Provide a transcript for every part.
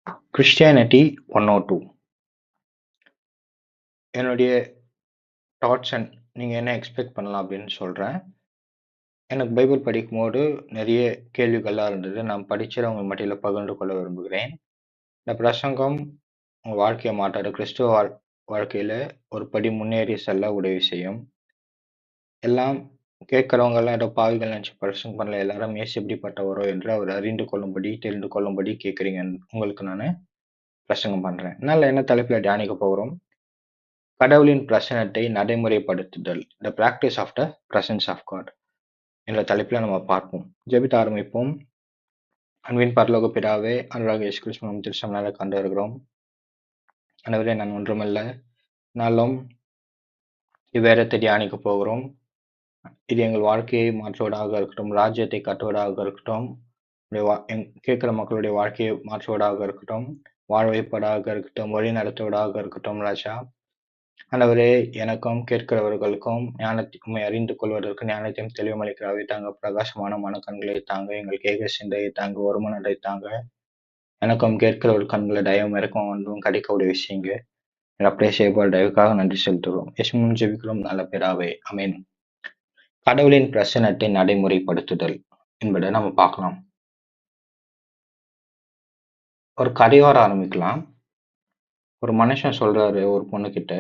Christianity 102 என்னுடைய thoughts and நீங்கள் என்ன எக்ஸ்பெக்ட் பண்ணலாம் அப்படின்னு சொல்கிறேன். எனக்கு பைபிள் படிக்கும்போது நிறைய கேள்விகள்லாம் இருந்தது. நான் படிச்சதை உங்கள் மத்தியில் பகிர்ந்து கொள்ள விரும்புகிறேன். இந்த பிரசங்கம் உங்கள் வாழ்க்கையை மாற்றாது, கிறிஸ்துவ வாழ்க்கையில் ஒரு படி முன்னேறி செல்ல உதவி செய்யும். எல்லாம் கேட்குறவங்கெல்லாம் ஏதோ பாவிகள் நினச்சி பிரசங்கம் பண்ணல, எல்லாரும் இயேசு எப்படிப்பட்டவரோ என்று அவர் அறிந்து கொள்ளும்படி தெரிந்து கொள்ளும்படி கேட்குறீங்க. உங்களுக்கு நான் பிரசங்கம் பண்ணுறேன். அதனால் என்ன தலைப்பில் தியானிக்க போகிறோம்? கடவுளின் பிரசனத்தை நடைமுறைப்படுத்துதல், the practice of the presence of God என்ற தலைப்பில் நம்ம பார்ப்போம். ஜெபித்து ஆரம்பிப்போம். அன்பின் பரலோக பிதாவே, அருளாக இயேசு கிறிஸ்து நம் திருச்சமனால கண்டு வருகிறோம். அனைவரே நான் ஒன்றுமல்ல, நாளும் இவ்வேரத்தை தியானிக்க போகிறோம். இது எங்கள் வாழ்க்கையை மாற்றுவதாக இருக்கட்டும், ராஜ்யத்தை கட்டுவதாக இருக்கட்டும், கேட்கிற மக்களுடைய வாழ்க்கையை மாற்றுவதாக இருக்கட்டும், வாழ வைப்பதாக இருக்கட்டும், வழி நடத்துவதாக இருக்கட்டும். ராஜா ஆண்டவரே, எனக்கும் கேட்கிறவர்களுக்கும் ஞானத்தை அறிந்து கொள்வதற்கு ஞானத்தையும் தெளிவும் அளிக்கிறாவே தாங்க. பிரகாசமான மனக்கண்களை தாங்க, எங்களுக்கு ஏக சிந்தையை தாங்க, ஒரு மனதை தாங்க. எனக்கும் கேட்கிறவர் கண்களை தயவும் இறக்கும் ஒன்றும் கிடைக்க உதவி செய்யுங்க. அப்படியே செய்யப்போற தயவுக்காக நன்றி செலுத்துகிறோம். யேசுவின் ஜெபிக்கிறோம் நல்ல பிதாவே, ஆமென். கடவுளின் பிரசனத்தை நடைமுறைப்படுத்துதல் என்பதை நம்ம பார்க்கலாம். ஒரு கதையோட ஆரம்பிக்கலாம். ஒரு மனுஷன் சொல்றாரு ஒரு பொண்ணுகிட்ட,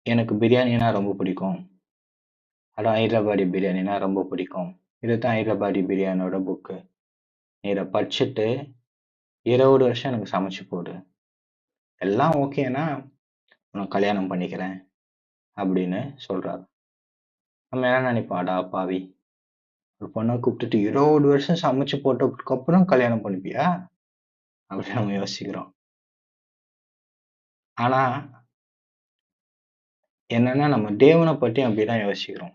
எனக்கு பிரியாணினா ரொம்ப பிடிக்கும், அதான் ஹைதராபாடி பிரியாணினா ரொம்ப பிடிக்கும். இதுதான் ஹைதராபாடி பிரியாணியோட புக்கு. நீ இதை படிச்சுட்டு 20 வருஷம் எனக்கு சமைச்சு போடு, எல்லாம் ஓகேனா உனக்கு கல்யாணம் பண்ணிக்கிறேன் அப்படின்னு சொல்றாரு. நம்ம என்ன நினைப்பாடா பாவி, ஒரு பொண்ணை கூப்பிட்டுட்டு 20 வருஷம் சமைச்சு போட்டதுக்கு அப்புறம் கல்யாணம் பண்ணிப்பியா அப்படின்னு நம்ம யோசிக்கிறோம். ஆனா என்னன்னா நம்ம தேவனை பற்றி அப்படிதான் யோசிக்கிறோம்.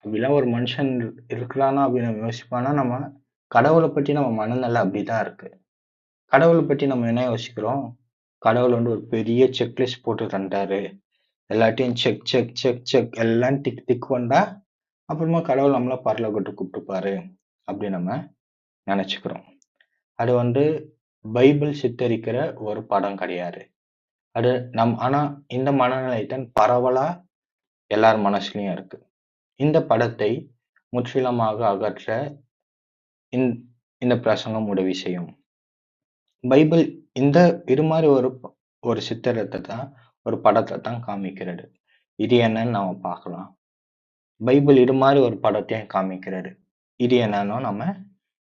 அப்படிலாம் ஒரு மனுஷன் இருக்கிறானா அப்படின்னு நம்ம யோசிப்பானா, நம்ம கடவுளை பற்றி நம்ம மனநிலை அப்படிதான் இருக்கு. கடவுளை பற்றி நம்ம என்ன யோசிக்கிறோம்? கடவுள் ஒரு பெரிய செக்லிஸ்ட் போட்டு தந்தாரு, எல்லாத்தையும் செக் செக் செக் செக் எல்லாம் டிக் டிக் பண்ணா அப்புறமா கடவுள் நம்மள பரலோகத்துக்கு கூப்பிட்டுப்பாரு அப்படின்னு நம்ம நினைச்சுக்கிறோம். அது பைபிள் சித்தரிக்கிற ஒரு படம் கிடையாது. அது ஆனா இந்த மனநிலை தான் பரவலா எல்லார் மனசுலயும் இருக்கு. இந்த படத்தை முற்றிலுமாக அகற்ற இந்த பிரசங்கம் உதவி செய்யும். பைபிள் இது மாதிரி ஒரு சித்திரத்தை தான், ஒரு படத்தை தான் காமிக்கிறது. இது என்னன்னு நாம பார்க்கலாம். பைபிள் இது மாதிரி ஒரு படத்தையும் காமிக்கிறது. இது என்னன்னு நம்ம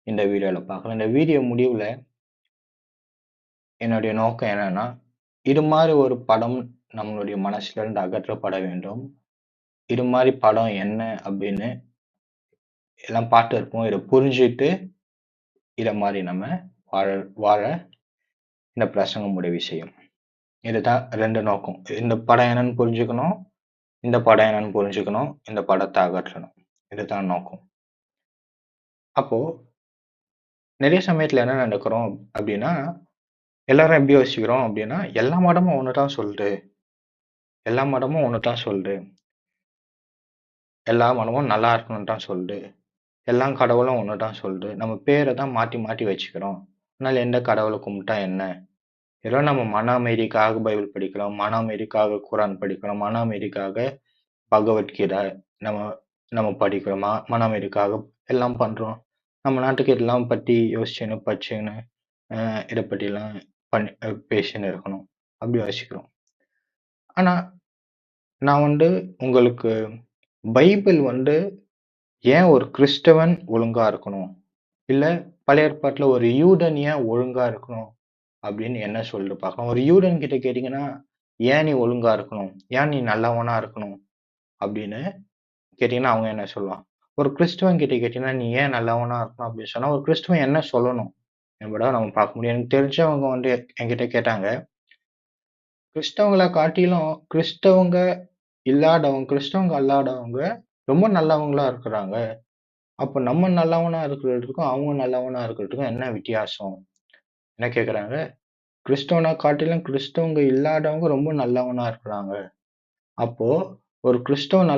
இந்த வீடியோல பார்க்கலாம். இந்த வீடியோ முடிவுல என்னுடைய நோக்கம் என்னன்னா, இது மாதிரி ஒரு படம் நம்மளுடைய மனசுல இருந்து அகற்றப்பட வேண்டும். இது மாதிரி படம் என்ன அப்படின்னு எல்லாம் பார்த்து இருப்போம். இதை புரிஞ்சுட்டு இதை மாதிரி நம்ம வாழ இந்த பிரசங்கம் உதவி செய்யும். இதுதான் 2 நோக்கம். இந்த படம் என்னன்னு புரிஞ்சுக்கணும், இந்த படம் என்னன்னு புரிஞ்சுக்கணும், இந்த படத்தை அகற்றணும். இதுதான் நோக்கம். அப்போ நிறைய சமயத்துல என்ன நடக்கிறோம் அப்படின்னா, எல்லாரும் எப்படி யோசிக்கிறோம் அப்படின்னா, எல்லா மதமும் ஒண்ணுதான் சொல்லுது, எல்லா மதமும் ஒண்ணுதான் சொல்லுது, எல்லா மதமும் நல்லா இருக்கணும்னு தான் சொல்லுது, எல்லா கடவுளும் ஒண்ணுதான் சொல்லுது, நம்ம பேரை தான் மாத்தி மாத்தி வச்சுக்கிறோம், அதனால எந்த கடவுளை கும்பிட்டா என்ன, ஏதோ நம்ம மன அமைதிக்காக பைபிள் படிக்கிறோம், மன அமைதிக்காக குரான் படிக்கிறோம், மன அமைதிக்காக பகவத்கீதை நம்ம நம்ம படிக்கிறோம், மன அமைதிக்காக எல்லாம் பண்றோம். நம்ம நாட்டுக்கு இதெல்லாம் பத்தி யோசிச்சுன்னு படிச்சுன்னு இதை பற்றிலாம் பேசின்னு இருக்கணும் அப்படி யோசிக்கிறோம். ஆனா நான் உங்களுக்கு பைபிள் ஏன் ஒரு கிறிஸ்தவன் ஒழுங்கா இருக்கணும், இல்ல பழைய ஏற்பாட்டுல ஒரு யூதன் ஏன் ஒழுங்கா இருக்கணும் அப்படின்னு என்ன சொல்லிட்டு பார்க்கலாம். ஒரு யூதன் கிட்ட கேட்டீங்கன்னா, ஏன் நீ ஒழுங்கா இருக்கணும், ஏன் நீ நல்லவனா இருக்கணும் அப்படின்னு கேட்டீங்கன்னா அவங்க என்ன சொல்லலாம். ஒரு கிறிஸ்தவன் கிட்ட கேட்டீங்கன்னா, நீ ஏன் நல்லவனா இருக்கணும் அப்படின்னு சொன்னா ஒரு கிறிஸ்தவன் என்ன சொல்லணும் என்பதை நம்ம பார்க்க முடியும். எனக்கு தெரிஞ்சவங்க என்கிட்ட கேட்டாங்க, கிறிஸ்தவங்களை காட்டிலும் கிறிஸ்தவங்க அல்லாதவங்க ரொம்ப நல்லவங்களா இருக்கிறாங்க. அப்ப நம்ம நல்லவனா இருக்கிறதுக்கும் அவங்க நல்லவனா இருக்கிறதுக்கும் என்ன வித்தியாசம் என்ன கேக்குறாங்க. கிறிஸ்தவனை காட்டிலும் கிறிஸ்தவங்க இல்லாதவங்க ரொம்ப நல்லவனா இருக்கிறாங்க. அப்போ ஒரு கிறிஸ்தவன்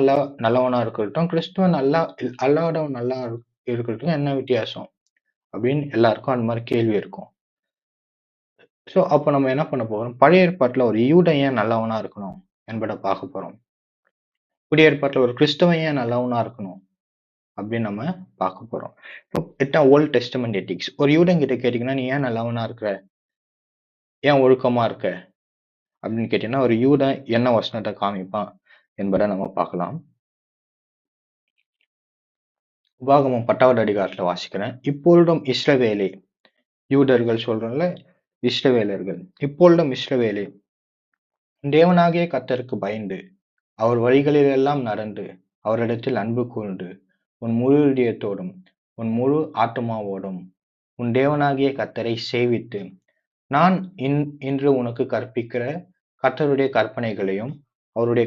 நல்லவனா இருக்கிறதும் கிறிஸ்தவன் அல்லாதவன் நல்லா இருக்கிறதுக்கும் என்ன வித்தியாசம் அப்படின்னு எல்லாருக்கும் அந்த மாதிரி கேள்வி இருக்கும். ஸோ அப்போ நம்ம என்ன பண்ண போறோம்? பழைய ஏற்பாட்டுல ஒரு யூதன் ஏன் நல்லவனா இருக்கணும் என்பதை பார்க்க போறோம். புதிய ஏற்பாட்டுல ஒரு கிறிஸ்தவன் ஏன் நல்லவனா இருக்கணும் அப்படின்னு நம்ம பார்க்க போறோம். இப்போ ஓல்ட் டெஸ்டமெண்ட் எத்திக்ஸ். ஒரு யூதன் கிட்ட கேட்டீங்கன்னா, நீ ஏன் நல்லவனா இருக்கிற? ஏன் ஒழுக்கமா இருக்க? அப்படின்னு கேட்டீங்கன்னா, ஒரு யூதன் என்ன வசனத்தை காமிப்பான் என்பதை நம்ம பார்க்கலாம். உபாகமம் 10வது அதிகாரத்துல வாசிக்கிறேன். இப்பொழுதும் இஸ்ரவேலே, யூதர்கள் சொல்றோம்ல, இஸ்ரவேலர்கள். இப்பொழுதும் இஸ்ரவேலே, தேவனாகிய கர்த்தருக்கு பயந்து, அவர் வழிகளிலெல்லாம் நடந்து, அவரிடத்தில் அன்பு கூர்ந்து, உன் முழு இதயத்தோடும், உன் முழு ஆத்துமாவோடும், உன் தேவனாகிய கர்த்தரை சேவித்து, நான் இன்று உனக்கு கற்பிக்கிற கர்த்தருடைய கற்பனைகளையும், அவருடைய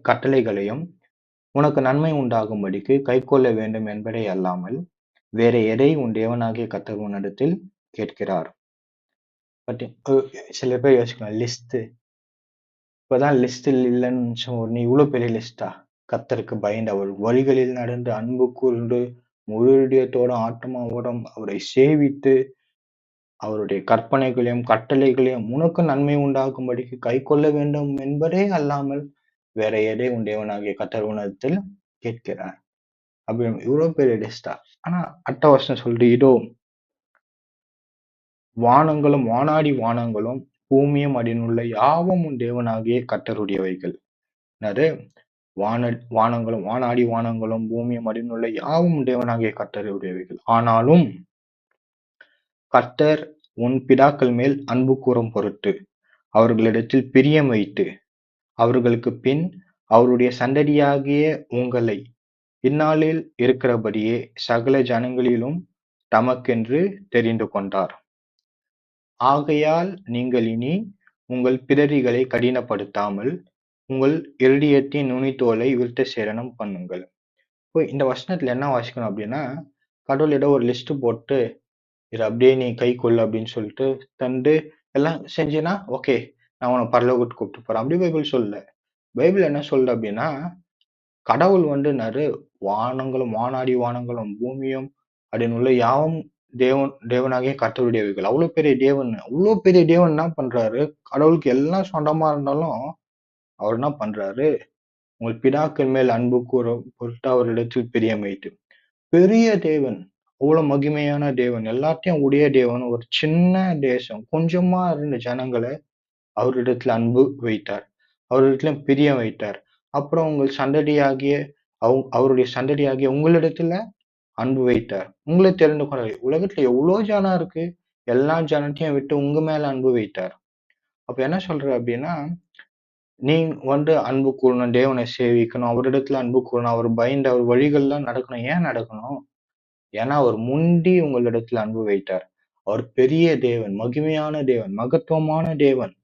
கட்டளைகளையும் உனக்கு நன்மை உண்டாகும்படிக்கு கைக்கொள்ள வேண்டும் என்பதை அல்லாமல், வேற எதை உன் தேவனாகிய கர்த்தர் உன்னிடத்தில் கேட்கிறார். பட் சில பேர் யோசிக்கலாம், லிஸ்ட் இப்பதான் லிஸ்டில் இல்லைன்னு சொன்ன இவ்வளவு பெரிய லிஸ்டா? கர்த்தருக்கு பயந்து அவர் வழிகளில் நடந்து அன்பு கூர்ந்து முழு இதயத்தோடும் ஆத்மாவோடும் அவரை சேவித்து அவருடைய கற்பனைகளையும் கட்டளைகளையும் உனக்கு நன்மை உண்டாகும்படிக்கு கைக்கொள்ள வேண்டும் என்பதே அல்லாமல் வேற எதை உன் தேவனாகிய கர்த்தர் உன்னிடத்தில் கேட்கிறார். அப்படி இவ்வளவு பெரிய லிஸ்டா? ஆனா அடுத்த வருஷம் சொல்லிட்டு, இதோ வானங்களும் வானாடி வானங்களும் பூமியும் அதிலுள்ள யாவும் உன் தேவனாகிய கர்த்தருடையவைகள். என்னது? வானங்களும் வானாடி வானங்களும் பூமியும் அதிலுள்ள யாவும் உன் தேவனாகிய கர்த்தருடையவைகள். ஆனாலும் கர்த்தர் உன் பிதாக்கள் மேல் அன்பு கூரும் பொருட்டு அவர்களிடத்தில் பிரியம் வைத்து அவர்களுக்கு பின் அவருடைய சந்ததியாகிய உங்களை இந்நாளில் இருக்கிறபடியே சகல ஜனங்களிலும் தமக்கென்று தெரிந்து கொண்டார். ஆகையால் நீங்கள் இனி உங்கள் பிடரிகளை கடினப்படுத்தாமல் உங்கள் இருதயத்தின் நுனித்தோலை விருத்த சேதனம் பண்ணுங்கள். இப்போ இந்த வசனத்துல என்ன வாசிக்கணும் அப்படின்னா, கடவுள் ஏதோ ஒரு லிஸ்ட் போட்டு இதை அப்படியே நீ கை கொள்ளு அப்படின்னு சொல்லிட்டு தந்து எல்லாம் செஞ்சினா ஓகே, நான் உன்னை பரலோகத்துக்கு கூப்பிட்டு போறேன் அப்படி பைபிள் சொல்லல. பைபிள் என்ன சொல்லுது அப்படின்னா, கடவுள் வானங்களும் வானாடி வானங்களும் பூமியும் அப்படின்னு உள்ள யாவும் தேவனாகிய கர்த்தருடையவைகள். அவ்வளவு பெரிய தேவன் என்ன பண்றாரு? கடவுளுக்கு எல்லாம் சொந்தமா இருந்தாலும் அவர் என்ன பண்றாரு? உங்கள் பிதாக்கள் மேல் அன்பு கூற பொருட்டு அவரிடத்தில் பிரியம் வைத்து, பெரிய தேவன், அவ்வளவு மகிமையான தேவன், எல்லாத்தையும் உடைய தேவன் ஒரு சின்ன தேசம், கொஞ்சமா இருந்த ஜனங்களை அவரிடத்துல அன்பு வைத்தார், அவரிடத்துல பிரியம் வைத்தார். அப்புறம் அவருடைய சந்ததியாகிய உங்களிடத்துல அன்பு வைத்தார், உங்களை தெரிந்து கொண்டார். உலகத்துல எவ்வளவு ஜனம் இருக்கு, எல்லா ஜனத்தையும் விட்டு உங்க மேல அன்பு வைத்தார். அப்ப என்ன சொல்ற அப்படின்னா, நீ அன்பு கூறணும், தேவனை சேவிக்கணும், அவரிடத்துல அன்பு கூறணும், அவர் பயந்து அவர் வழிகள்லாம் நடக்கணும். ஏன் நடக்கணும்? ஏன்னா அவர் முந்தி உங்களிடத்துல அன்பு வைத்தார். அவர் பெரிய தேவன், மகிமையான தேவன், மகத்துவமான தேவன்.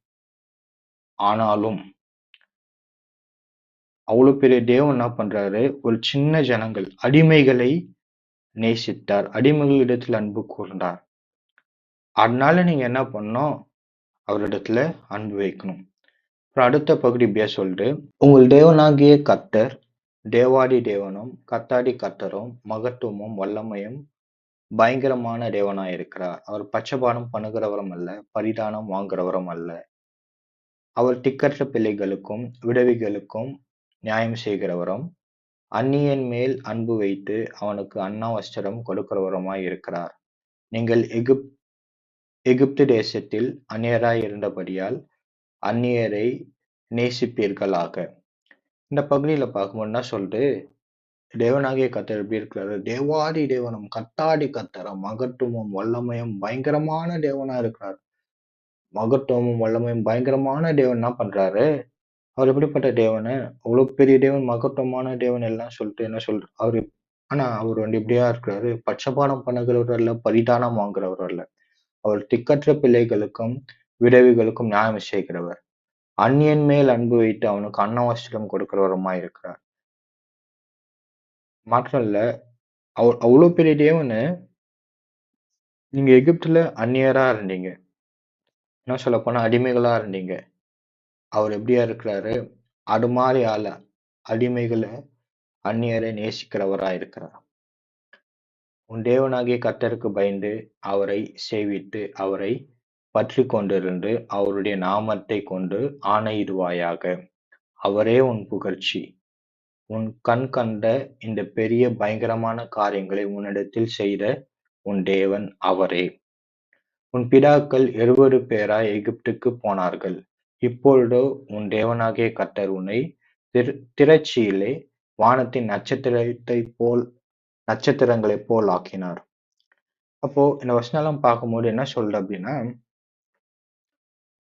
ஆனாலும் அவ்வளவு பெரிய தேவன் என்ன பண்றாரு? ஒரு சின்ன ஜனங்கள், அடிமைகளை நேசித்தார், அடிமைகளிடத்தில் அன்பு கூர்ந்தார். அதனால நீங்க என்ன பண்ணணும்? அவரிடத்துல அன்பு வைக்கணும். அப்புறம் அடுத்த பகுதி இப்படியே சொல்லிட்டு, உங்கள் தேவனாகிய கர்த்தர் தேவாதி தேவனும் கர்த்தாதி கர்த்தரும் மகத்துவமும் வல்லமையும் பயங்கரமான தேவனாய் இருக்கிறார். அவர் பட்சபாதம் பண்ணுகிறவரும் அல்ல, பரிதானம் வாங்குறவரும் அல்ல. அவர் திக்கற்ற பிள்ளைகளுக்கும் விதவைகளுக்கும் நியாயம் செய்கிறவரும் அந்நியன் மேல் அன்பு வைத்து அவனுக்கு அன்னவஸ்திரம் கொடுக்கிறவருமாய் இருக்கிறார். நீங்கள் எகிப்து தேசத்தில் அந்நியராய் இருந்தபடியால் அந்நியரை நேசிப்பீர்களாக. இந்த பகுதியில பார்க்கும்போது என்ன சொல்லிட்டு, தேவனாகிய கர்த்தர் எப்படி இருக்கிறாரு? தேவாதி தேவனும் கர்த்தாதி கர்த்தரும் மகத்துவமும் வல்லமையும் பயங்கரமான தேவனா இருக்கிறார். மகத்துவமும் வல்லமையும் பயங்கரமான தேவன் என்ன பண்றாரு? அவர் எப்படிப்பட்ட தேவனு? அவ்வளவு பெரிய தேவன், மகத்துவமான தேவன் எல்லாம் சொல்லிட்டு என்ன சொல்றாரு? ஆனா அவர் இப்படியா இருக்கிறாரு? பட்சபாதம் பண்ணுகிறவர் அல்ல, பரிதானம் வாங்குறவர் அல்ல. அவர் திக்கற்ற பிள்ளைகளுக்கும் விதவைகளுக்கும் நியாயம் செய்கிறவர். அந்நியன் மேல் அன்பு வைத்து அவனுக்கு அன்னவஸ்திரம் கொடுக்கிறவருமாய் இருக்கிறார். மாத்திரம் இல்ல, அவ்வளவு பெரிய தேவனு, நீங்க எகிப்துல அந்நியரா இருந்தீங்க, என்ன சொல்ல போனா அடிமைகளா இருந்தீங்க. அவர் எப்படியா இருக்கிறாரு? அது மாதிரி ஆள, அடிமைகளை அந்நியரை நேசிக்கிறவரா இருக்கிறார். உன் தேவனாகிய கர்த்தருக்கு பயந்து அவரை சேவித்து அவரை பற்றிக் கொண்டிருந்து அவருடைய நாமத்தைக் கொண்டு ஆணையிடுவாயாக. அவரே உன் புகழ்ச்சி. உன் கண் கண்ட இந்த பெரிய பயங்கரமான காரியங்களை உன்னிடத்தில் செய்த உன் தேவன் அவரே. உன் பிதாக்கள் 70 பேராய் எகிப்துக்குப் போனார்கள். இப்பொழுதோ உன் தேவனாகிய கர்த்தர் உன்னை திரட்சியிலே வானத்தின் நட்சத்திரங்களைப் போல் ஆக்கினார். அப்போ இந்த வசனம்லாம் பார்க்கும்போது என்ன சொல்லுது அப்படின்னா,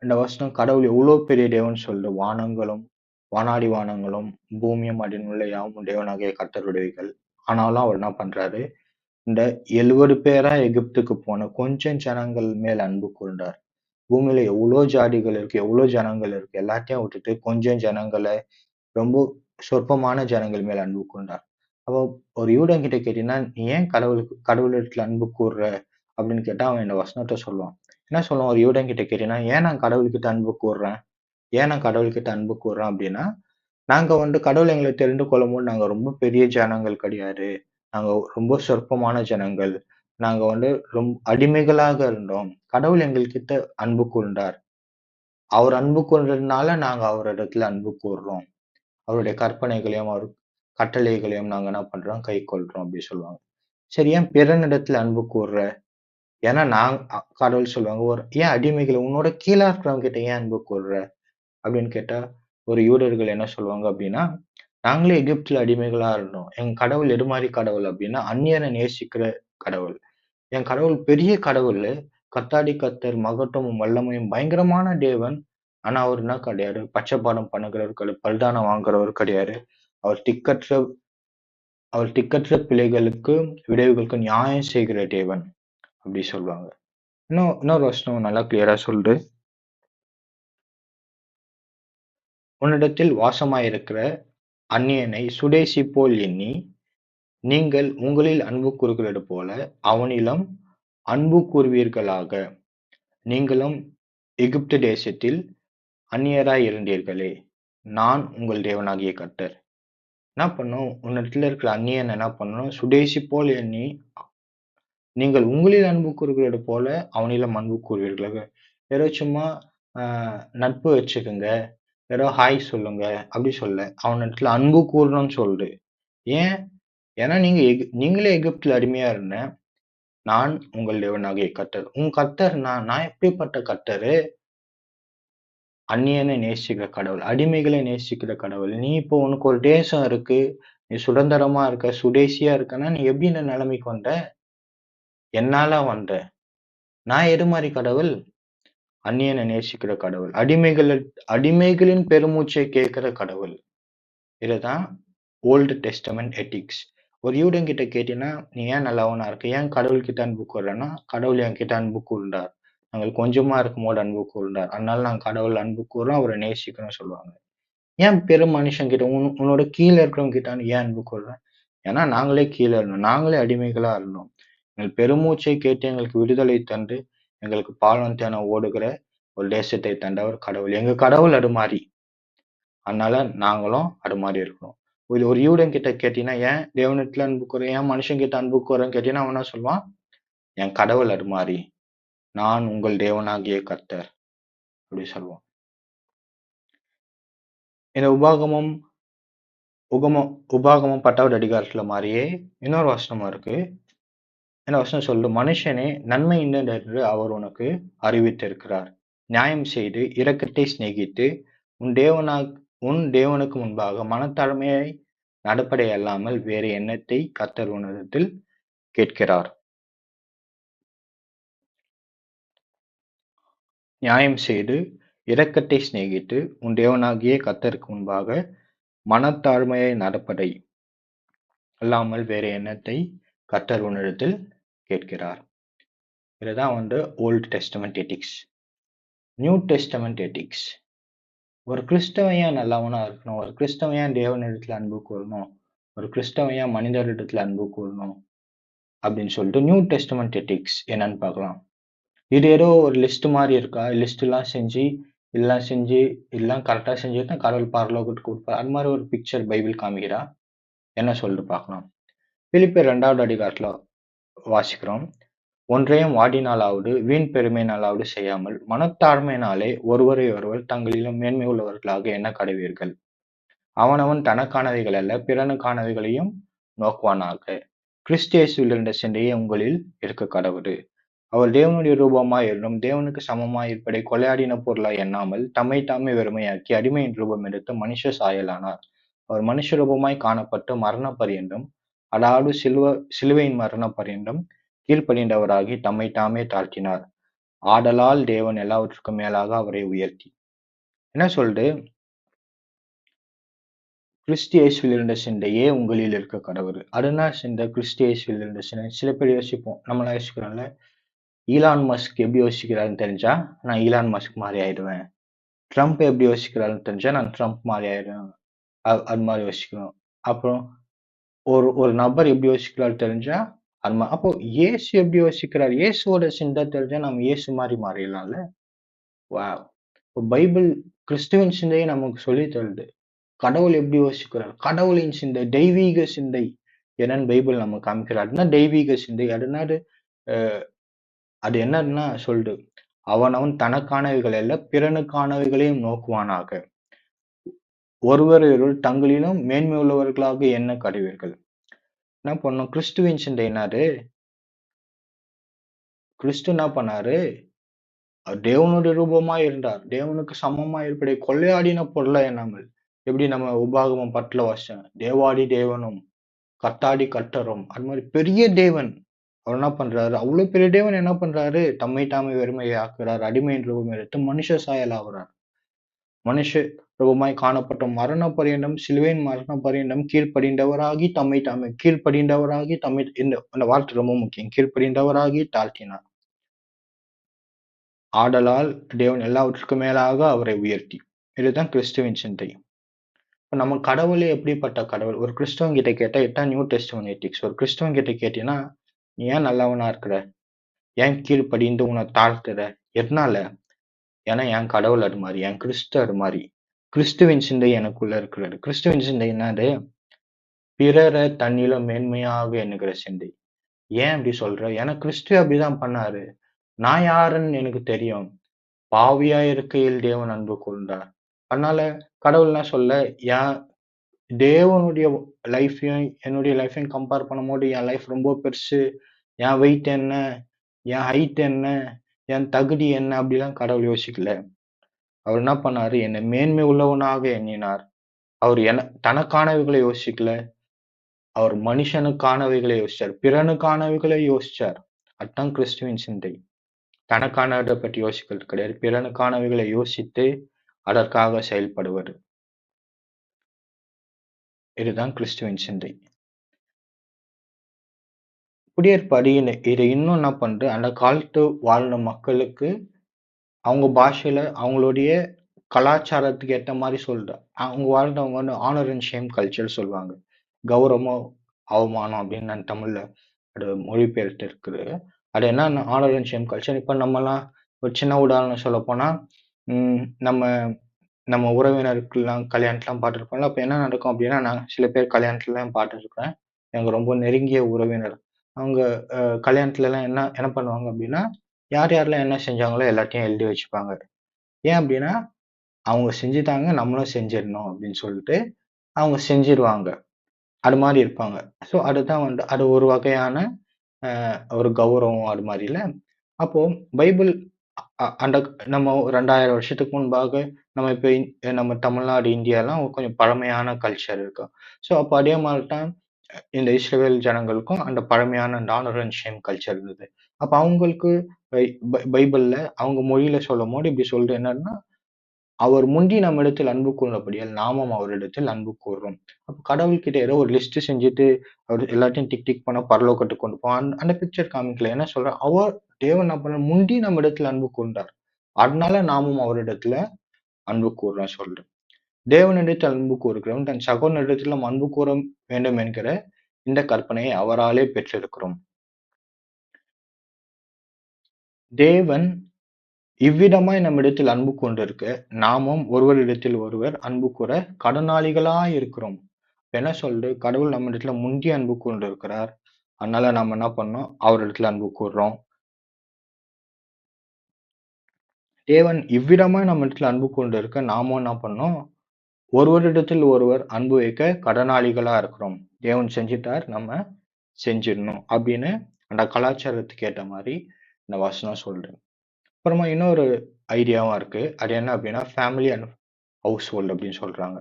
இந்த வசனம் கடவுள் எவ்வளவு பெரிய தேவன் சொல்லுது. வானங்களும் வானாதி வானங்களும் பூமியும் அதிலுள்ள யாவும் தேவனாகிய கர்த்தருடையவைகள். ஆனாலும் அவர் என்ன பண்றாரு, இந்த 70 பேரா எகிப்துக்கு போன கொஞ்சம் ஜனங்கள் மேல் அன்பு கூர்ந்தார். பூமியில எவ்வளவு ஜாதிகள் இருக்கு, எவ்வளவு ஜனங்கள் இருக்கு, எல்லாத்தையும் விட்டுட்டு கொஞ்சம் ஜனங்களை, ரொம்ப சொற்பமான ஜனங்கள் மேல் அன்பு கூர்ந்தார். அப்போ ஒரு யூதன் கிட்ட கேட்டீங்கன்னா, நீ ஏன் கடவுளிடத்துல அன்பு கூர்ற அப்படின்னு கேட்டா அவன் இந்த வசனத்தை சொல்லுவான். என்ன சொல்லுவான்? ஒரு யூதன் கிட்ட கேட்டீங்கன்னா, ஏன் நான் கடவுள்கிட்ட அன்பு கூர்றேன், ஏன் நான் கடவுள்கிட்ட அன்பு கூர்றேன் அப்படின்னா, நாங்க கடவுள் எங்களை தெரிந்து கொள்ளும்போது நாங்க ரொம்ப பெரிய ஜனங்கள் கிடையாது. நாங்க ரொம்ப சொற்பமான ஜனங்கள். நாங்க ரொம்ப அடிமைகளாக இருந்தோம். கடவுள் எங்கள்கிட்ட அன்பு கூர்ந்தார். அவர் அன்பு கூர்ந்ததுனால நாங்க அவரிடத்துல அன்பு கூர்றோம். அவருடைய கற்பனைகளையும், அவர் கட்டளைகளையும் நாங்க என்ன பண்றோம்? கைக்கொள்றோம் அப்படி சொல்லுவாங்க. சரி, ஏன் பிறனிடத்துல அன்பு கூர்ற? ஏன்னா கடவுள் சொல்லுவாங்க, ஏன் அடிமைகளை உன்னோட கீழா இருக்கிறவங்க கிட்ட ஏன் அன்பு கூர்ற? அப்படின்னு கேட்டா, ஒரு யூதர்கள் என்ன சொல்லுவாங்க அப்படின்னா, நாங்களே எகிப்துல அடிமைகளா இருந்தோம். எங்க கடவுள் எது மாதிரி கடவுள் அப்படின்னா, அந்நியரை நேசிக்கிற கடவுள். என் கடவுள் பெரிய கடவுள். கர்த்தாதி கர்த்தர் மகத்துவமும் வல்லமையும் பயங்கரமான தேவன். ஆனா அவர் என்ன கிடையாது, பட்சபாதம் பண்ணுகிறவர் கிடையாது, பரிதானம் வாங்குறவர் கிடையாது. அவர் திக்கற்ற அவர் திக்கற்ற பிள்ளைகளுக்கு விடவைகளுக்கு நியாயம் செய்கிற தேவன் அப்படி சொல்லுவாங்க. இன்னொரு வசனம் நல்லா கிளியரா சொல்லுது. உன்னிடத்தில் வாசமாயிருக்கிற அந்நியனை சுதேசி போல் எண்ணி நீங்கள் உங்களில் அன்பு கூறுகிறது போல அவனிலும் அன்பு கூறுவீர்களாக. நீங்களும் எகிப்து தேசத்தில் அந்நியராய் இருந்தீர்களே. நான் உங்கள் தேவனாகிய கர்த்தர். என்ன பண்ணும்? உன்னிடத்துல இருக்கிற அந்நியன் என்ன பண்ணணும்? சுதேசி போல் எண்ணி நீங்கள் உங்களில் அன்பு கூறுகிறது போல அவனிலும் அன்பு கூறுவீர்களாக. ஏதோ சும்மா நட்பு வச்சுக்கோங்க, ஏதோ ஹாய் சொல்லுங்க அப்படி சொல்ல, அவனிடத்துல அன்பு கூறணும்னு சொல்லுது. ஏன்? ஏன்னா நீங்களே எகிப்துல அடிமையா இருந்த நான் உங்கள் தேவனாகிய கர்த்தர். உன் கர்த்தர் நான் எப்படிப்பட்ட கர்த்தரு? அந்நியனை நேசிக்கிற கடவுள், அடிமைகளை நேசிக்கிற கடவுள். நீ இப்போ உனக்கு ஒரு தேசம் இருக்கு, நீ சுதந்திரமா இருக்க, சுதேசியா இருக்கன்னா நீ எப்படி இந்த நிலைமைக்கு வந்த? என்னால வந்த. நான் எது மாதிரி கடவுள்? அந்நியனை நேசிக்கிற கடவுள். அடிமைகளின் பெருமூச்சை கேட்கிற கடவுள். இதுதான் ஓல்டு டெஸ்டமெண்ட் எத்திக்ஸ். ஒரு யூதன் கிட்ட கேட்டீங்கன்னா, நீ ஏன் நல்லவனா இருக்க? ஏன் கடவுள் கிட்ட அன்பு கூர்றன்னா, கடவுள் என்கிட்ட அன்பு கூர்ந்தார். நாங்கள் கொஞ்சமா இருக்கும்போது அன்பு கூர்ந்தார். அதனால நாங்க கடவுள் அன்பு கூர்றோம், அவரை நேசிக்கிறோம்னு சொல்லுவாங்க. ஏன் பெரும் மனுஷன் கிட்ட உன்னோட கீழ இருக்கிறவங்க கிட்ட ஏன் அன்பு கூர்ற? ஏன்னா நாங்களே கீழ இருந்தோம். நாங்களே அடிமைகளா இருந்தோம். எங்கள் பெருமூச்சை கேட்டு எங்களுக்கு விடுதலை தந்து, எங்களுக்கு பாலும் தேனும் ஓடுகிற ஒரு தேசத்தை தந்தவர் கடவுள். எங்க கடவுள் அது மாரி. அதனால நாங்களும் அது மாதிரி இருக்கணும். இது ஒரு யூதன் கிட்ட கேட்டீங்கன்னா, ஏன் தேவனிடத்துல அன்பு கூற, ஏன் மனுஷன் கிட்ட அன்பு கூறன்னு கேட்டீங்கன்னா, அவன் என்ன சொல்லுவான்? என் கடவுள் அது மாதிரி. நான் உங்கள் தேவனாகிய கர்த்தர் அப்படி சொல்லுவான். இந்த உபாகமம் 10வது அதிகாரத்துல மாதிரியே இன்னொரு வசனமா இருக்கு. இந்த வசனம் சொல்லுது, மனுஷனே நன்மை இன்னதென்று அவர் உனக்கு அறிவித்திருக்கிறார். நியாயம் செய்து இரக்கத்தை சிநேகித்து உன் தேவனுக்கு முன்பாக மனத்தாழ்மையை நடப்பதை அல்லாமல் வேறு எண்ணத்தை கர்த்தர் உன்னிடத்தில் கேட்கிறார். நியாயம் செய்து இரக்கத்தை சிநேகித்து உன் தேவனாகிய கர்த்தருக்கு முன்பாக மனத்தாழ்மையை நடப்பதை அல்லாமல் வேறு எண்ணத்தை கர்த்தர் உன்னிடத்தில் கேட்கிறார். இதுதான் Old Testament ethics. New Testament ethics. ஒரு கிறிஸ்தவன் ஏன் நல்லவனா இருக்கணும்? ஒரு கிறிஸ்தவன் ஏன் தேவனிடத்துல அன்பு கூறணும்? ஒரு கிறிஸ்தவன் ஏன் மனிதரிடத்துல அன்பு கூறணும்? அப்படின்னு சொல்லிட்டு நியூ டெஸ்டமெண்ட் எத்திக்ஸ் என்னன்னு பார்க்கலாம். இது ஏதோ ஒரு லிஸ்ட் மாதிரி இருக்கா? லிஸ்ட் எல்லாம் செஞ்சு இதெல்லாம் கரெக்டா செஞ்சுட்டு கடவுள் பரலோகத்துக்கு கொடுப்பார். அது மாதிரி ஒரு பிக்சர் பைபிள் காமிக்கிறா? என்ன சொல்லிட்டு பார்க்கலாம். பிலிப்பியர் 2வது அதிகாரத்துல வாசிக்கிறோம். "ஒன்றையும் வாடினாலாவது, வீண் பெருமையினாலாவது செய்யாமல், மனத்தாழ்மையினாலே ஒருவரை ஒருவர் தங்களிலும் மேன்மை உள்ளவர்களாக எண்ணக் கடவீர்கள். அவனவன் தனக்கானவைகள் அல்ல, பிறனுக்கானவைகளையும் நோக்குவானாக. கிறிஸ்து இயேசுவில் இருந்த சிந்தையே உங்களில் இருக்கக் கடவது. அவர் தேவனுடைய ரூபமாய் இருந்தும், தேவனுக்கு சமமாய் இருப்பதை கொள்ளையாடின பொருளாய் எண்ணாமல், தம்மைத் தாமே வெறுமையாக்கி, அடிமையின் ரூபம் எடுத்து மனுஷ சாயலானார். அவர் மனுஷ ரூபமாய் காணப்பட்டு மரண பரியந்தம், அதாவது சிலுவையின் மரண பரியந்தம் கீழ்ப்படிந்தவராகி தம்மைத் தாமே தாழ்த்தினார். ஆதலால் தேவன் எல்லாவற்றுக்கும் மேலாக அவரை உயர்த்தி. என்ன சொல்லுது? கிறிஸ்து இயேசுவில் இருந்த சிந்தையே உங்களில் இருக்க கடவுள். அதுனா சிந்தை கிறிஸ்து இயேசுவில் இருந்த சிந்தை. சில பேர் யோசிப்போம். நம்மளாம் யோசிக்கிறோம்ல. ஈலான் மஸ்க் எப்படி யோசிக்கிறாருன்னு தெரிஞ்சா, நான் ஈலான் மஸ்க் மாரி ஆயிடுவேன். ட்ரம்ப் எப்படி யோசிக்கிறாருன்னு தெரிஞ்சா, நான் ட்ரம்ப் மாரி ஆயிடுவேன். அது மாரி யோசிக்கிறோம். அப்புறம் ஒரு ஒரு நபர் எப்படி யோசிக்கிறாரு தெரிஞ்சா, அப்போ இயேசு எப்படி யோசிக்கிறார்? இயேசுவோட சிந்தை தெரிஞ்சா நம்ம இயேசு மாரி மாறிடலாம்ல. வாவ்! இப்போ பைபிள் கிறிஸ்துவின் சிந்தையை நமக்கு சொல்லித் தருது. கடவுள் எப்படி யோசிக்கிறார்? கடவுளின் சிந்தை, தெய்வீக சிந்தை என்னன்னு பைபிள் நமக்கு காமிக்கிறார். அதுனா தெய்வீக சிந்தை. அதுனாது அது என்னன்னா சொல்லுது. அவனவன் தனக்கானவைகள் அல்ல, பிறனுக்கானவைகளையும் நோக்குவானாக. ஒருவரையொருவர் தங்களிலும் மேன்மை உள்ளவர்களாக எண்ணக் கடவீர்கள். என்ன பண்ணணும்? கிறிஸ்துவின் சிந்தை என்னது? கிறிஸ்து என்ன பண்ணாரு? தேவனுடைய ரூபமாய் இருந்தார். தேவனுக்கு சமமாய் இருப்பதை கொள்ளையாடின பொருளை எண்ணாமல். எப்படி நம்ம உபாகமம் 10ல வாசிச்சோம். தேவாதி தேவனும், கர்த்தாதி கர்த்தரும். அது மாதிரி பெரிய தேவன். அவர் என்ன பண்றாரு? அவ்வளவு பெரிய தேவன் என்ன பண்றாரு? தம்மை தாமே வெறுமையாக்குறார். அடிமையின் ரூபம் எடுத்து மனுஷ சாயல் ஆகுறார். மனுஷ ரூபமாய் காணப்பட்ட மரண பரியந்தம், சிலுவையின் மரண பரியந்தம் கீழ்ப்படிந்தவராகி தம்மை தாமே கீழ்ப்படிந்தவராகி தம்மை இந்த வார்த்தை ரொம்ப முக்கியம். கீழ்ப்படிந்தவராகி தாழ்த்தினார். ஆதலால் தேவன் எல்லாவற்றுக்கும் மேலாக அவரை உயர்த்தி. இதுதான் கிறிஸ்துவின் சிந்தை. இப்ப நம்ம கடவுளே எப்படிப்பட்ட கடவுள்? ஒரு கிறிஸ்தவன் கிட்ட கேட்டா இதான் நியூ டெஸ்டமென்ட் எத்திக்ஸ். ஒரு கிறிஸ்தவன் கிட்ட கேட்டீங்கன்னா, "நீ ஏன் நல்லவனா இருக்கிற? ஏன் கீழ்ப்படிந்து உன்னை தாழ்த்துற? எதனால?" ஏன்னா என் கடவுள் அது மாரி. என் கிறிஸ்து அது மாரி. கிறிஸ்துவின் சிந்தை எனக்குள்ள இருக்கிறது. கிறிஸ்துவின் சிந்தை என்னது? பிறரை தன்னிலும் மேன்மையாக எண்ணுகிற சிந்தை. ஏன் அப்படி சொல்ற? ஏன்னா கிறிஸ்து அப்படிதான் பண்ணாரு. நான் யாருன்னு எனக்கு தெரியும். பாவியா இருக்கையில் தேவன் அன்பு கூர்ந்தார். அதனால கடவுள் என்ன சொல்ல, என் தேவனுடைய லைஃப்பையும் என்னுடைய லைஃப்பையும் கம்பேர் பண்ணும்போது என் லைஃப் ரொம்ப பெருசு. என் வெயிட் என்ன? என் ஹைட் என்ன? என் தகுதி என்ன? அப்படிலாம் கடவுள் யோசிக்கல. அவர் என்ன பண்ணாரு? என்னை மேன்மை உள்ளவனாக எண்ணினார். அவர் தனக்கானவைகளை யோசிக்கல. அவர் மனுஷனுக்கானவைகளை யோசிச்சார். பிறனுக்கானவைகளை யோசிச்சார். அதுதான் கிறிஸ்துவின் சிந்தை. தனக்கானதை பற்றி யோசிக்கிறது கிடையாது. பிறனுக்கானவைகளை யோசித்து அதற்காக செயல்படுவது. இதுதான் கிறிஸ்துவின் சிந்தை. குடியேற்பாடு இதை இன்னும் என்ன பண்து? அந்த காலத்து வாழ்ந்த மக்களுக்கு அவங்க பாஷையில அவங்களுடைய கலாச்சாரத்துக்கு ஏத்த மாரி சொல்லுது. அவங்க வாழ்ந்தவங்க வந்து ஆனர் அண்ட் ஷேம் கல்ச்சர் சொல்லுவாங்க. கௌரவம், அவமானம் அப்படின்னு நான் தமிழ்ல அது மொழிபெயர்த்து இருக்குது. அது என்னன்னா ஆனர் அண்ட் ஷேம் கல்ச்சர். இப்ப நம்மலாம் ஒரு சின்ன உதாரணம் சொல்லப்போனா, நம்ம நம்ம உறவினருக்குலாம் கல்யாணத்துலாம் பார்த்துருப்போம்ல. அப்ப என்ன நடக்கும் அப்படின்னா, நான் சில பேர் கல்யாணத்துலலாம் பார்த்துருக்கிறேன். எனக்கு ரொம்ப நெருங்கிய உறவினர். அவங்க கல்யாணத்துலலாம் என்ன என்ன பண்ணுவாங்க அப்படின்னா, யார் யாரெல்லாம் என்ன செஞ்சாங்களோ எல்லாத்தையும் எழுதி வச்சுப்பாங்க. ஏன் அப்படின்னா, அவங்க செஞ்சுட்டாங்க, நம்மளும் செஞ்சிடணும் அப்படின்னு சொல்லிட்டு அவங்க செஞ்சிருவாங்க. அது மாரி இருப்பாங்க. ஸோ அதுதான் வந்து அது ஒரு வகையான ஒரு கௌரவம் அது மாரில. அப்போ பைபிள் அந்த நம்ம 2000 வருஷத்துக்கு முன்பாக நம்ம இப்ப நம்ம தமிழ்நாடு, இந்தியாலாம் கொஞ்சம் பழமையான கல்ச்சர் இருக்கும். ஸோ அப்ப அதே மாரி தான் இந்த இஸ்ரவேல் ஜனங்களுக்கும் அந்த பழமையான அந்த ஆனர் அண்ட் ஷேம் கல்ச்சர் இருந்தது. அப்ப அவங்களுக்கு பைபிள்ல அவங்க மொழியில சொல்லும்போது இப்படி சொல்றது என்னன்னா, அவர் முந்தி நம்மிடத்தில் அன்பு கூர்ந்தபடியால் நாமும் அவரிடத்தில் அன்பு கூர்றோம். அப்ப கடவுள்கிட்ட ஏதோ ஒரு லிஸ்ட் செஞ்சுட்டு அவர் எல்லாத்தையும் டிக் டிக் பண்ண பரலோகத்துக்கு கொண்டு போவோம். அந்த பிக்சர் காமிக்கல. என்ன சொல்றேன்? தேவன் என்ன பண்ணார்? முந்தி நம்மிடத்தில் அன்பு கூர்ந்தார். அதனால நாமும் அவரிடத்துல அன்பு கூர்றோம் சொல்றேன். தேவனிடத்தில் அன்பு கூறுகிறவன் தன் சகோதரனிடத்திலும் அன்பு கூற வேண்டும் என்கிற இந்த கற்பனையை அவராலே பெற்றிருக்கிறோம். தேவன் இவ்விதமாய் நம்மிடத்தில் அன்பு கொண்டிருக்க, நாமும் ஒருவரிடத்தில் ஒருவர் அன்பு கூற கடனாளிகளாய் இருக்கிறோம். என்ன சொல்றது? கடவுள் நம்மிடத்துல முந்தி அன்பு கொண்டிருக்கிறார். அதனால நாம என்ன பண்ணோம்? அவரிடத்துல அன்பு கூர்றோம். தேவன் இவ்விதமாய் நம்மிடத்தில் அன்பு கொண்டு இருக்க நாமும் என்ன பண்ணோம்? ஒருவரிடத்தில் ஒருவர் அன்பு வைக்க கடனாளிகளா இருக்கிறோம். தேவன் செஞ்சுட்டார், நம்ம செஞ்சிடணும் அப்படின்னு அந்த கலாச்சாரத்துக்கு ஏத்த மாதிரி இந்த வசனம் சொல்லுது. அப்புறமா இன்னொரு ஐடியாவும் இருக்கு. அது என்ன அப்படின்னா ஃபேமிலி அண்ட் ஹவுஸ் ஹோல்ட் அப்படின்னு சொல்றாங்க.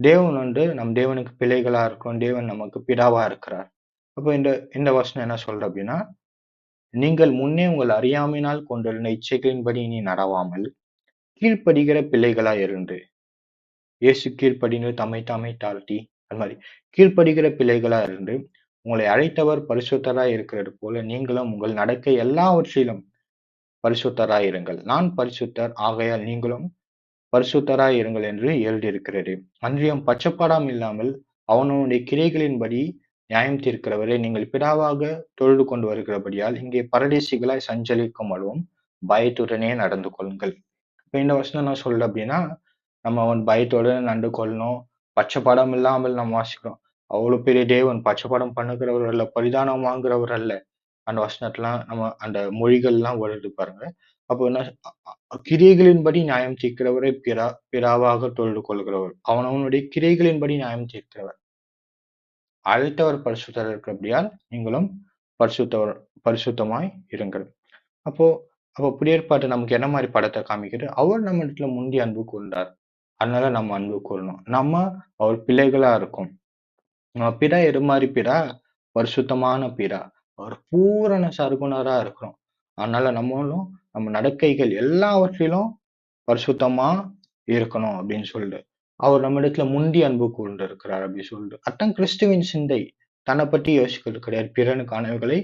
தேவன் நம் தேவனுக்கு பிள்ளைகளா இருக்கோம். தேவன் நமக்கு பிதாவா இருக்கிறார். அப்போ இந்த இந்த வசனம் என்ன சொல்றது அப்படின்னா, நீங்கள் முன்னே உங்கள் அறியாமையினால் கொண்டிருந்த இச்சைகளின்படி இனி நடவாமல் கீழ்ப்படுகிற பிள்ளைகளா இருந்து இயேசு கீழ்ப்படிந்து தம்மை தாமே தாழ்த்தி அது மாதிரி கீழ்ப்படுகிற பிள்ளைகளா இருந்து உங்களை அழைத்தவர் பரிசுத்தராய் இருக்கிறது போல நீங்களும் உங்கள் நடக்கை எல்லாவற்றிலும் பரிசுத்தராய் இருங்கள். நான் பரிசுத்தர் ஆகையால் நீங்களும் பரிசுத்தராய் இருங்கள் என்று எழுதியிருக்கிறது. அன்றியும் பட்சப்பாடாம் இல்லாமல் அவனுடைய கிரியைகளின்படி நியாயம் தீர்க்கிறவரை நீங்கள் பிதாவாக தொழுது கொண்டு வருகிறபடியால் இங்கே பரதேசிகளாய் சஞ்சலிக்கும் அளவும் பயத்துடனே நடந்து கொள்ளுங்கள். இப்ப இந்த வசனம் என்ன சொல்லுது அப்படின்னா, நம்ம பயத்தோட நடந்து கொள்ளணும். பட்சபாடம் இல்லாமல் நம்ம வாசிக்கிறோம். அவ்வளவு பெரிய தேவன் பட்சபாடம் பண்ணுகிறவர் அல்ல, பரிதானம் வாங்குறவர் அல்ல. அந்த வசனத்தெல்லாம் நம்ம அந்த மொழிகள்லாம் வருது பாருங்க. அப்போ என்ன கிரியைகளின்படி நியாயம் தீர்க்கிறவரை பிதாவாக தொழுது கொள்கிறவர். அவனவனுடைய கிரியைகளின்படி நியாயம் தீர்க்கிறவர். அழைத்தவர் பரிசுத்தர் இருக்கிறபடியால் நீங்களும் பரிசுத்தவர் பரிசுத்தமாய் இருங்கள். அப்போ அப்போ புதிய ஏற்பாடு நமக்கு என்ன மாதிரி படத்தை காமிக்குது? அவர் நம்ம இடத்துல முந்தி அன்பு கூர்ந்தார். அதனால நம்ம அன்பு கூறணும். நம்ம அவர் பிள்ளைகளா இருக்கோம். நம்ம பிதா எது மாதிரி பிதா? பரிசுத்தமான பிதா. அவர் பூரண சர்க்குணரா இருக்கிறோம். அதனால நம்மளும் நம்ம நடக்கைகள் எல்லாவற்றிலும் பரிசுத்தமா இருக்கணும் அப்படின்னு சொல்லிட்டு அவர் நம்ம இடத்துல முந்தி அன்பு கூர்ந்து இருக்கிறார் அப்படின்னு சொல்லிட்டு அதான் கிறிஸ்துவின் சிந்தை. தன்னை பற்றி யோசிக்கிறது கிடையாது, பிறனுக்கானவைகளை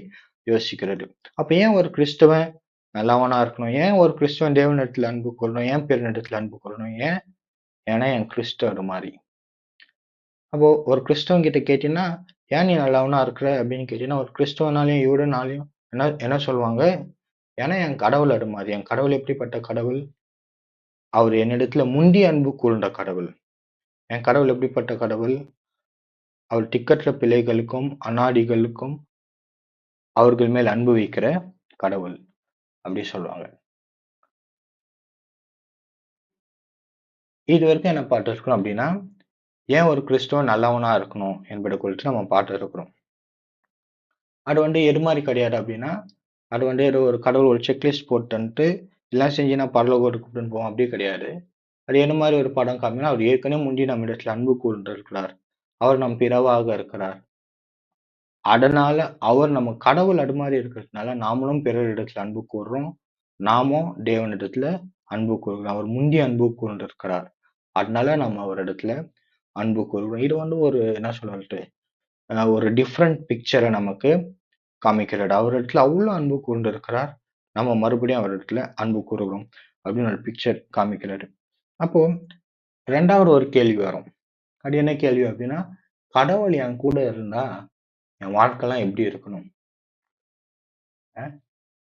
யோசிக்கிறது. அப்ப ஏன் ஒரு கிறிஸ்தவன் நல்லவனா இருக்கணும்? ஏன் ஒரு கிறிஸ்தவன் தேவனிடத்துல அன்பு கூறணும்? ஏன் பிறனிடத்துல அன்பு கூறணும்? ஏன்? ஏன்னா என் கிறிஸ்தவர் மாதிரி. அப்போ ஒரு கிறிஸ்தவன் கிட்ட கேட்டீங்கன்னா, ஏன் நீ நல்லவனா இருக்கிற அப்படின்னு கேட்டீங்கன்னா, ஒரு கிறிஸ்தவனாலையும் யூதனாலையும் என்ன என்ன சொல்லுவாங்க? ஏன்னா என் கடவுள் அது மாதிரி. என் கடவுள் எப்படிப்பட்ட கடவுள்? அவர் என்னிடத்துல முந்தி அன்பு கூர்ந்த கடவுள். என் கடவுள் எப்படிப்பட்ட கடவுள்? அவர் திக்கற்ற பிள்ளைகளுக்கும் அநாடிகளுக்கும் அவர்கள் மேல் அன்பு வைக்கிற கடவுள் அப்படி சொல்லுவாங்க. இது வரைக்கும் என்ன பார்த்திருக்கிறோம் அப்படின்னா, ஏன் ஒரு கிறிஸ்தவன் நல்லவனா இருக்கணும் என்பதை குறித்து நம்ம பார்த்திருக்கிறோம். அது எது மாதிரி கிடையாது அப்படின்னா, அது ஏதோ ஒரு கடவுள் ஒரு செக்லிஸ்ட் போட்டுன்ட்டு இதெல்லாம் செஞ்சு நான் பரலோகத்துக்கு கூப்பிட்டுன்னு போவோம் அப்படி கிடையாது. அது என்ன மாதிரி ஒரு படம் காமினா, அவர் ஏற்கனவே முந்தி நம்ம இடத்துல அன்பு கூர்ந்திருக்கிறார். அவர் நம் பிதாவாக இருக்கிறார். அதனால அவர் நம்ம கடவுள் அது மாதிரி இருக்கிறதுனால நாமளும் பிறரிடத்துல அன்பு கூர்றோம். நாமும் தேவனிடத்துல அன்பு கூறுகிறோம். அவர் முந்தி அன்பு கூர்ந்திருக்கிறார். அதனால நம்ம அவரிடத்துல அன்பு கூறுகிறோம். இது ஒரு என்ன சொல்றது? ஒரு டிஃப்ரெண்ட் பிக்சரை நமக்கு காமிக்கிறார். அவரிடத்துல அவ்வளவு அன்பு கூர்ந்திருக்கிறார். நம்ம மறுபடியும் அவரிடத்துல அன்பு கூறுகிறோம் அப்படின்னு ஒரு பிக்சர் காமிக்கிறாரு. அப்போ 2வது ஒரு கேள்வி வரும். அது என்ன கேள்வி அப்படின்னா, கடவுள் என் கூட இருந்தா என் வாழ்க்கைலாம் எப்படி இருக்கணும்?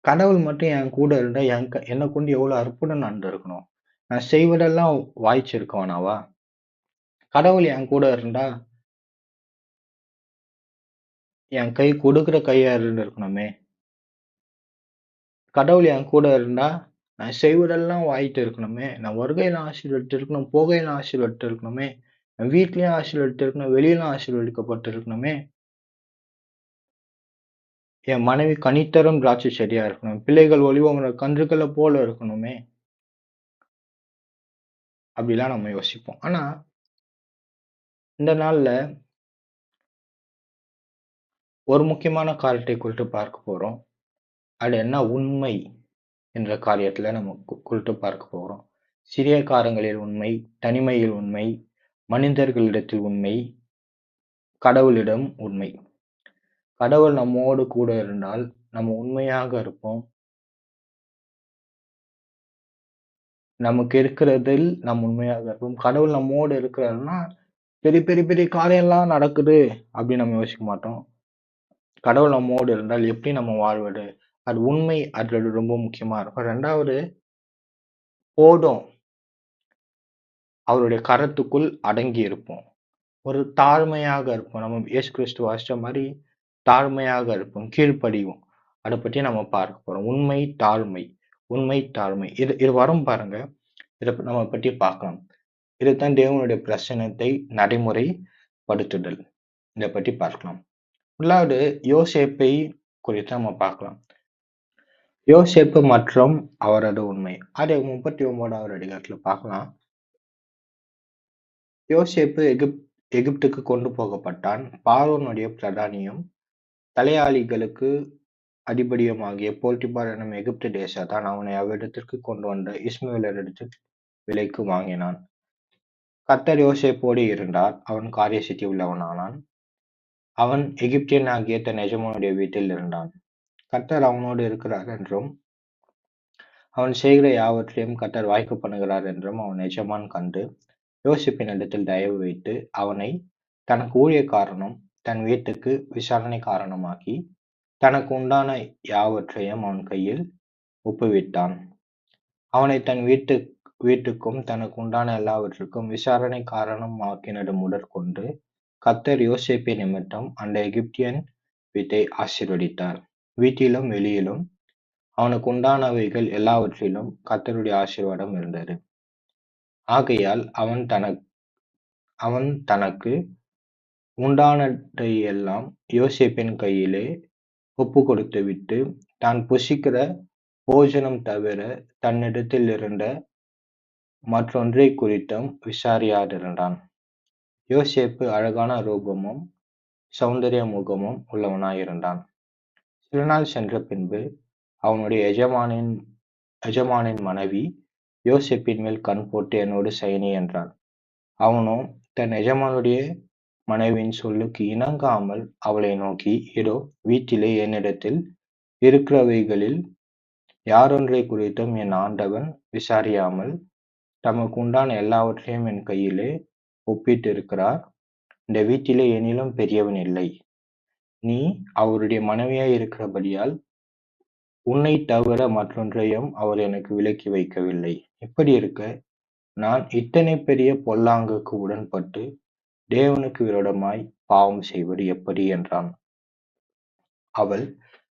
கடவுள் மட்டும் என் கூட இருந்தா என்னை கொண்டு எவ்வளவு அற்புதம் நடந்திருக்கணும்? நான் செய்வதெல்லாம் வாய்ச்சிருக்கவனாவா? கடவுள் என் கூட இருந்தா என் கை கொடுக்கிற கையா இருந்திருக்கணுமே. கடவுள் என் கூட இருந்தா நான் செய்வதெல்லாம் வாய்ட்டு இருக்கணுமே. நான் வருகையில ஆசீர்வதித்து இருக்கணும், போகையில ஆசீர்வதித்து இருக்கணுமே. என் வீட்லயும் ஆசீர்வதித்து இருக்கணும், வெளியிலும் ஆசீர்வதிக்கப்பட்டு இருக்கணுமே. என் மனைவி கனித்தரும் திராட்சை செடியா இருக்கணும். பிள்ளைகள் ஒலிவமர கன்றுகளை போல இருக்கணுமே. அப்படிலாம் நம்ம யோசிப்போம். ஆனா இந்த நாள்ல ஒரு முக்கியமான காரியத்தை குறித்து பார்க்க போறோம். அது என்ன உண்மை என்ற காரியத்துல நம்ம குறித்து பார்க்க போறோம். சிறிய காரியங்களில் உண்மை, தனிமையில் உண்மை, மனிதர்களிடத்தில் உண்மை, கடவுளிடம் உண்மை. கடவுள் நம்மோடு கூட இருந்தால் நம்ம உண்மையாக இருப்போம். நமக்கு இருக்கிறதில் நாம் உண்மையாக இருப்போம். கடவுள் நம்மோடு இருக்கிறாருன்னா பெரிய பெரிய பெரிய காரியம் எல்லாம் நடக்குது அப்படின்னு நம்ம யோசிக்க மாட்டோம். கடவுள் நம்மோடு இருந்தால் எப்படி நம்ம வாழ்வது? அது உண்மை. அது ரொம்ப முக்கியமா இருக்கும். 2வது போதும் அவருடைய கரத்துக்குள் அடங்கி இருப்போம். ஒரு தாழ்மையாக இருப்போம். நம்ம இயேசு கிறிஸ்து வாசிச்ச மாதிரி தாழ்மையாக இருப்போம், கீழ்ப்படிவோம். அத பத்தி நம்ம பார்க்க போறோம். உண்மை, தாழ்மை, உண்மை, தாழ்மை. இது இது வரும் பாருங்க. இத நம்ம பத்தி பார்க்கலாம். இதுதான் தேவனுடைய பிரசன்னத்தை நடைமுறைப்படுத்துதல். இத பத்தி பார்க்கலாம். முதலாவது யோசேப்பை குறித்து நம்ம பார்க்கலாம். யோசேப்பு மற்றும் அவரது உண்மை. அதை 39வது அதிகாரத்துல பார்க்கலாம். யோசேப்பு எகிப்துக்கு கொண்டு போகப்பட்டான். பார்வோனுடைய பிரதானியும் தலையாளிகளுக்கு அதிபதியுமாகிய போத்திபார் எனும் எகிப்து தேசத்தான் அவனை அவ்விடத்திற்கு கொண்டு வந்த இஸ்மவேலரிடத்தில் விலைக்கு வாங்கினான். கர்த்தர் யோசேப்போடு இருந்தார். அவன் காரிய சித்தி உள்ளவனானான். அவன் எகிப்தியன் ஆகிய தன் எஜமானுடைய வீட்டில் இருந்தான். கர்த்தர் அவனோடு இருக்கிறார் என்றும் அவன் செய்கிற யாவற்றையும் கர்த்தர் வாய்க்க பண்ணுகிறார் என்றும் அவன் எஜமான் கண்டு யோசேப்பின் இடத்தில் தயவு வைத்து அவனை தனக்கு ஊழியக்காரனும் தன் வீட்டுக்கு விசாரணைக்காரனுமாக்கி தனக்கு உண்டான யாவற்றையும் அவன் கையில் ஒப்புவித்தான். அவனை தன் வீட்டுக்கும் தனக்கு உண்டான எல்லாவற்றுக்கும் விசாரணைக்காரனும் ஆக்கினது முதற்கொண்டு கர்த்தர் யோசேப்பின் நிமித்தம் அந்த எகிப்தியன் வீட்டை ஆசீர்வதித்தார். வீட்டிலும் வெளியிலும் அவனுக்கு உண்டானவைகள் எல்லாவற்றிலும் கர்த்தருடைய ஆசீர்வாதம் இருந்தது. ஆகையால் அவன் தனக்கு உண்டானதையெல்லாம் யோசேப்பின் கையிலே ஒப்பு கொடுத்துவிட்டு தான் புசிக்கிற போஜனம் தவிர தன்னிடத்தில் இருந்த மற்றொன்றை குறித்தும் விசாரியாதிருந்தான். யோசேப்பு அழகான ரூபமும் சௌந்தரிய முகமும் உள்ளவனாயிருந்தான். சில நாள் சென்ற பின்பு அவனுடைய எஜமானின் மனைவி யோசேப்பின் மேல் கண் போட்டு என்னோடு சயனி என்றான். அவனோ தன் எஜமானுடைய மனைவியின் சொல்லுக்கு இணங்காமல் அவளை நோக்கி, இதோ வீட்டிலே என்னிடத்தில் இருக்கிறவைகளில் யாரொன்றை குறித்தும் என் ஆண்டவன் விசாரியாமல் தமக்கு உண்டான எல்லாவற்றையும் என் கையிலே ஒப்பிட்டிருக்கிறார். இந்த வீட்டிலே என்னிலும் பெரியவன் இல்லை. நீ அவருடைய மனைவியாய் இருக்கிறபடியால் உன்னை தவிர மற்றொன்றையும் அவர் எனக்கு விலக்கி வைக்கவில்லை. இப்படி இருக்க நான் இத்தனை பெரிய பொல்லாங்குக்கு உடன்பட்டு தேவனுக்கு விரோதமாய் பாவம் செய்வது எப்படி என்றான். அவள்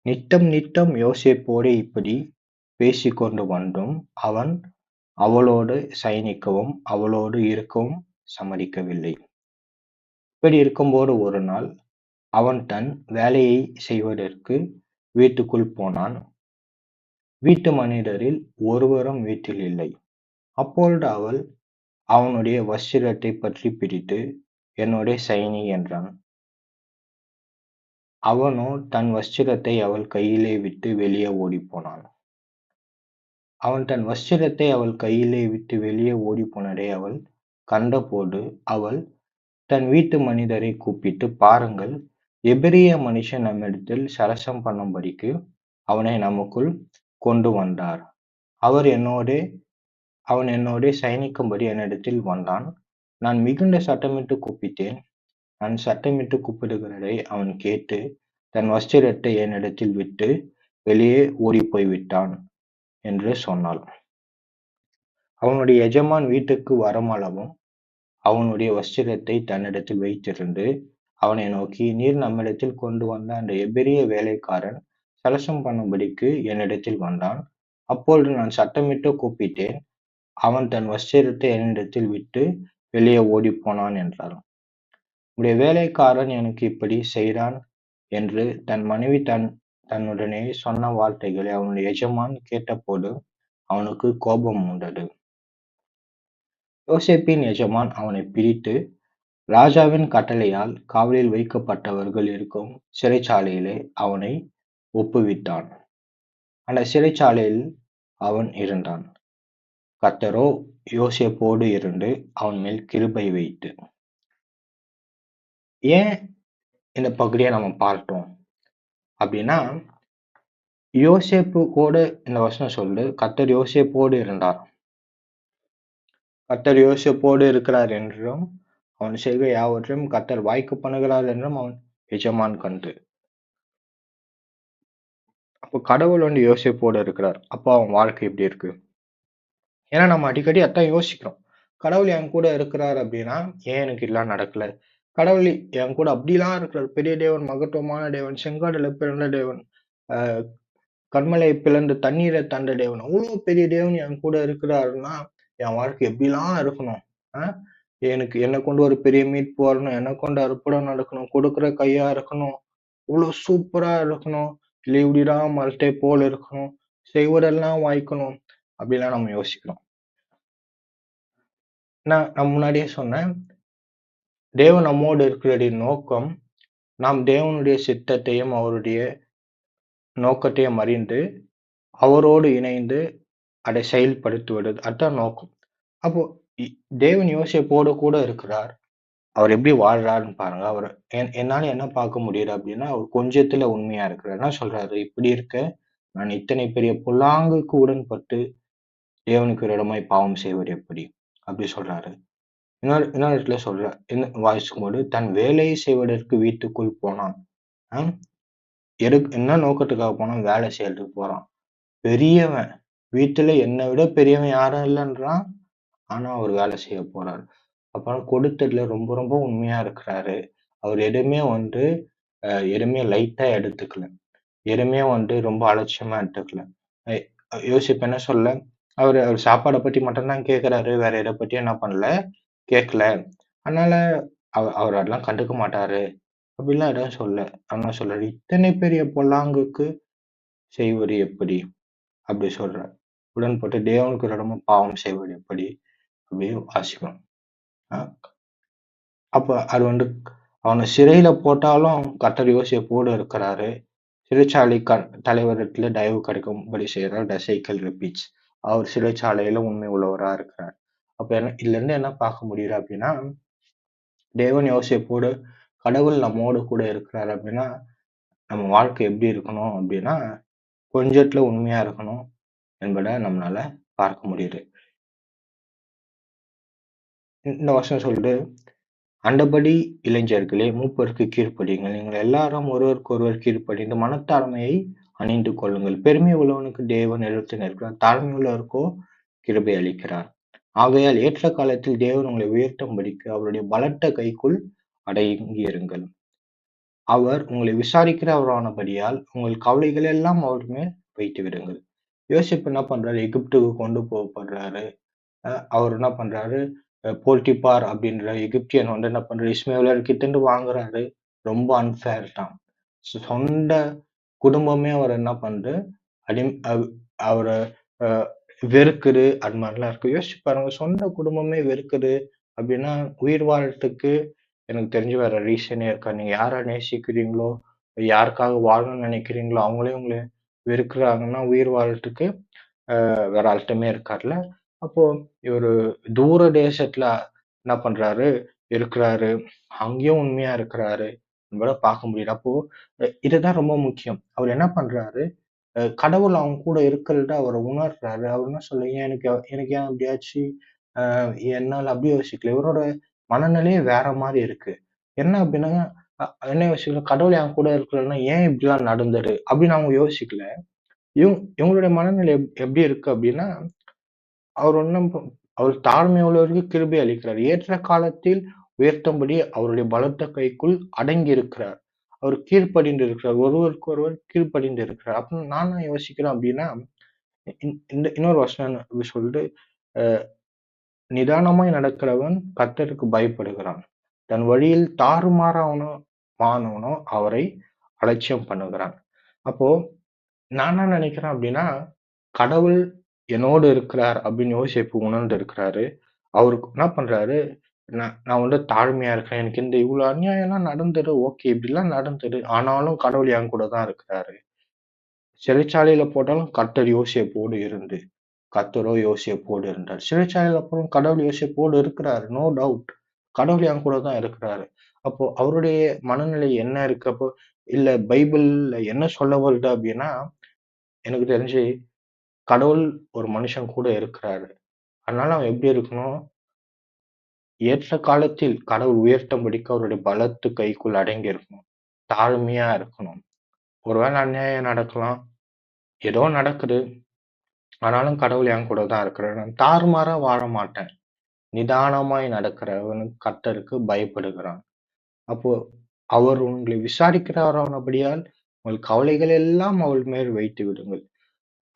நித்தம் யோசேப்போடு இப்படி பேசிக்கொண்டு வந்தும் அவன் அவளோடு சயனிக்கவும் அவளோடு இருக்கவும் சம்மதிக்கவில்லை. இப்படி இருக்கும்போது ஒரு நாள் அவன் தன் வேலையை செய்வதற்கு வீட்டுக்குள் போனான். வீட்டு மனிதரில் ஒருவரும் வீட்டில் இல்லை. அப்பொழுது அவள் அவனுடைய வஸ்திரத்தை பற்றி பிடித்து என்னோட சயனி என்றான். அவனோ தன் வஸ்திரத்தை அவள் கையிலே விட்டு வெளியே ஓடிப்போனான். அவன் தன் வஸ்திரத்தை அவள் கையிலே விட்டு வெளியே ஓடிப்போனதை அவள் கண்டபோது அவள் தன் வீட்டு மனிதரை கூப்பிட்டு, பாருங்கள், எபிரிய மனுஷன் நம்மிடத்தில் சரசம் பண்ணும்படிக்கு அவனை நமக்குள் கொண்டு வந்தார். அவன் என்னோடே சயனிக்கும்படி என்னிடத்தில் வந்தான். நான் மிகுந்த சத்தமிட்டு கூப்பிட்டேன். நான் சத்தமிட்டு கூப்பிடுகிறதை அவன் கேட்டு தன் வஸ்திரத்தை என்னிடத்தில் விட்டு வெளியே ஓடிப்போய் விட்டான் என்று சொன்னாள். அவனுடைய எஜமான் வீட்டுக்கு வருமளவும் அவனுடைய வஸ்திரத்தை தன்னிடத்தில் வைத்திருந்து அவனை நோக்கி, நீர் நம்மிடத்தில் கொண்டு வந்த அந்த எபிரிய வேலைக்காரன் சலசம் பண்ணும்படிக்கு என்னிடத்தில் வந்தான். அப்பொழுது நான் சத்தமிட்டு கூப்பிட்டேன். அவன் தன் வஸ்திரத்தை என்னிடத்தில் விட்டு வெளியே ஓடிப்போனான் என்றாள். உடைய வேலைக்காரன் எனக்கு இப்படி செய்தான் என்று தன் மனைவி தன்னுடனே சொன்ன வார்த்தைகளை அவனுடைய எஜமான் கேட்டபோது அவனுக்கு கோபம் உண்டது. யோசேப்பின் எஜமான் அவனை பிடித்து ராஜாவின் கட்டளையால் காவலில் வைக்கப்பட்டவர்கள் இருக்கும் சிறைச்சாலையிலே அவனை ஒப்புவித்தான். அந்த சிறைச்சாலையில் அவன் இருந்தான். கர்த்தரோ யோசேப்போடு இருந்து அவன் மேல் கிருபை வைத்து. ஏன் இந்த பகுதியை நம்ம பார்த்தோம் அப்படின்னா, யோசேப்பு கூட இந்த வசனம் சொல்லுது, கர்த்தர் யோசேப்போடு இருந்தார். கர்த்தர் யோசேப்போடு இருக்கிறார் என்றும் அவன் செய்கிற யாவற்றையும் கர்த்தர் வாய்க்க பண்ணுகிறார் என்றும் அவன் எஜமான் கண்டு. அப்போ கடவுள் யோசேப்போடு இருக்கிறார். அப்போ அவன் வாழ்க்கை எப்படி இருக்கு? ஏன்னா நம்ம அடிக்கடி அதான் யோசிக்கிறோம். கடவுள் என் கூட இருக்கிறார் அப்படின்னா ஏன் எனக்கு இதெல்லாம் நடக்கல? கடவுள் என் கூட அப்படிலாம் இருக்கிறார். பெரிய தேவன், மகத்துவமான தேவன், செங்கடலை பிளந்த தேவன், அ கன்மலையை பிளந்து தண்ணீரை தந்த தேவன். அவ்வளோ பெரிய தேவன் என் கூட இருக்கிறாருன்னா, என் வாழ்க்கை எப்படிலாம் இருக்கணும்? அ எனக்கு என்ன கொண்டு ஒரு பெரிய மீட்பு வரணும். என்ன கொண்டு அற்புதம் நடக்கணும். கொடுக்கிற கையா இருக்கணும். இவ்வளோ சூப்பரா இருக்கணும். இல்ல இப்படிலாம் மரத்தை போல இருக்கணும். செய்வதெல்லாம் வாய்க்கணும். அப்படிலாம் நம்ம யோசிக்கிறோம். நான் முன்னாடியே சொன்னேன். தேவன் நம்மோடு இருக்கிறதின் நோக்கம், நாம் தேவனுடைய சித்தத்தையும், அவருடைய நோக்கத்தையும் அறிந்து, அவரோடு இணைந்து அதை செயல்படுத்துவது. அதான் நோக்கம். அப்போ இ தேவன் யோசேப்போடு கூட இருக்கிறார். அவர் எப்படி வாழ்றாருன்னு பாருங்க. அவர என்னால என்ன பார்க்க முடியுது அப்படின்னா, அவர் கொஞ்சத்துல உண்மையா இருக்கிறார். என்ன சொல்றாரு? "இப்படி இருக்க, நான் இத்தனை பெரிய பொல்லாங்குக்கு உடன்பட்டு, தேவனுக்கு விரோதமாய் பாவம் செய்வது எப்படி?" அப்படி சொல்றாரு. இன்னொரு இன்னொரு இடத்துல வாசிக்கும்போது, "தன் வேலையை செய்வதற்கு வீட்டுக்குள் போனான்." அ என்ன நோக்கத்துக்காக போனான்? வேலை செய்யறதுக்கு போறான். பெரியவன். வீட்டுல என்னை விட பெரியவன் யாரும் இல்லன்றான். ஆனா, அவரு வேலை செய்ய போறாரு. அப்ப கொடுத்ததுல ரொம்ப ரொம்ப உண்மையா இருக்கிறாரு. அவர் எதுவுமே வந்து எதுவுமே லைட்டா எடுத்துக்கல. எதுவுமே வந்து ரொம்ப அலட்சியமா எடுத்துக்கல. எ யோசிப்பு என்ன சொல்ல, அவரு சாப்பாட பத்தி மட்டும் தான் கேட்கிறாரு. வேற எத பத்தியும் என்ன பண்ணல, கேட்கல. அதனால அவர் அதெல்லாம் கண்டுக்க மாட்டாரு. அப்படிலாம் எதுவும் சொல்லல. ஆனா சொல்றாரு, "இத்தனை பெரிய பொல்லாங்குக்கு செய்வது எப்படி?" அப்படி சொல்றார். உடன்பட்டு தேவனுக்கு விரோதமா பாவம் செய்வது எப்படி? அப்படின்னு வாசிக்கிறோம். அ அப்ப அது வந்து அவன சிறையில போட்டாலும் கர்த்தர் யோசேப்போடு இருக்கிறாரு. சிறைச்சாலை தலைவரிடத்துல தயவு கிடைக்கும்படி செய்றார். த சைக்கிள் ரிப்பீட்ஸ். அவர் சிறைச்சாலையில உண்மை உள்ளவரா இருக்கிறார். அப்ப இதுல இருந்து என்ன பார்க்க முடியுது அப்படின்னா, தேவன் யோசேப்போடு கடவுள் நம்மோடு கூட இருக்கிறார் அப்படின்னா, நம்ம வாழ்க்கை எப்படி இருக்கணும் அப்படின்னா, கொஞ்சத்துல உண்மையா இருக்கணும் என்பத நம்மளால பார்க்க முடியுது. இந்த வசனம் சொல்லுது, "அந்தபடி இளைஞர்களே, மூப்பருக்கு கீழ்ப்படியுங்கள். நீங்கள் எல்லாரும் ஒருவருக்கொருவர் கீழ்ப்படிந்து மனத்தாழ்மையை அணிந்து கொள்ளுங்கள். பெருமை உள்ளவனுக்கு தேவன் எதிர்த்து நிற்கிறார். தாழ்மையுள்ளவருக்கோ கிருபை அளிக்கிறார். ஆகையால் ஏற்ற காலத்தில் தேவன் உங்களை உயர்த்தும்படிக்கு அவருடைய பலத்த கைக்குள் அடங்கியிருங்கள். அவர் உங்களை விசாரிக்கிறவரானபடியால் உங்கள் கவலைகள் எல்லாம் அவர் மேல் வைத்து விடுங்கள்." யோசேப்பு என்ன பண்றாரு? எகிப்துக்கு கொண்டு போகப்படுறாரு. அவர் என்ன பண்றாரு? போர்ட்டிபார் அப்படின்ற எகிப்தியன் வந்து என்ன பண்றாரு? இஸ்மவேலர் கிட்ட இருந்து வாங்குறாரு. ரொம்ப அன்ஃபேர் தான். சொந்த குடும்பமே அவர என்ன பண்ணுது? அடிம் அவ் அவர அ வெறுக்குது. அது மாரிலாம் இருக்கு. யோசிச்சு பாருங்க. சொந்த குடும்பமே வெறுக்குது அப்படின்னா, உயிர் வாழறதுக்கு எனக்கு தெரிஞ்சு வேற ரீசனே இருக்காது. நீங்க யார நேசிக்கிறீங்களோ, யாருக்காக வாழணும்னு நினைக்கிறீங்களோ, அவங்களே உங்கள வெறுக்குறாங்கன்னா, உயிர் வாழறதுக்கு வேற அர்த்தமே இருக்காதுல்ல. அப்போ இவரு தூர தேசத்துல என்ன பண்றாரு? இருக்கிறாரு. அங்கேயும் உண்மையா இருக்கிறாரு. நம்மளால பார்க்க முடியுது. அப்போ இதுதான் ரொம்ப முக்கியம். அவர் என்ன பண்றாரு? கடவுள் அவங்க கூட இருக்கிறத அவரு உணர்றாரு. அவர் என்ன சொல்ல, "ஏன் எனக்கு ஏன் இப்படி ஆச்சு? அ என்னால அப்படி யோசிக்கல." இவரோட மனநிலையே வேற மாரி இருக்கு. என்ன அப்படின்னா, என்ன யோசிக்கல, கடவுள் என் கூட இருக்கிறாருன்னா, ஏன் இப்படிலாம் நடந்தது? அப்படின்னு அவங்க யோசிக்கல. இவங்களுடைய மனநிலை எப்படி இருக்கு அப்படின்னா, அவர் ஒண்ணும் அவர் தாழ்மை உள்ளவருக்கு கிருபை அளிக்கிறார். ஏற்ற காலத்தில் உயர்த்தும்படி அவருடைய பலத்த கைக்குள் அடங்கி இருக்கிறார். அவர் கீழ்ப்படிந்து இருக்கிறார். ஒருவருக்கொருவர் கீழ்ப்படிந்து இருக்கிறார். அப்ப நான் என்ன யோசிக்கிறேன் அப்படின்னா, இந்த இன்னொரு வசனம் இப்படி சொல்லுது, அ நிதானமாய் நடக்கிறவன் கர்த்தருக்கு பயப்படுகிறான். தன் வழியில் மானவனோ அவரை அலட்சியம் பண்ணுகிறான். அப்போ நான் என்ன நினைக்கிறேன் அப்படின்னா, கடவுள் என்னோடு இருக்கிறார் அப்படின்னு யோசேப்பு உணர்ந்து இருக்கிறாரு. அவருக்கு என்ன பண்றாரு, நான் வந்து தாழ்மையா இருக்கிறேன். எனக்கு இந்த இவ்ளோ அநியாயம்லாம் நடந்தது. ஓகே. இப்படிலாம் நடந்தது. ஆனாலும் கடவுள் என் கூட தான் இருக்கிறாரு. சிறைச்சாலையில போட்டாலும் கர்த்தர் யோசேப்போடு இருந்து, கர்த்தரோ யோசேப்போடு இருந்தார். சிறைச்சாலையில அப்புறம் கடவுள் யோசேப்போடு இருக்கிறாரு. No doubt. கடவுள் என் கூட தான் இருக்கிறாரு. அப்போ அவருடைய மனநிலை என்ன இருக்கு? அப்போ இல்ல பைபிள்ல என்ன சொல்ல வருது அப்படின்னா, எனக்கு தெரிஞ்சு கடவுள் ஒரு மனுஷன் கூட இருக்கிறாரு. அதனால அவன் எப்படி இருக்கணும்? ஏற்ற காலத்தில் கடவுள் உயர்த்தும்படிக்கு அவருடைய பலத்து கைக்குள் அடங்கி இருக்கணும். தாழ்மையா இருக்கணும். ஒருவேளை அநியாயம் நடக்கலாம். ஏதோ நடக்குது. ஆனாலும் கடவுள் என் கூட தான் இருக்கிறார். நான் தாறுமாறா வாழ மாட்டேன். நிதானமாய் நடக்கிறவன் கர்த்தருக்கு பயப்படுகிறான். அப்போ அவர் உங்களை விசாரிக்கிறாரானபடியால் உங்கள் கவலைகள் எல்லாம் அவர் மேல் வைத்து விடுங்கள்.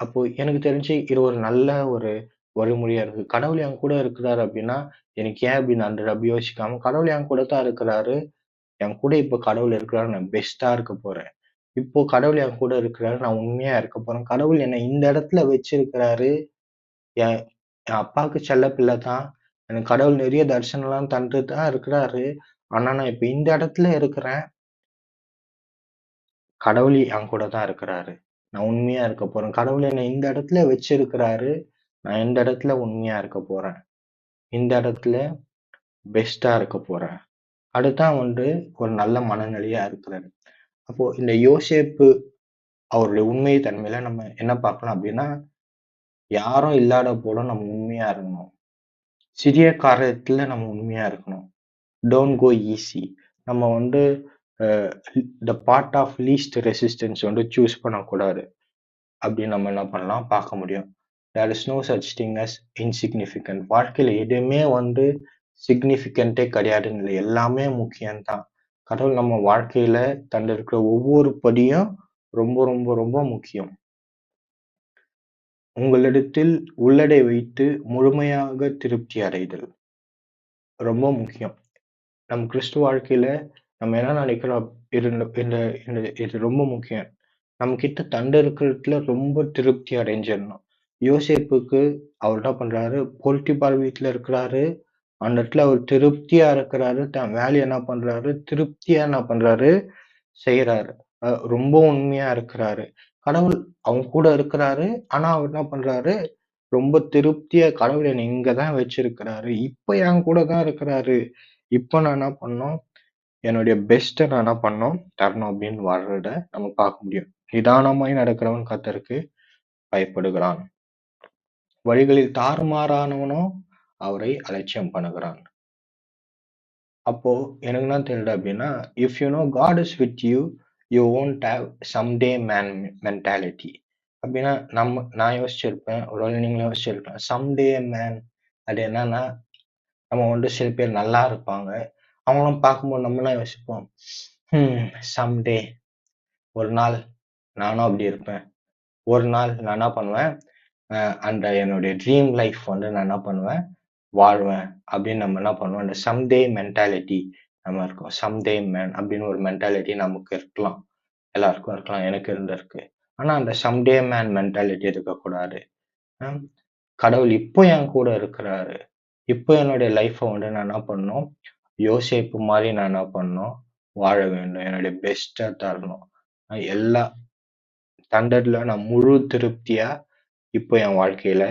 அப்போ எனக்கு தெரிஞ்சு இது ஒரு நல்ல ஒரு வழிமுறையா இருக்கு. கடவுள் என் கூட இருக்கிறாரு அப்படின்னா, எனக்கு ஏன் இப்படி நடந்தது அப்படி யோசிக்காம, கடவுள் என் கூட தான் இருக்கிறாரு. என் கூட இப்ப கடவுள் இருக்கிறாரு. நான் பெஸ்ட்டா இருக்க போறேன். இப்போ கடவுள் என் கூட இருக்கிறாரு. நான் உண்மையா இருக்க போறேன். கடவுள் என்னை இந்த இடத்துல வச்சிருக்கிறாரு. என் என் அப்பாவுக்கு செல்ல பிள்ளை தான். எனக்கு கடவுள் நிறைய தரிசனம்லாம் தந்துட்டு தான் இருக்கிறாரு. ஆனா, நான் இப்ப இந்த இடத்துல இருக்கிறேன். கடவுள் என் கூட தான் இருக்கிறாரு. நான் உண்மையா இருக்க போறேன். கடவுள் என்னை இந்த இடத்துல வச்சிருக்கிறாரு. நான் இந்த இடத்துல உண்மையா இருக்க போறேன். இந்த இடத்துல பெஸ்ட்டா இருக்க போறேன். அதுதான் ஒரு நல்ல மனநிலையா இருக்கிறது. அப்போ இந்த யோசேப்பு அவருடைய உண்மை தன்மையில நம்ம என்ன பார்க்கலாம் அப்படின்னா, யாரும் இல்லாத போல நம்ம உண்மையா இருக்கணும். சிறிய காரியத்துல நம்ம உண்மையா இருக்கணும். Don't go easy. நம்ம uh the path of least resistance choose பண்ணக்கூடாது. அப்படின்னு நம்ம என்ன பண்ணலாம் பார்க்க முடியும். There is no such thing as insignificant. வாழ்க்கையில எதுவுமே சிக்னிஃபிகன்ட்டே கிடையாதுன்னு இல்ல. எல்லாமே முக்கியம் தான். கடவுள் நம்ம வாழ்க்கையில தந்திருக்கிற ஒவ்வொரு படியும் ரொம்ப, ரொம்ப, ரொம்ப முக்கியம். உங்களிடத்தில் உள்ளதை வைத்து முழுமையாக திருப்தி அடைதல் ரொம்ப முக்கியம். நம் கிறிஸ்துவ வாழ்க்கையில நம்ம என்ன நினைக்கிறோம், இது இந்த இந்த இது ரொம்ப முக்கியம். நம்மகிட்ட தண்டு இருக்கிறதுல ரொம்ப திருப்தி அடைஞ்சிடணும். யோசேப்புக்கு அவர் என்ன பண்றாரு, போத்திபார் வீட்ல இருக்கிறாரு. அந்த இடத்துல அவர் திருப்தியா இருக்கிறாரு. தன் வேலைய என்ன பண்றாரு, திருப்தியா என்ன பண்றாரு, செய்றாரு. ரொம்ப உண்மையா இருக்கிறாரு. கடவுள் அவங்க கூட இருக்கிறாரு. ஆனா அவர் என்ன பண்றாரு, ரொம்ப திருப்தியா கடவுள் என்னை இங்க தான் வச்சிருக்கிறாரு. இப்ப என் கூட தான் இருக்கிறாரு. இப்ப நான் என்ன பண்ணணும், என்னுடைய பெஸ்ட்ட நான் என்ன பண்ணணும், தரணும் அப்படின்னு வாழ்றத நம்ம பார்க்க முடியும். நிதானமாய் நடக்கிறவன் கர்த்தருக்கு பயப்படுகிறான். வழிகளில் தாறுமாறானவனோ அவரை அலட்சியம் பண்ணுகிறான். அப்போ எனக்கு என்ன தெரியுது அப்படின்னா, if you know God is with you, you won't have some day man mentality. அப்படின்னா நான் யோசிச்சிருப்பேன். ஒருவேளை நீங்களும் யோசிச்சிருக்கலாம். சம் டே மேன் அது என்னன்னா, நம்ம சில பேர் நல்லா இருப்பாங்க. அவங்கள பார்க்கும்போது நம்ம என்ன யோசிப்போம், "ஹ்ம் சம் டே ஒரு நாள் நானும் அப்படி இருப்பேன்." ஒரு நாள் நான் என்ன பண்ணுவேன், அந்த என்னுடைய ட்ரீம் லைஃப் நான் என்ன பண்ணுவேன், வாழ்வேன். அப்படின்னு நம்ம என்ன பண்ணுவோம், அந்த சம்டே மென்டாலிட்டி நம்ம இருக்கும். சம்டே மேன் அப்படின்னு ஒரு மென்டாலிட்டி நமக்கு இருக்கலாம். எல்லாருக்கும் இருக்கலாம். எனக்கு இருந்திருக்கு. ஆனா அந்த சம்டே மேன் மென்டாலிட்டி இருக்கக்கூடாது. ம். கடவுள் இப்போ என் கூட இருக்கிறாரு. இப்போ என்னுடைய லைஃப்ப நான் என்ன பண்ணணும், யோசேப்பு மாரி நான் என்ன பண்ணணும், வாழ வேண்டும். என்னுடைய பெஸ்ட்டா தரணும். எல்லா தண்டர்ல நான் முழு திருப்தியா இப்போ என் வாழ்க்கையில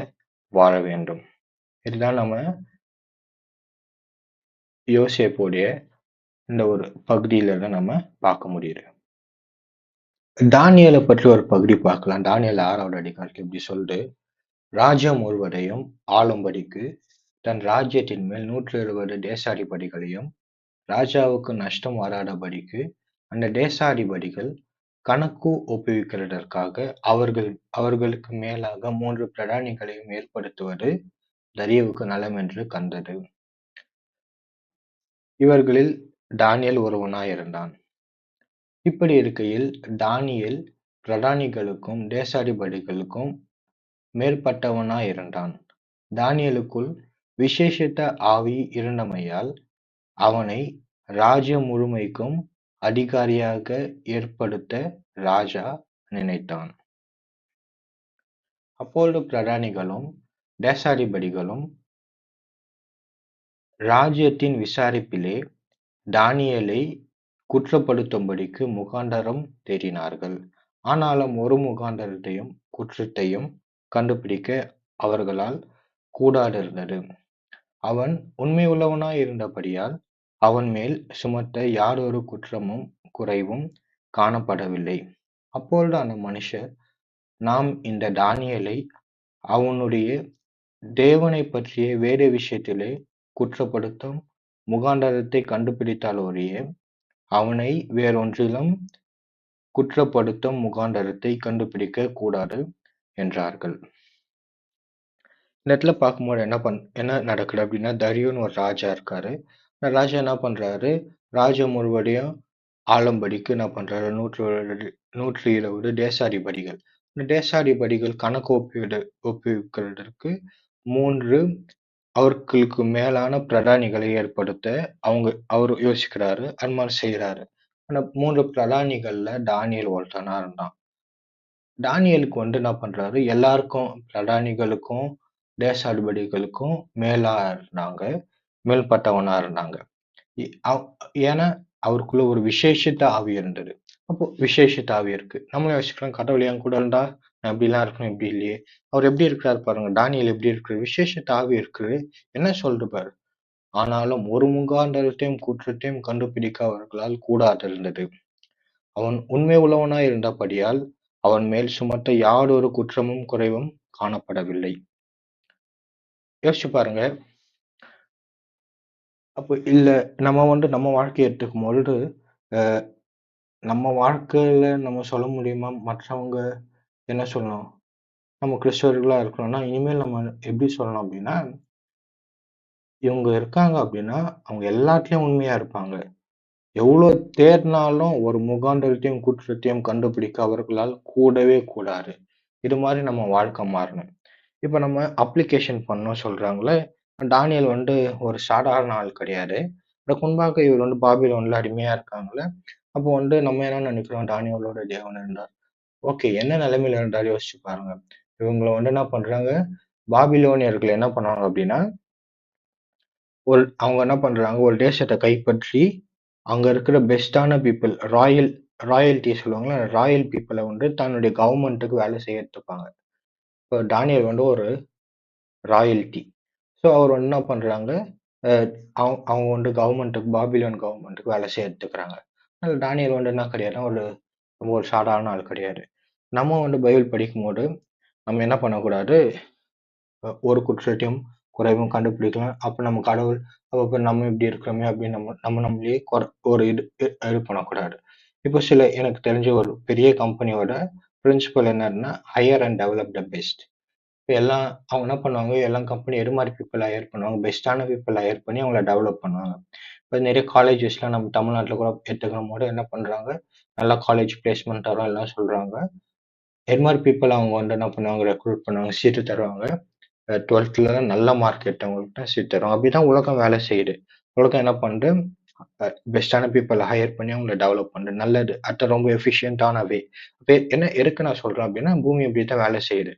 வாழ வேண்டும். இதுதான் நம்ம யோசேப்புடைய இந்த ஒரு பகுதியில தான் நம்ம பார்க்க முடியுது. தானியேல பற்றி ஒரு பகுதி பார்க்கலாம். தானியேல் 6வது அதிகாரத்துல இப்படி சொல்லுது. ராஜ்யம் முழுவதையும் ஆளும்படிக்கு தன் ராஜ்யத்தின் மேல் 120 தேசாதிபதிகளையும் ராஜாவுக்கு நஷ்டம் வராதபடிக்கு அந்த தேசாதிபதிகள் கணக்கு ஒப்புவிக்கிறதற்காக அவர்களுக்கு மேலாக 3 பிரதானிகளையும் ஏற்படுத்துவது தரியவுக்கு நலம் என்று கண்டது. இவர்களில் தானியேல் ஒருவனாயிருந்தான். இப்படி இருக்கையில் தானியேல் பிரதானிகளுக்கும் தேசாதிபதிகளுக்கும் மேற்பட்டவனாயிருந்தான். தானியேலுக்குள் விசேஷித்த ஆவி இருந்தமையால் அவனை ராஜ்யம் முழுமைக்கும் அதிகாரியாக ஏற்படுத்த ராஜா நினைத்தான். அப்பொழுது பிரதானிகளும் தேசாதிபதிகளும் ராஜ்யத்தின் விசாரிப்பிலே தானியேலை குற்றப்படுத்தும்படிக்கு முகாந்தரம் தேடினார்கள். ஆனாலும் ஒரு முகாந்தரத்தையும் குற்றத்தையும் கண்டுபிடிக்க அவர்களால் கூடாதிருந்தது. அவன் உண்மையுள்ளவனாய் இருந்தபடியால் அவன் மேல் சுமத்த யாதொரு குற்றமும் குறைவும் காணப்படவில்லை. அப்பொழுது அந்த மனுஷர், நாம் இந்த தானியேலை அவனுடைய தேவனைப் பற்றிய வேத விஷயத்திலே குற்றப்படுத்தும் முகாந்தரத்தைக் கண்டுபிடித்தாலொழிய அவனை வேறொன்றிலும் குற்றப்படுத்தும் முகாந்தரத்தைக் கண்டுபிடிக்கக் கூடாது என்றார்கள். இந்த இடத்துல பார்க்கும்போது என்ன நடக்குது அப்படின்னா, தரியுன்னு ஒரு ராஜா இருக்காரு. அந்த ராஜா என்ன பண்றாரு, ராஜ்யம் முழுவதையும் ஆளும்படிக்கு என்ன பண்றாரு, 120 தேசாதிபதிகள். இந்த தேசாதிபதிகள் கணக்கு ஒப்புவிக்கிறதற்கு 3 அவர்களுக்கு மேலான பிரதானிகளை ஏற்படுத்த அவரு யோசிக்கிறாரு. அது மாதிரி செய்றாரு. அந்த 3 பிரதானிகள்ல தானியேல் ஒருத்தனா இருந்தான். தானியேலுக்கு என்ன பண்றாரு, எல்லாருக்கும் பிரதானிகளுக்கும், தேசாதிபதிகளுக்கும் மேலா இருந்தாங்க. மேல்பட்டவனா இருந்தாங்க. எ அவ் ஏன்னா, அவருக்குள்ள ஒரு விசேஷித்த ஆவி இருந்தது. அப்போ விசேஷித்த ஆவி இருக்கு. நம்மளும் யோசிக்கிறோம், கடவுள் என் கூட இருந்தா, நான் இப்படிலாம் இருக்கணும், இப்படி இல்லையே. அவர் எப்படி இருக்கிறாரு பாருங்க. தானியேல் எப்படி இருக்கிறாரு? விசேஷித்த ஆவி இருக்கு. என்ன சொல்றது பாரு. ஆனாலும் ஒரு முகாந்தரத்தையும் குற்றத்தையும் கண்டுபிடிக்க அவர்களால் கூடாதிருந்தது. அவன் உண்மை உள்ளவனாய் இருந்தபடியால், அவன் மேல் சுமத்த யாதொரு குற்றமும் குறைவும் காணப்படவில்லை. யோசிச்சு பாருங்க. அப்போ இல்ல நம்ம நம்ம வாழ்க்கைய எடுத்துக்கும் பொழுது, அ நம்ம வாழ்க்கையில நம்ம சொல்ல முடியுமா? மற்றவங்க என்ன சொல்லணும்? நம்ம கிறிஸ்தவர்களா இருக்கிறோம்னா, இனிமேல் நம்ம எப்படி சொல்லலாம் அப்படின்னா, இவங்க இருக்காங்க அப்படின்னா, அவங்க எல்லாத்துலயும் உண்மையா இருப்பாங்க. எவ்வளோ தேடினாலும் ஒரு முகாந்திரத்தையும், குற்றத்தையும் கண்டுபிடிக்க அவர்களால் கூடவே கூடாது. இது மாரி நம்ம வாழ்க்கை மாறணும். இப்ப நம்ம அப்ளிகேஷன் பண்ணோம் சொல்றாங்கல்ல, தானியேல் ஒரு சாதாரண ஆள் கிடையாது. அதுக்கு முன்பாக இவர் பாபிலோன்ல அடிமையா இருக்காங்கல்ல. அப்போ நம்ம என்ன நினைக்கிறோம், தானியேலோட தேவன் இருந்தார். ஓகே. என்ன நிலைமையில இருந்தாரு யோசிச்சு பாருங்க. இவங்கள என்ன பண்றாங்க, பாபிலோனியர்கள் என்ன பண்ணாங்க அப்படின்னா, அவங்க என்ன பண்றாங்க, ஒரு தேசத்த கைப்பற்றி, அங்க இருக்கிற பெஸ்ட்டான பீப்பிள், ராயல்டி சொல்லுவாங்கல்ல, ராயல் பீப்பிள தன்னுடைய கவர்ன்மென்ட்க்கு வேலை செய்ய எடுத்துப்பாங்க. இப்போ தானியேல் ஒரு ராயல்டி. ஸோ அவர் என்ன பண்றாங்க, அ அவங்க கவர்ன்மென்ட்க்கு பாபிலோன் கவர்ன்மென்ட்க்கு வேலை செய்ய எடுத்துக்கிறாங்க. அதனால தானியேல் என்ன கிடையாதுன்னா, ரொம்ப ஒரு சாதாரண ஆள் கிடையாது. நம்ம பைபிள் படிக்கும்போது, நம்ம என்ன பண்ணக்கூடாது, ஒரு குற்றத்தையும் குறைவும் கண்டுபிடிக்கலாம். அப்ப நம்ம கடவுள் அப்ப நம்ம இப்படி இருக்கிறோமே அப்படின்னு நம்ம நம்ம நம்மளையே ஒரு இது பண்ணக்கூடாது. இப்போ எனக்கு தெரிஞ்ச ஒரு பெரிய கம்பெனியோட பிரின்சிபல் என்னன்னா, higher and develop the best. இப்ப அவங்க என்ன பண்ணுவாங்க, எல்லா கம்பெனி எது மாதிரி பீப்பிள் ஹையர் பண்ணுவாங்க, பெஸ்ட்டான பீப்பிள் ஹையர் பண்ணி அவங்கள டெவலப் பண்ணுவாங்க. இப்ப நிறைய காலேஜஸ்லாம் நம்ம தமிழ்நாட்டுல கூட எடுத்துக்கும்போது என்ன பண்றாங்க, நல்ல காலேஜ் பிளேஸ்மெண்ட் தரோம் எல்லாம் சொல்றாங்க. எது மாதிரி பீப்பிள் அவங்க என்ன பண்ணுவாங்க, ரெக்ரூட் பண்ணுவாங்க, சீட்டு தருவாங்க. 12ல நல்ல மார்க் எடுத்தவங்களுக்கு தான் சீட் தரும். அப்படிதான் உலகம் வேலை செய்யுது. உலகம் என்ன பண்ணுது, பெஸ்ட்டான பீப்பிள ஹையர் பண்ணி அவங்கள டெவலப் பண்ணுது. நல்லது. ரொம்ப எஃபிஷியன்ட்டான வே. இப்ப எதுக்கு நான் சொல்றேன் அப்படின்னா, பூமி இப்படித்தான் வேலை செய்யுது.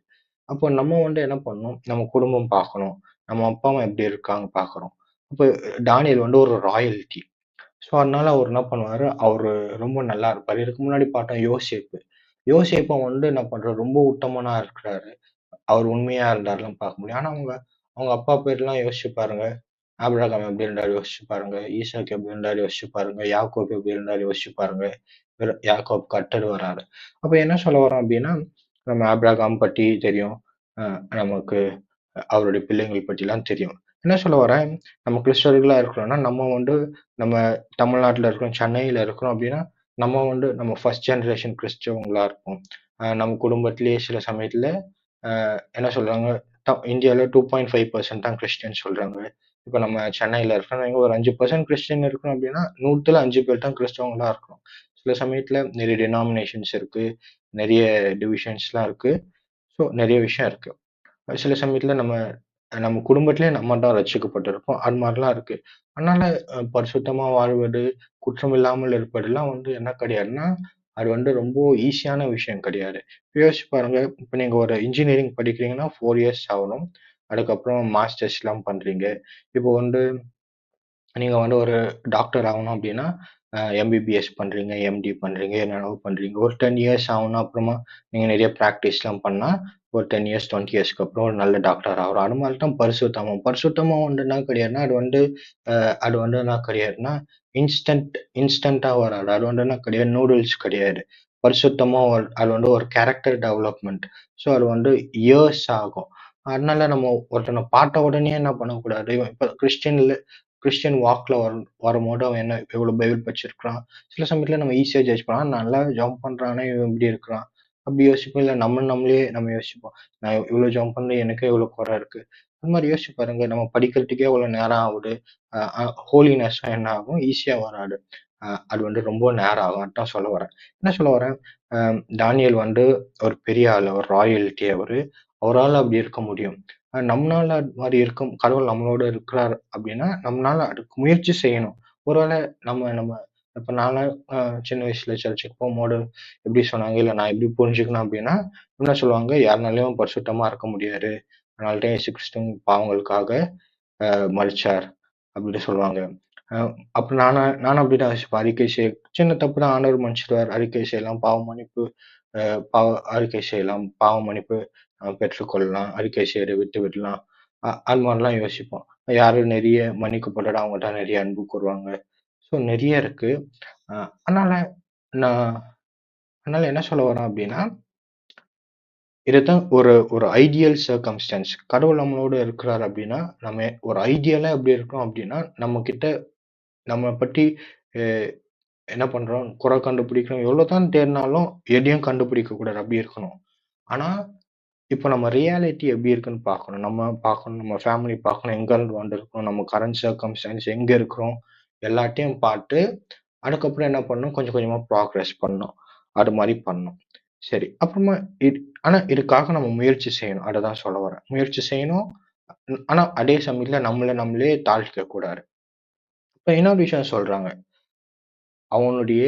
அப்போ நம்ம என்ன பண்ணணும், நம்ம குடும்பம் பார்க்கணும். நம்ம அப்பா, அம்மா எப்படி இருக்காங்க பார்க்கிறோம். அப்ப தானியேல் ஒரு ராயல்டி. ஸோ அதனால அவர் என்ன பண்ணுவாரு, அவரு ரொம்ப நல்லா இருப்பாரு. இதுக்கு முன்னாடி பார்த்தோம் யோசேப்பு. யோசேப்பும் என்ன பண்றாரு, ரொம்ப உத்தமனா இருக்கிறாரு. அவர் உண்மையா இருந்தாருலாம் பார்க்க முடியும். ஆனா அவங்க அவங்க அப்பா பேர்லாம் யோசிச்சு பாருங்க. ஆபிரகாம் எப்படி இருந்தாரு யோசிச்சு பாருங்க. ஈசாக்கு எப்படி இருந்தாரு யோசிச்சு பாருங்க. யாக்கோப் எப்படி இருந்தாரு யோசிச்சு பாருங்க. யாக்கோப் கர்த்தர் வராரு. அப்ப என்ன சொல்ல வரோம் அப்படின்னா, நம்ம ஆபிரகாம் பத்தி தெரியும். நமக்கு அவருடைய பிள்ளைங்கள் பற்றிலாம் தெரியும். என்ன சொல்ல வரேன், நம்ம கிறிஸ்தவர்களா இருக்கிறோம்னா, நம்ம நம்ம தமிழ்நாட்டுல இருக்கிறோம், சென்னையில இருக்கிறோம் அப்படின்னா, நம்ம நம்ம ஃபர்ஸ்ட் ஜெனரேஷன் கிறிஸ்தவங்களா இருப்போம். நம்ம குடும்பத்திலேயே சில சமயத்துல என்ன சொல்றாங்க, இந்தியால 2.5% தான் கிறிஸ்டியன் சொல்றாங்க. இப்ப நம்ம சென்னையில இருக்கோம், இங்க ஒரு 5% கிறிஸ்டியன் இருக்கோம் அப்படின்னா, 100ல 5 பேர் தான் கிறிஸ்தவங்களா இருக்கிறோம். சில சமயத்துல நிறைய டினாமினேஷன்ஸ் இருக்கு, நிறைய டிவிஷன்ஸ்லாம் இருக்கு. ஸோ நிறைய விஷயம் இருக்கு. சில சமயத்துல நம்ம நம்ம குடும்பத்திலேயே நம்ம தான் ரட்சிக்கப்பட்டிருப்போம். அது மாதிரிலாம் இருக்கு. அதனால பரிசுத்தமா வாழ்வது, குற்றம் இல்லாமல் இருப்பதெல்லாம் என்ன கிடையாதுன்னா, அது ரொம்ப ஈஸியான விஷயம் கிடையாது. யோசிச்சு பாருங்க. இப்ப நீங்க ஒரு இன்ஜினியரிங் படிக்கிறீங்கன்னா 4 இயர்ஸ் ஆகணும். அதுக்கப்புறம் மாஸ்டர்ஸ்லாம் பண்றீங்க. இப்போ நீங்க ஒரு டாக்டர் ஆகணும் அப்படின்னா, எம்பிபிஎஸ் பண்றீங்க, எம்டி பண்றீங்க, என்னென்னவோ பண்றீங்க. ஒரு 10 இயர்ஸ் ஆகணும். அப்புறமா நீங்க நிறைய பிராக்டிஸ்லாம் பண்ணா, ஒரு 10 இயர்ஸ், 20 இயர்ஸ்க்கு அப்புறம் ஒரு நல்ல டாக்டர் ஆகுறோம். அது மாதிரி தான் பரிசுத்தமும். பரிசுத்தமும் என்ன கிடையாதுன்னா, அது என்ன கிடையாதுன்னா, இன்ஸ்டன்ட்டா வராது. அது என்ன கிடையாது, நூடுல்ஸ் கிடையாது. பரிசுத்தமா அது ஒரு கேரக்டர் டெவலப்மெண்ட். ஸோ அது இயர்ஸ் ஆகும். அதனால நம்ம ஒருத்தன பார்த்த உடனே என்ன பண்ணக்கூடாது, இப்ப கிறிஸ்டியன் வாக்ல வரும்போது அவன் எவ்வளவு பைபிள் படிச்சிருக்கிறான். சில சமயத்துல நம்ம ஈஸியா ஜட்ஜ் பண்ணலாம். நல்லா ஜம்ப் பண்றானே, இவன் இப்படி இருக்கிறான். அப்படி யோசிப்போம். இல்ல நம்மளே நம்ம யோசிப்போம். நான் இவ்வளோ ஜெபம் பண்ணேன், எனக்கே இவ்வளோ குறை இருக்கு. அந்த மாரி யோசிச்சு பாருங்க. நம்ம படிக்கிறதுக்கே இவ்வளோ நேரம் ஆகுது. அ அ ஹோலினஸ்னா என்ன ஆகும்? ஈஸியா வராது. அது ரொம்ப நேரம் ஆகும். அதான் சொல்ல வரேன். என்ன சொல்ல வரேன்? அ தானியேல் ஒரு பெரிய ஆளு. ஒரு ராயல்டி அவரு. அவரால அப்படி இருக்க முடியும். நம்மனால அது மாரி இருக்கும் கடவுள் நம்மளோட இருக்கிறார் அப்படின்னா, நம்மனால அதுக்கு முயற்சி செய்யணும். ஒருவேளை நம்ம நம்ம இப்ப நான்லாம் சின்ன வயசுல சர்ச்சுக்கு போம்போது எப்படி சொன்னாங்க, இல்ல நான் எப்படி புரிஞ்சுக்கணும் அப்படின்னா, என்ன சொல்லுவாங்க, யாருனாலயும் பரிசுத்தமா இருக்க முடியாது. அதனால தான் இயேசு கிறிஸ்து பாவங்களுக்காக மரிச்சார் அப்படின்னு சொல்லுவாங்க. அ அப்ப நானும் அப்படிதான் யோசிப்பேன். அறிக்கை சின்ன தப்பு தான் ஆண்டவர் மன்னிச்சிடுவார். அறிக்கை செய்யலாம், பாவ மன்னிப்பு அ பாவ அறிக்கை செய்யலாம், பாவ மன்னிப்பு பெற்றுக்கொள்ளலாம், அறிக்கை செய்யறத விட்டு விடலாம். அது மாரிலாம் யோசிப்போம். யாரு நெறைய மன்னிக்கப்பட்டுட்டா அவங்க தான் நெறைய அன்பு கூறுவாங்க. ஸோ நெறைய இருக்கு. அ அதனால நான் அதனால என்ன சொல்ல வரேன் அப்படின்னா, இதுதான் ஒரு ஒரு ஐடியல் சர்கம்ஸ்டன்ஸ். கடவுள் நம்மளோட இருக்கிறார் அப்படின்னா, நம்ம ஒரு ஐடியலா எப்படி இருக்கோம் அப்படின்னா, நம்ம பத்தி அ என்ன பண்றோம்? குறை கண்டுபிடிக்கணும். எவ்வளோதான் தேடினாலும் எதையும் கண்டுபிடிக்க கூடாது. அப்படி இருக்கணும். ஆனா, இப்ப நம்ம ரியாலிட்டி எப்படி இருக்குன்னு பார்க்கணும். நம்ம பார்க்கணும். நம்ம ஃபேமிலி பார்க்கணும். எங்கேருந்து வந்திருக்கோம்? நம்ம கரண்ட் சர்கம்ஸ்டன்ஸ் எங்க இருக்கிறோம்? எல்லாத்தையும் பார்த்து, அதுக்கப்புறம் என்ன பண்ணணும்? கொஞ்சம் கொஞ்சமா ப்ராக்ரஸ் பண்ணணும். அது மாரி பண்ணணும். சரி. அப்புறமா இது ஆனா இதுக்காக நம்ம முயற்சி செய்யணும். அததான் சொல்ல வரேன். முயற்சி செய்யணும். ஆனா அதே சமயத்துல நம்மள நம்மளே தாழ்த்திக்க கூடாது. இப்ப இன்னொரு விஷயம் சொல்றாங்க. அவனுடைய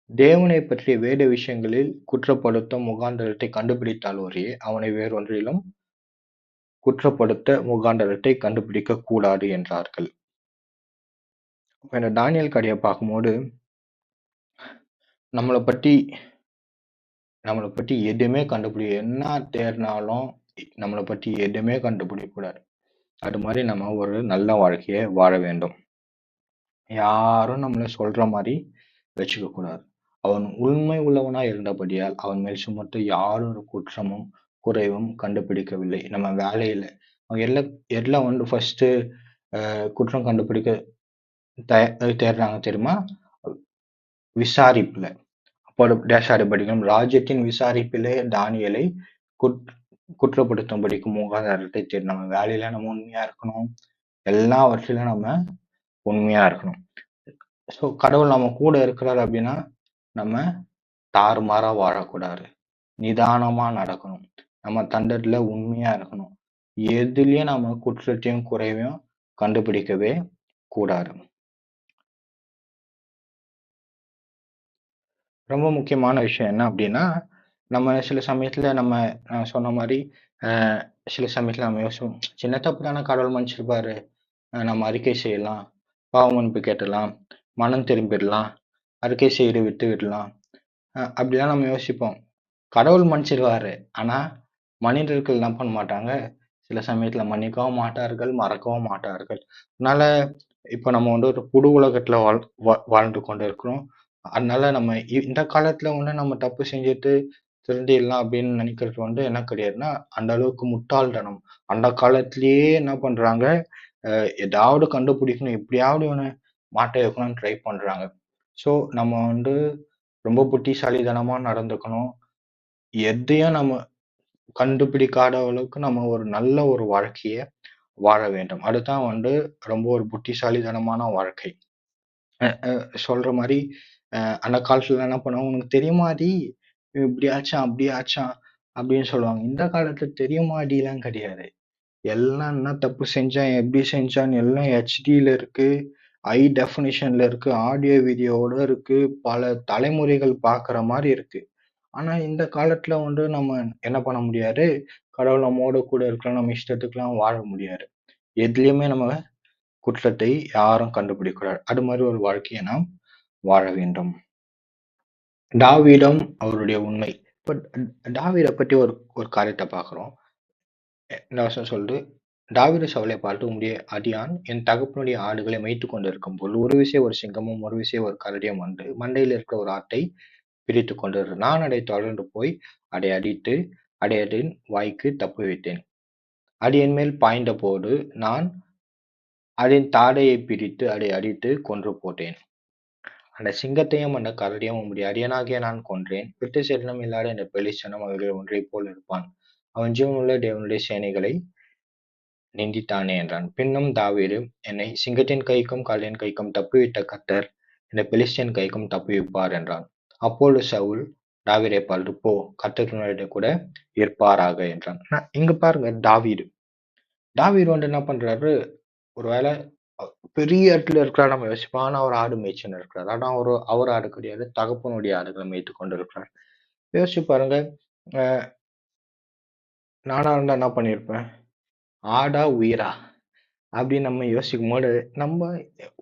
தேவனைப் பற்றிய வேத விஷயங்களில் குற்றப்படுத்தும் முகாந்தரத்தை கண்டுபிடித்தால் ஒழிய, அவனை வேறொன்றிலும் குற்றப்படுத்த முகாந்தரத்தை கண்டுபிடிக்கக் கூடாது என்றார்கள். அப்ப இந்த தானியேல் கதைய பார்க்கும்போது, நம்மள பத்தி நம்மள பத்தி எதுவுமே என்ன தேடுனாலும் நம்மள பத்தி எதுவுமே கண்டுபிடிக்கக் கூடாது. அது மாரி நம்ம ஒரு நல்ல வாழ்க்கைய வாழ வேண்டும். யாரும் நம்மள சொல்ற மாரி வச்சுக்கக் கூடாது. அவன் உண்மை உள்ளவனா இருந்தபடியால், அவன் மேல் சுமத்த யாரும் ஒரு குற்றமும், குறைவும் கண்டுபிடிக்கவில்லை. நம்ம வேலையில அவங்க எல்லாம் ஃபர்ஸ்ட்டு குற்றம் கண்டுபிடிக்க தேடுறாங்க தெரியுமா? விசாரிப்புல. அப்பொழுது டேஷாரை படிக்கணும். ராஜ்யத்தின் விசாரிப்பிலே தானியேலை குற் குற்றப்படுத்தும்படிக்கு மூகாதாரத்தை தேடி நம்ம வேலையில நம்ம உண்மையா இருக்கணும். எல்லாவற்றிலும் நம்ம உண்மையா இருக்கணும். ஸோ கடவுள் நம்ம கூட இருக்கிறார் அப்படின்னா, நம்ம தாறுமாறா வாழக்கூடாது. நிதானமா நடக்கணும். நம்ம தண்டத்துல உண்மையா இருக்கணும். எதுலயும் நம்ம குற்றத்தையும், குறைவையும் கண்டுபிடிக்கவே கூடாது. ரொம்ப முக்கியமான விஷயம் என்ன அப்படின்னா, நம்ம சில சமயத்துல நான் சொன்ன மாரி, அ சில சமயத்துல நம்ம யோசிப்போம். சின்ன தப்பு தானே கடவுள் மன்னிச்சிருப்பாரு. நம்ம அறிக்கை செய்யலாம். பாவ மன்னிப்பு கேட்டுறலாம். மனம் திரும்பிடலாம். அறிக்கை செய்து விட்டு விடலாம். அப்படிலாம் நம்ம யோசிப்போம். கடவுள் மன்னிச்சிருவாரு. ஆனா, மனிதர்கள் என்ன பண்ண மாட்டாங்க, சில சமயத்துல மன்னிக்கவும் மாட்டார்கள், மறக்கவும் மாட்டார்கள். அதனால இப்ப நம்ம ஒரு புது உலகத்துல வாழ்ந்து கொண்டு இருக்கிறோம். அதனால நம்ம இந்த காலத்துல நம்ம தப்பு செஞ்சுட்டு திருந்திடலாம் அப்படின்னு நினைக்கிறது என்ன கிடையாதுன்னா, அந்த அளவுக்கு முட்டாள்தனம். அந்த காலத்திலேயே என்ன பண்றாங்க, ஏதாவது கண்டுபிடிக்கணும், எப்படியாவது இவன மாட்ட வைக்கணும்னு ட்ரை பண்றாங்க. ஸோ நம்ம ரொம்ப புத்திசாலித்தனமா நடந்துக்கணும். எதையும் நம்ம கண்டுபிடிக்காத அளவுக்கு நம்ம ஒரு நல்ல ஒரு வாழ்க்கைய வாழ வேண்டும். அதுதான் ரொம்ப ஒரு புத்திசாலித்தனமான வாழ்க்கை. அ அ சொல்ற மாரி, அந்த காலத்துல என்ன பண்ணுவாங்க, "உனக்கு தெரியுமாடி? இவன் இப்படி ஆச்சான், அப்படி ஆச்சான்" அப்படின்னு சொல்லுவாங்க. இந்த காலத்துல தெரியுமாடிலாம் கிடையாது. எல்லாம் என்ன தப்பு செஞ்சான், எப்படி செஞ்சான்னு எல்லாம் ஹெச்டில இருக்கு. ஹை டெஃபினிஷன்ல இருக்கு. ஆடியோ, வீடியோவோட இருக்கு. பல தலைமுறைகள் பார்க்குற மாரி இருக்கு. ஆனா இந்த காலத்துல நம்ம என்ன பண்ண முடியாது, கடவுள் நம்மோட கூட இருக்கலாம். நம்ம இஷ்டத்துக்குலாம் வாழ முடியாது. எதுலயுமே நம்ம குற்றத்தை யாரும் கண்டுபிடிக்க கூடாது. அது மாரி ஒரு வாழ்க்கைய நாம் வாழ வேண்டும். தாவீதும் அவருடைய உண்மை. இப்ப தாவீத பத்தி ஒரு ஒரு காரியத்த பார்க்கிறோம். இந்த வசனம் சொல்லுது, தாவீது சவுலை பார்த்து, "உம்முடைய அடியான் என் தகப்பனுடைய ஆடுகளை மேய்த்துக் கொண்டிருக்கும்போது, ஒரு விசை ஒரு சிங்கமும், ஒரு விசை ஒரு கரடியும் வந்து மண்டையில இருக்கிற ஒரு ஆட்டை பிரித்துக் கொண்டது. நான் அதைத் தொடர்ந்து போய் அதை அடித்து, அதை அதன் வாய்க்கு தப்புவித்தேன். அது என்மேல் பாய்ந்தபோது, நான் அதன் தாடையைப் பிடித்து அதை அடித்துக் கொன்று போட்டேன்." அந்த சிங்கத்தையும் அந்த கரடியும் உம்முடைய அடியானாகிய நான் கொன்றேன். விட்டு செல்லும் இல்லாத இந்த பெலிஸ்தனும் அவைகளில் ஒன்றைப் போல் இருப்பான். அவன் ஜீவனுள்ள தேவனுடைய சேனைகளை நிந்தித்தானே என்றான். பின்னும் தாவீது, என்னை சிங்கத்தின் கைக்கும் கரடியின் கைக்கும் தப்புவித்த கர்த்தர் இந்த பெலிஸ்தியன் கைக்கும் தப்புவிப்பார் என்றான். அப்பொழுது சவுல் தாவீதைப் பார்த்து, போ, கர்த்தர் உன்னோடே கூட இருப்பாராக என்றான். இங்க பாருங்க, தாவீது தாவீது வந்து என்ன பண்றாரு, ஒருவேளை பெரிய இடத்துல இருக்கிறார் நம்ம யோசிப்போம். ஆனா அவர் ஆடு மேய்ச்சல் இருக்கிறார். ஆனா அவர் ஆடு கிடையாது, தகப்பனுடைய ஆடுகளை மேய்த்து கொண்டு இருக்கிறார். யோசிச்சு பாருங்க. அஹ் நானா இருந்தா என்ன பண்ணியிருப்பேன்? ஆடா உயிரா அப்படின்னு நம்ம யோசிக்கும் போது நம்ம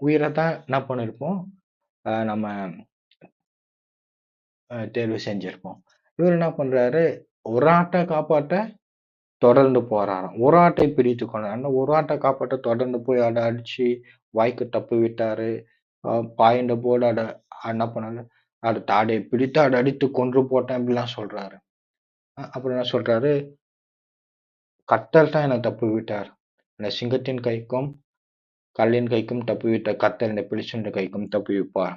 உயிரை தான் என்ன பண்ணிருப்போம், நம்ம தேர்வு செஞ்சிருப்போம். இவர் என்ன பண்றாரு, ஒரு ஆட்டை காப்பாற்ற தொடர்ந்து போராடும். ஒரு ஆட்டை பிடித்து கொண்டார். அந்த ஒரு ஆட்டை காப்பாற்ற தொடர்ந்து போய் அதை அடிச்சு வாய்க்கு தப்பு விட்டாரு. பாய்ந்த போது அதை என்ன பண்ணாரு, அது தாடையை பிடித்து அதை அடித்து கொன்று போட்டேன் அப்படிலாம் சொல்றாரு. அப்புறம் என்ன சொல்றாரு, கர்த்தர் தான் என்னை தப்பு விட்டார். அந்த சிங்கத்தின் கைக்கும் கல்லின் கைக்கும் தப்பு விட்ட கர்த்தர் இந்த பிலிஸ்தீன் கைக்கும் தப்பு வைப்பார்.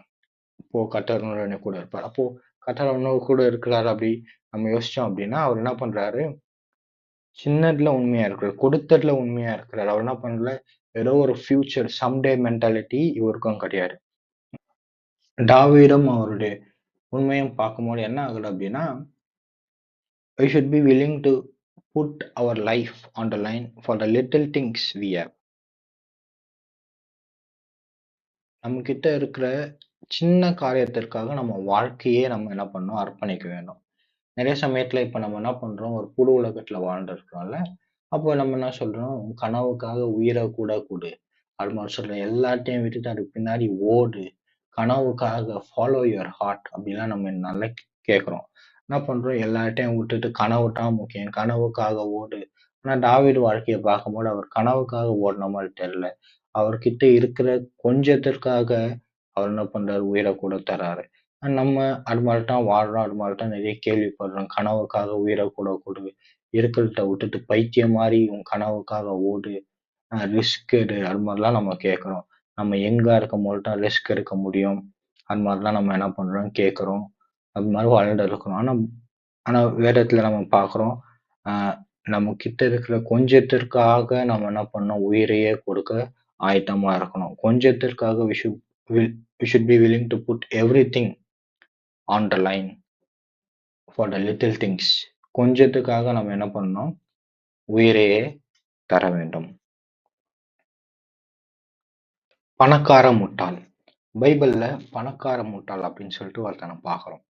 அப்போ கர்த்தர் உன்னோட கூட இருப்பார். அப்போ கர்த்தர் உன்னோட கூட இருக்கிறார் அப்படி நம்ம யோசிச்சோம் அப்படின்னா, அவர் என்ன பண்றாரு, சின்னதுல உண்மையா இருக்கிறார், கொடுத்ததுல உண்மையா இருக்கிறார். அவர் என்ன பண்ணல, ஏதோ ஒரு ஃபியூச்சர் சம்டே மென்டாலிட்டி இவருக்கும் கிடையாது. தாவீதும் அவருடைய உண்மையும் பார்க்கும்போது என்ன ஆகுது அப்படின்னா, we should be willing to put our life on the line for the little things we have. நம்ம கிட்ட இருக்கிற சின்ன காரியத்திற்காக நம்ம வாழ்க்கையே நம்ம என்ன பண்ணணும், அர்ப்பணிக்க வேண்டும். நிறைய சமயத்துல இப்ப நம்ம என்ன பண்றோம், ஒரு புது உலகத்துல வாழ்ந்து இருக்கிறோம்ல, அப்போ நம்ம என்ன சொல்றோம், உன் கனவுக்காக உயிரை கூட கொடு அது மாதிரி சொல்றோம். எல்லாத்தையும் விட்டுட்டு அதுக்கு பின்னாடி ஓடு, கனவுக்காக ஃபாலோ யுவர் ஹார்ட் அப்படிலாம் நம்ம நல்லா கேட்கிறோம். என்ன பண்றோம், எல்லாத்தையும் விட்டுட்டு கனவு தான் முக்கியம், கனவுக்காக ஓடு. ஆனா தாவீது வாழ்க்கையை பார்க்கும்போது அவர் கனவுக்காக ஓடின மாதிரி தெரியல. அவர்கிட்ட இருக்கிற கொஞ்சத்திற்காக அவர் என்ன பண்றாரு, உயிரை கூட தராரு. நம்ம அது மாதிரி தான் வாழ்றோம், அது மாதிரி தான் நிறைய கேள்விப்படுறோம். கனவுக்காக உயிரை கூட கொடு, இருக்கிறத விட்டுட்டு பைத்தியம் மாதிரி உன் கனவுக்காக ஓடு, ரிஸ்க் எடு, அது மாதிரிலாம் நம்ம கேட்குறோம். நம்ம யங்கா இருக்கும்போது தான் ரிஸ்க் எடுக்க முடியும், அது மாதிரிலாம் நம்ம என்ன பண்றோம், கேட்குறோம். அது மாதிரி வாழ்ந்து இருக்கிறோம். ஆனா ஆனா வேதத்துல நம்ம பார்க்குறோம், நம்ம கிட்ட இருக்கிற கொஞ்சத்திற்காக நம்ம என்ன பண்ணோம், உயிரையே கொடுக்க ஆயத்தமா இருக்கணும். கொஞ்சத்திற்காக we should be willing to put everything on the line for the little things. கொஞ்சத்துக்காக நம்ம என்ன பண்ணணும், உயிரையே தர வேண்டும். பணக்கார முட்டாள். பைபிள்ல பணக்கார முட்டாள் அப்படின்னு சொல்லிட்டு ஒருத்தனை பார்க்கிறோம்.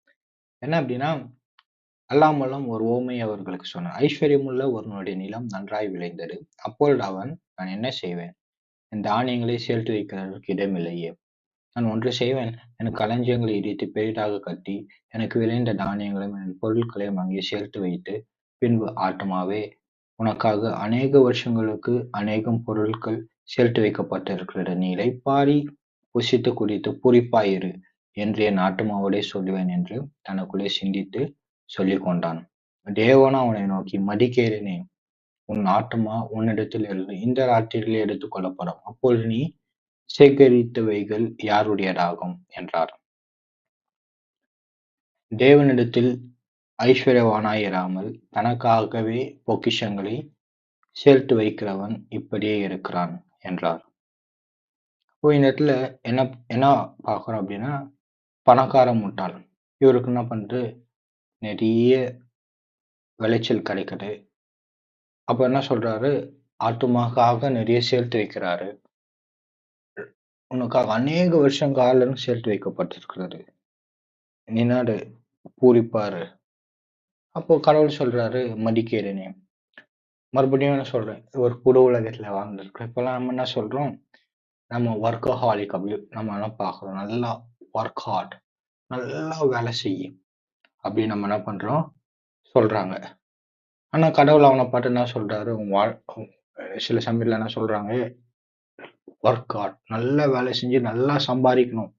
என்ன அப்படின்னா, அல்லாமலும் ஒரு உவமை அவர்களுக்கு சொன்னான். ஐஸ்வர்யமுள்ள ஒருவனுடைய நிலம் நன்றாய் விளைந்தது. அப்பொழுது அவன், நான் என்ன செய்வேன், என் தானியங்களை சேர்த்து வைக்கிறதற்கு இடமில்லையே. நான் ஒன்று செய்வேன், எனக்கு களஞ்சியங்களை இடித்து பெரிதாக கட்டி, எனக்கு விளைந்த தானியங்களையும் என் பொருட்களையும் அங்கே சேர்த்து வைத்து, பின்பு ஆத்மாவே, உனக்காக அநேக வருஷங்களுக்கு அநேகம் பொருட்கள் சேர்த்து வைக்கப்பட்டிருக்கிறது. நீ இளைப்பாறி புசித்து குடித்து பூரிப்பாயிரு என்று என் ஆத்மாவோடே சொல்லுவேன் என்று தனக்குள்ளே சிந்தித்து சொல்லிக் கொண்டான். தேவனும் அவனை நோக்கி, மதிகேறினே, உன் ஆத்மா உன்னிடத்தில் இருந்து இந்த ராத்திரியிலே எடுத்துக் கொள்ளப்படும். அப்பொழுது நீ சேகரித்தவைகள் யாருடையதாகும் என்றார். தேவனிடத்தில் ஐஸ்வர்யவானாயிராமல் தனக்காகவே பொக்கிஷங்களை சேர்த்து வைக்கிறவன் இப்படியே இருக்கிறான் என்றார். இப்போ இந்த இடத்துல என்ன என்ன பார்க்கிறோம் அப்படின்னா, பணக்கார முட்டாள். இவருக்கு என்ன பண்றது, நிறைய விளைச்சல் கிடைக்குது. அப்ப என்ன சொல்றாரு, ஆத்துமாக்காக நிறைய சேர்த்து வைக்கிறாரு. உனக்காக அநேக வருஷம் காலம் சேர்த்து வைக்கப்பட்டிருக்கிறது. நீ நாடு பூரிப்பாரு. அப்போ கடவுள் சொல்றாரு, மதிக்கிறேனே. மறுபடியும் என்ன சொல்றேன், ஒரு புது உலகத்துல வாழ்ந்துருக்கோம். இப்பெல்லாம் நம்ம என்ன சொல்றோம், நம்ம ஒர்க்கஹாலிக் அப்படி நம்ம எல்லாம் பார்க்கிறோம். நல்லா ஒர்க் ஹார்ட், நல்லா வேலை செய்யும் அப்படி நம்ம என்ன பண்றோம் சொல்றாங்க. ஆனா கடவுள் அவனை பார்த்து என்ன சொல்றாரு, சில சமயத்துல என்ன சொல்றாங்க, ஒர்க் ஹார்ட், நல்லா வேலை செஞ்சு நல்லா சம்பாதிக்கணும்.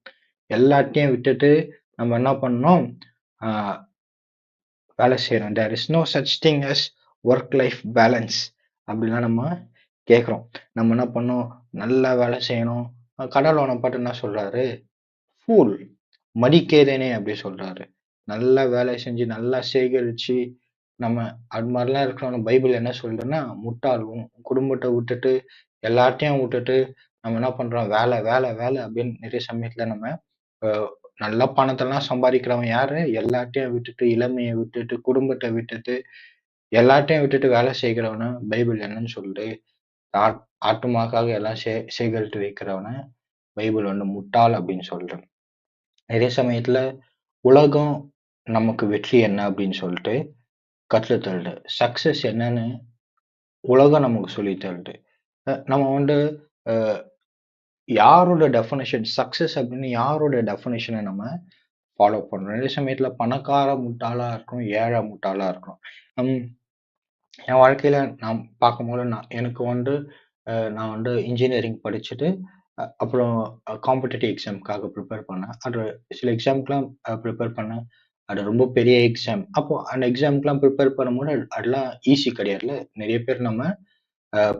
எல்லாத்தையும் விட்டுட்டு நம்ம என்ன பண்ணணும், வேலை செய்யறோம். There is no such thing as work life balance அப்படிலாம் நம்ம கேட்குறோம். நம்ம என்ன பண்ணோம், நல்லா வேலை செய்யணும். கடவுள் அவனை பார்த்து என்ன சொல்றாரு, ஃபூல், மடிக்கேதேனே அப்படி சொல்றாரு. நல்லா வேலை செஞ்சு, நல்லா சேகரிச்சு, நம்ம அது மாரிலாம் இருக்கிறவன பைபிள் என்ன சொல்லுதுன்னா, முட்டாள். உன் குடும்பத்த விட்டுட்டு, எல்லாத்தையும் விட்டுட்டு, நம்ம என்ன பண்றோம்? வேலை, வேலை, வேலை அப்படின்னு நிறைய சமயத்துல நம்ம அ நல்லா பணத்தெல்லாம் சம்பாதிக்கிறவன் யாரு? எல்லாத்தையும் விட்டுட்டு, இளமைய விட்டுட்டு, குடும்பத்த விட்டுட்டு, எல்லாத்தையும் விட்டுட்டு வேலை செய்கிறவன பைபிள் என்னன்னு சொல்லுது? ஆட் ஆத்துமாக்காக எல்லாம் சேகரித்து வைக்கிறவன பைபிள் வந்து முட்டாள் அப்படின்னு சொல்லுது. நிறைய சமயத்துல உலகம் நமக்கு வெற்றி என்ன அப்படின்னு சொல்லிட்டு கற்றுத் தருது. சக்சஸ் என்னன்னு உலகம் நமக்கு சொல்லித் தருது. நம்ம வந்து அ யாரோட டெஃபனிஷன் சக்சஸ் அப்படின்னு யாரோட டெஃபனிஷன நம்ம ஃபாலோ பண்றோம். நிறைய சமயத்துல பணக்கார முட்டாளா இருக்கும், ஏழை முட்டாளா இருக்கும். ம் என் வாழ்க்கையில நான் பார்க்கும்போது எனக்கு வந்து நான் வந்து இன்ஜினியரிங் படிச்சுட்டு அப்புறம் காம்படிட்டிவ் எக்ஸாம்க்காக ப்ரிப்பேர் பண்ணேன். அது சில எக்ஸாம்க்குலாம் ப்ரிப்பேர் பண்ணேன். அது ரொம்ப பெரிய எக்ஸாம். அப்போ அந்த எக்ஸாம்க்குலாம் ப்ரிப்பேர் பண்ணும்போது அதெல்லாம் ஈஸி கிடையாதுல்ல. நிறைய பேர் நம்ம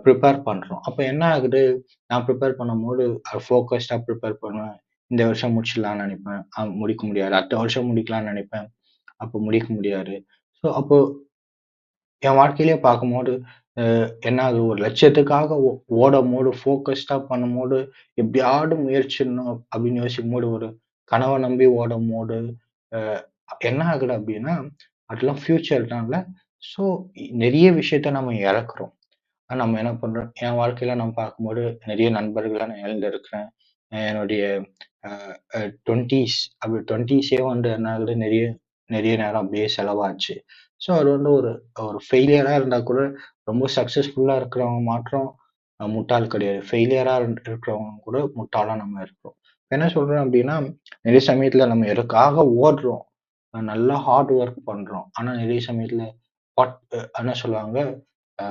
ப்ரிப்பேர் பண்றோம். அப்ப என்ன ஆகுது, நான் ப்ரிப்பேர் பண்ணும்போது ஃபோக்கஸ்டா ப்ரிப்பேர் பண்ணுவேன். இந்த வருஷம் முடிச்சிடலாம்னு நெனைப்பேன். முடிக்க முடியாது. அடுத்த வருஷம் முடிக்கலாம்னு நெனைப்பேன். அப்போ முடிக்க முடியாது. ஸோ அப்போ என் வாழ்க்கையிலேயே பார்க்கும்போது, என்ன ஆகுது ஒரு லட்சியத்துக்காக ஓடும்போது, ஃபோக்கஸ்டா பண்ணும்போது, எப்படியாவது முயற்சிடணும் அப்படின்னு யோசிக்கும்போது, ஒரு கனவ நம்பி ஓடும்போது, அ என்ன ஆகுது அப்படின்னா, அதெல்லாம் ஃபியூச்சர்னால ஸோ நெறைய விஷயத்த நம்ம இழக்கிறோம். நம்ம என்ன பண்றோம் என் வாழ்க்கையில நான் பார்க்கும்போது நிறைய நண்பர்கள நான் இழந்திருக்கிறேன். என்னுடைய அ அ 20ஸ் அப்படி 20ஸ்லயே வந்து என்ன ஆகுது நிறைய நிறைய நேரம் அப்படியே செலவாச்சு. ஸோ அது வந்து ஒரு ஒரு ஃபெயிலியரா இருந்தா கூட ரொம்ப சக்சஸ்ஃபுல்லா இருக்கிறவங்க மாத்திரம் முட்டாள் கிடையாது. ஃபெயிலியரா இருக்கிறவங்க கூட முட்டாளா நம்ம இருக்கிறோம். என்ன சொல்றேன் அப்படின்னா, நிறைய சமயத்துல நம்ம எதுக்காக ஓடுறோம். நல்லா ஹார்ட் ஒர்க் பண்றோம். ஆனா நிறைய சமயத்துல வாட் என்ன சொல்லுவாங்க அ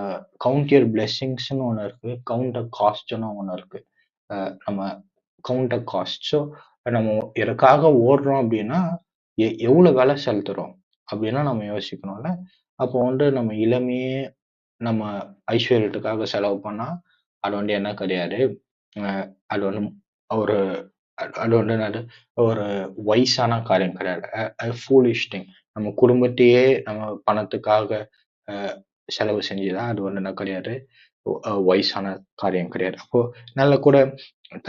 கவுண்ட் யூர் பிளெஸ்ஸிங்ஸ்ன்னு ஒண்ணு இருக்கு. கவுண்ட் த காஸ்ட்ன்னு ஒண்ணு இருக்கு. நம்ம கவுண்ட் த காஸ்ட். ஸோ நம்ம எதுக்காக ஓடுறோம் அப்படின்னா, எவ்வளவு வேலை செலுத்துறோம் அப்படின்னா நம்ம யோசிக்கணும்ல. அப்போ வந்து நம்ம இளமையே நம்ம ஐஸ்வர்யத்துக்காக செலவு பண்ணா, அது வந்து என்ன கிடையாது. அ அது வந்து ஒரு அது வந்து என்னது ஒரு வைஸான காரியம் கிடையாது. Foolish thing. நம்ம குடும்பத்தையே நம்ம பணத்துக்காக அ செலவு செஞ்சதா அது வந்து என்ன கிடையாது. வயசான காரியம் கிடையாது. அப்போ நல்ல கூட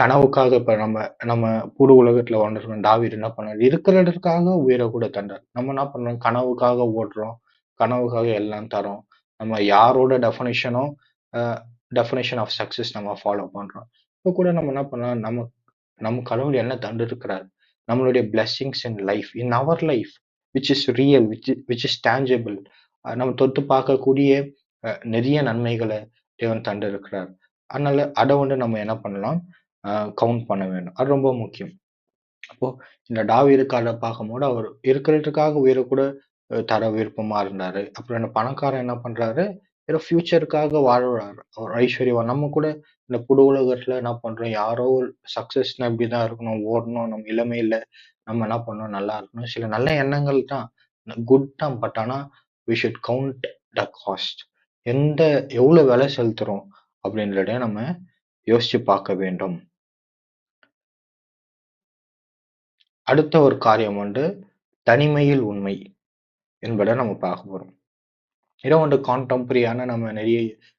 கனவுக்காக இப்ப நம்ம நம்ம புது உலகத்துல வாழ்ந்துருக்கோம். தாவீது என்ன பண்ணாரு? இருக்கிறதற்காக உயிர கூட தந்தார். நம்ம என்ன பண்றோம்? கனவுக்காக ஓடுறோம். கனவுக்காக எல்லாம் தர்றோம். நம்ம யாரோட அ டெஃபினிஷன் ஆஃப் சக்சஸ் நம்ம ஃபாலோ பண்றோம். இப்ப கூட நம்ம என்ன பண்ணலாம்? நம்ம கடவுள் என்ன தந்திருக்கிறார்? நம்மளுடைய blessings in life, in our life, which is real, which is tangible. நம்ம தொட்டு பார்க்கக்கூடிய நிறைய நன்மைகள தேவன் தந்திருக்கிறார். அதனால அத வந்து நம்ம என்ன பண்ணலாம்? அ கவுண்ட் பண்ண வேண்டும். அது ரொம்ப முக்கியம். அப்போ இந்த தாவீது கால பார்க்கும்போது, அவர் இருக்கிறதுக்காக உயிர கூட தர விருப்பமா இருந்தாரு. அப்புறம் இந்த பணக்காரன் என்ன பண்றாரு? ஏதோ ஃபியூச்சருக்காக வாழுறாரு. ஒரு ஐஸ்வர்யவான். நம்ம கூட இந்த புது உலகத்துல என்ன பண்றோம்? யாரோ ஒரு சக்சஸ்னா இப்படிதான் இருக்கணும், ஓடணும், நம்ம இளமையில நம்ம என்ன பண்ணணும்? நல்லா இருக்கணும். சில நல்ல எண்ணங்கள் தான். குட் தான். பட் ஆனா we should count the cost. எந்த எவ்வளவு விலை செலுத்துறோம்? அப்படின்றத நம்ம யோசிச்சு பார்க்க வேண்டும். அடுத்த ஒரு காரியம் வந்து தனிமையில் உண்மை என்பத நம்ம பார்க்க போறோம். ஏதோ வந்து கான்டெம்பரரியான நம்ம நிறைய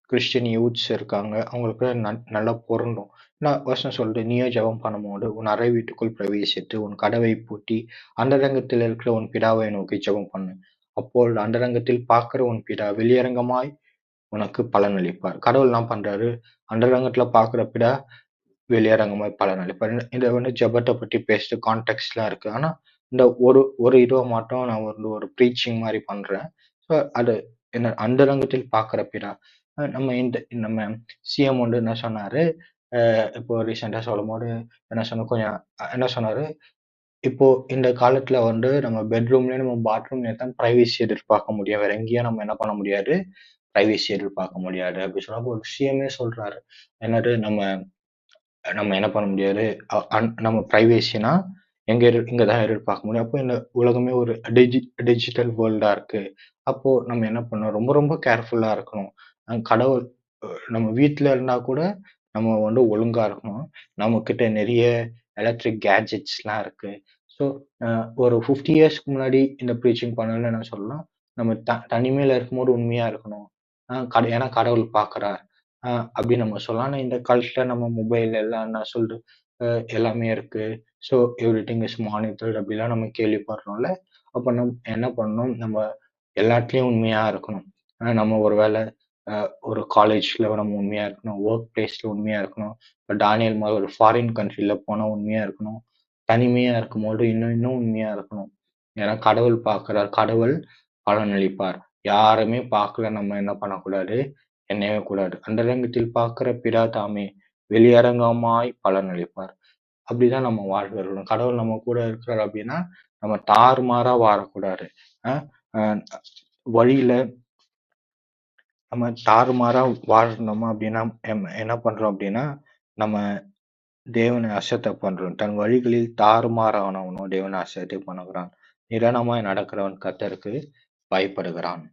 கிறிஸ்டியன் யூத்ஸ் இருக்காங்க. அவங்களுக்கு நல்லா பொருந்தும். நான் வசனம் சொல்லுது, "நீயோ ஜெபம் பண்ணும்போது, உன் அறை வீட்டுக்குள் பிரவேசித்து, உன் கதவை பூட்டி, அந்தரங்கத்தில் இருக்கிற உன் பிதாவை நோக்கி ஜெபம் பண்ணு. அப்பொழுது அந்தரங்கத்தில் பார்க்கிற உன் பிதா வெளியரங்கமாய் உனக்கு பலனளிப்பார்." கடவுள் என்ன பண்றாரு? அந்தரங்கத்துல பார்க்கிற பிதா வெளியரங்கமாய் பலனளிப்பார். இத வந்து ஜெபத்த பத்தி பேசுது. கான்டெக்ஸ்ட்லாம் இருக்கு. ஆனா, இந்த ஒரு ஒரு இதுவ மட்டும் நான் வந்து ஒரு ப்ரீச்சிங் மாரி பண்றேன். ஸோ அது என்ன அந்தரங்கத்தில் பார்க்கிற பிதா. நம்ம சிஎம் வந்து என்ன சொன்னாரு? இப்போ ரீசென்ட்டா சொல்லும்போது என்ன சொன்னா கொஞ்சம் என்ன சொன்னாரு? இப்போ இந்த காலத்துல வந்து நம்ம பெட்ரூம்லயும், நம்ம பாத்ரூம்லயும் தான் பிரைவசி எதிர்பார்க்க முடியும். வேற எங்கேயும் நம்ம என்ன பண்ண முடியாது? பிரைவசி எதிர்பார்க்க முடியாது. அப்படி சொன்னப்போ ஒரு சிஎம்மே சொல்றாரு. என்னது நம்ம நம்ம என்ன பண்ண முடியாது? நம்ம பிரைவசினா இங்க தான் எதிர்பார்க்க முடியும். அப்போ இந்த உலகமே ஒரு டிஜிட்டல் வேர்ல்டா இருக்கு. அப்போ நம்ம என்ன பண்ணணும்? ரொம்ப ரொம்ப கேர்ஃபுல்லா இருக்கணும். கடவுள் நம்ம வீட்ல இருந்தா கூட நம்ம வந்து ஒழுங்கா இருக்கணும். நம்மகிட்ட நெறைய எலக்ட்ரிக் கேட்ஜெட்ஸ்லாம் இருக்கு. ஸோ ஒரு 50 இயர்ஸ்க்கு முன்னாடி இந்த ப்ரீச்சிங் பண்ணணும்னு என்ன சொல்லலாம், நம்ம தனிமையில இருக்கும்போது உண்மையா இருக்கணும். ஏன்னா கடவுள் பார்க்குறார். அப்படின்னு நம்ம சொல்லலாம். ஆனா இந்த காலத்துல நம்ம மொபைல் எல்லாம் என்ன சொல்றது, அ எல்லாமே இருக்கு. ஸோ எவ்ரிதிங் இஸ் மானிட்டர்ட் அப்படிலாம் நம்ம கேள்விப்படுறோம்ல. அப்ப என்ன பண்ணணும், நம்ம எல்லாத்துலயும் உண்மையா இருக்கணும். நம்ம ஒரு வேளை அ ஒரு காலேஜ்ல நம்ம உண்மையா இருக்கணும். வொர்க் பிளேஸ்ல உண்மையா இருக்கணும். இப்ப டானியல் மாரி ஒரு ஃபாரின் கண்ட்ரில போனா உண்மையா இருக்கணும். தனிமையா இருக்கும்போது இன்னும் இன்னும் உண்மையா இருக்கணும். ஏன்னா கடவுள் பார்க்கிறார். கடவுள் பலனளிப்பார். யாருமே பார்க்கல நம்ம என்ன பண்ணக்கூடாது, எண்ணவே கூடாது. "அந்தரங்கத்தில் பார்க்கிற பிதா தாமே வெளியரங்கமாய் பலனளிப்பார்." அப்படிதான் நம்ம வாழ்வு இருக்கணும். கடவுள் நம்ம கூட இருக்கிறார் அப்படின்னா, நம்ம தாறுமாறா வாழக்கூடாது. அ அ வழியில நம்ம தாறுமாறா வாழ்ந்தோமா அப்படின்னா, என்ன பண்றோம் அப்படின்னா, நம்ம தேவனை அசட்டை பண்றோம். தன் வழிகளில் தாறுமாறானவனோ தேவனை அசட்டை பண்ணுகிறான். நிதானமாய் நடக்கிறவன் கர்த்தருக்கு பயப்படுகிறான்.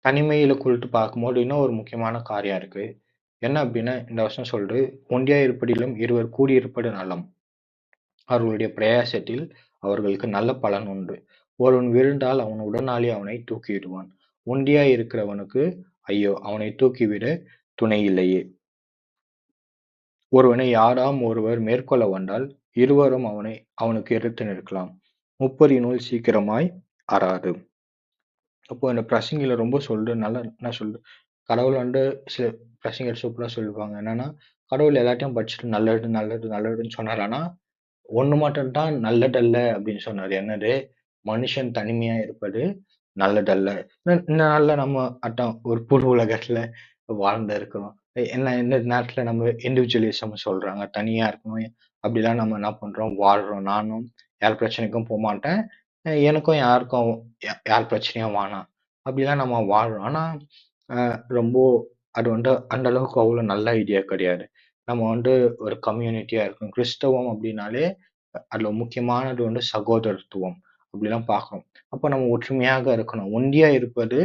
தனிமையில குறித்து பார்க்கும்போது இன்னும் ஒரு முக்கியமான காரியம் இருக்கு. என்ன அப்படின்னா, இந்த வசனம் சொல்லுது, "ஒன்றியா இருப்பதிலும் இருவர் கூடியிருப்பது நலம். அவர்களுடைய பிரயாசத்தில் அவர்களுக்கு நல்ல பலன் உண்டு. ஒருவன் விழுந்தால் அவன் உடனாளி அவனைத் தூக்கிவிடுவான். ஒண்டியாய் இருக்கிறவனுக்கு ஐயோ! அவனைத் தூக்கிவிட துணை இல்லையே. ஒருவனை யாராம் ஒருவர் மேற்கொள்ள வந்தால் இருவரும் அவனுக்கு எதிர்த்து நிற்கலாம். முப்பரி நூல் சீக்கிரமாய் அறாது." அப்போ இந்த பிரசங்கில ரொம்ப நல்லா என்ன சொல்லுது, கடவுள் சில பிரசங்கர் சூப்பரா சொல்லுவாங்க. என்னன்னா, கடவுள் எல்லாத்தையும் படிச்சுட்டு நல்லது, நல்லது, நல்லதுன்னு சொன்னாரு. ஆனா, ஒண்ணு மட்டும் தான் நல்லதல்ல அப்படின்னு சொன்னாரு. என்னது? மனுஷன் தனிமையா இருப்பது நல்லதல்ல. இந்த நாள்ல நம்ம அதான் ஒரு புது உலகத்துல வாழ்ந்து இருக்கிறோம். என்ன இந்த நேரத்துல நம்ம இண்டிவிஜுவலிசம் சொல்றாங்க. தனியா இருக்கணும். அப்படிலாம் நம்ம என்ன பண்றோம்? வாழ்றோம். நானும் யார் பிரச்சனைக்கும் போமாட்டேன். எனக்கும் யாருக்கும் யார் பிரச்சனையும் வேணாம். அப்படிலாம் நம்ம வாழ்றோம். ஆனா, ரொம்ப அது அந்த அளவுக்கு அவ்வளோ நல்ல ஐடியா கிடையாது. நம்ம ஒரு கம்யூனிட்டியா இருக்கணும். கிறிஸ்தவம் அப்படின்னாலே, அதுல முக்கியமானது சகோதரத்துவம். அப்படிலாம் பார்க்கணும். அப்ப நம்ம ஒற்றுமையாக இருக்கணும். ஒண்டியா இருப்பது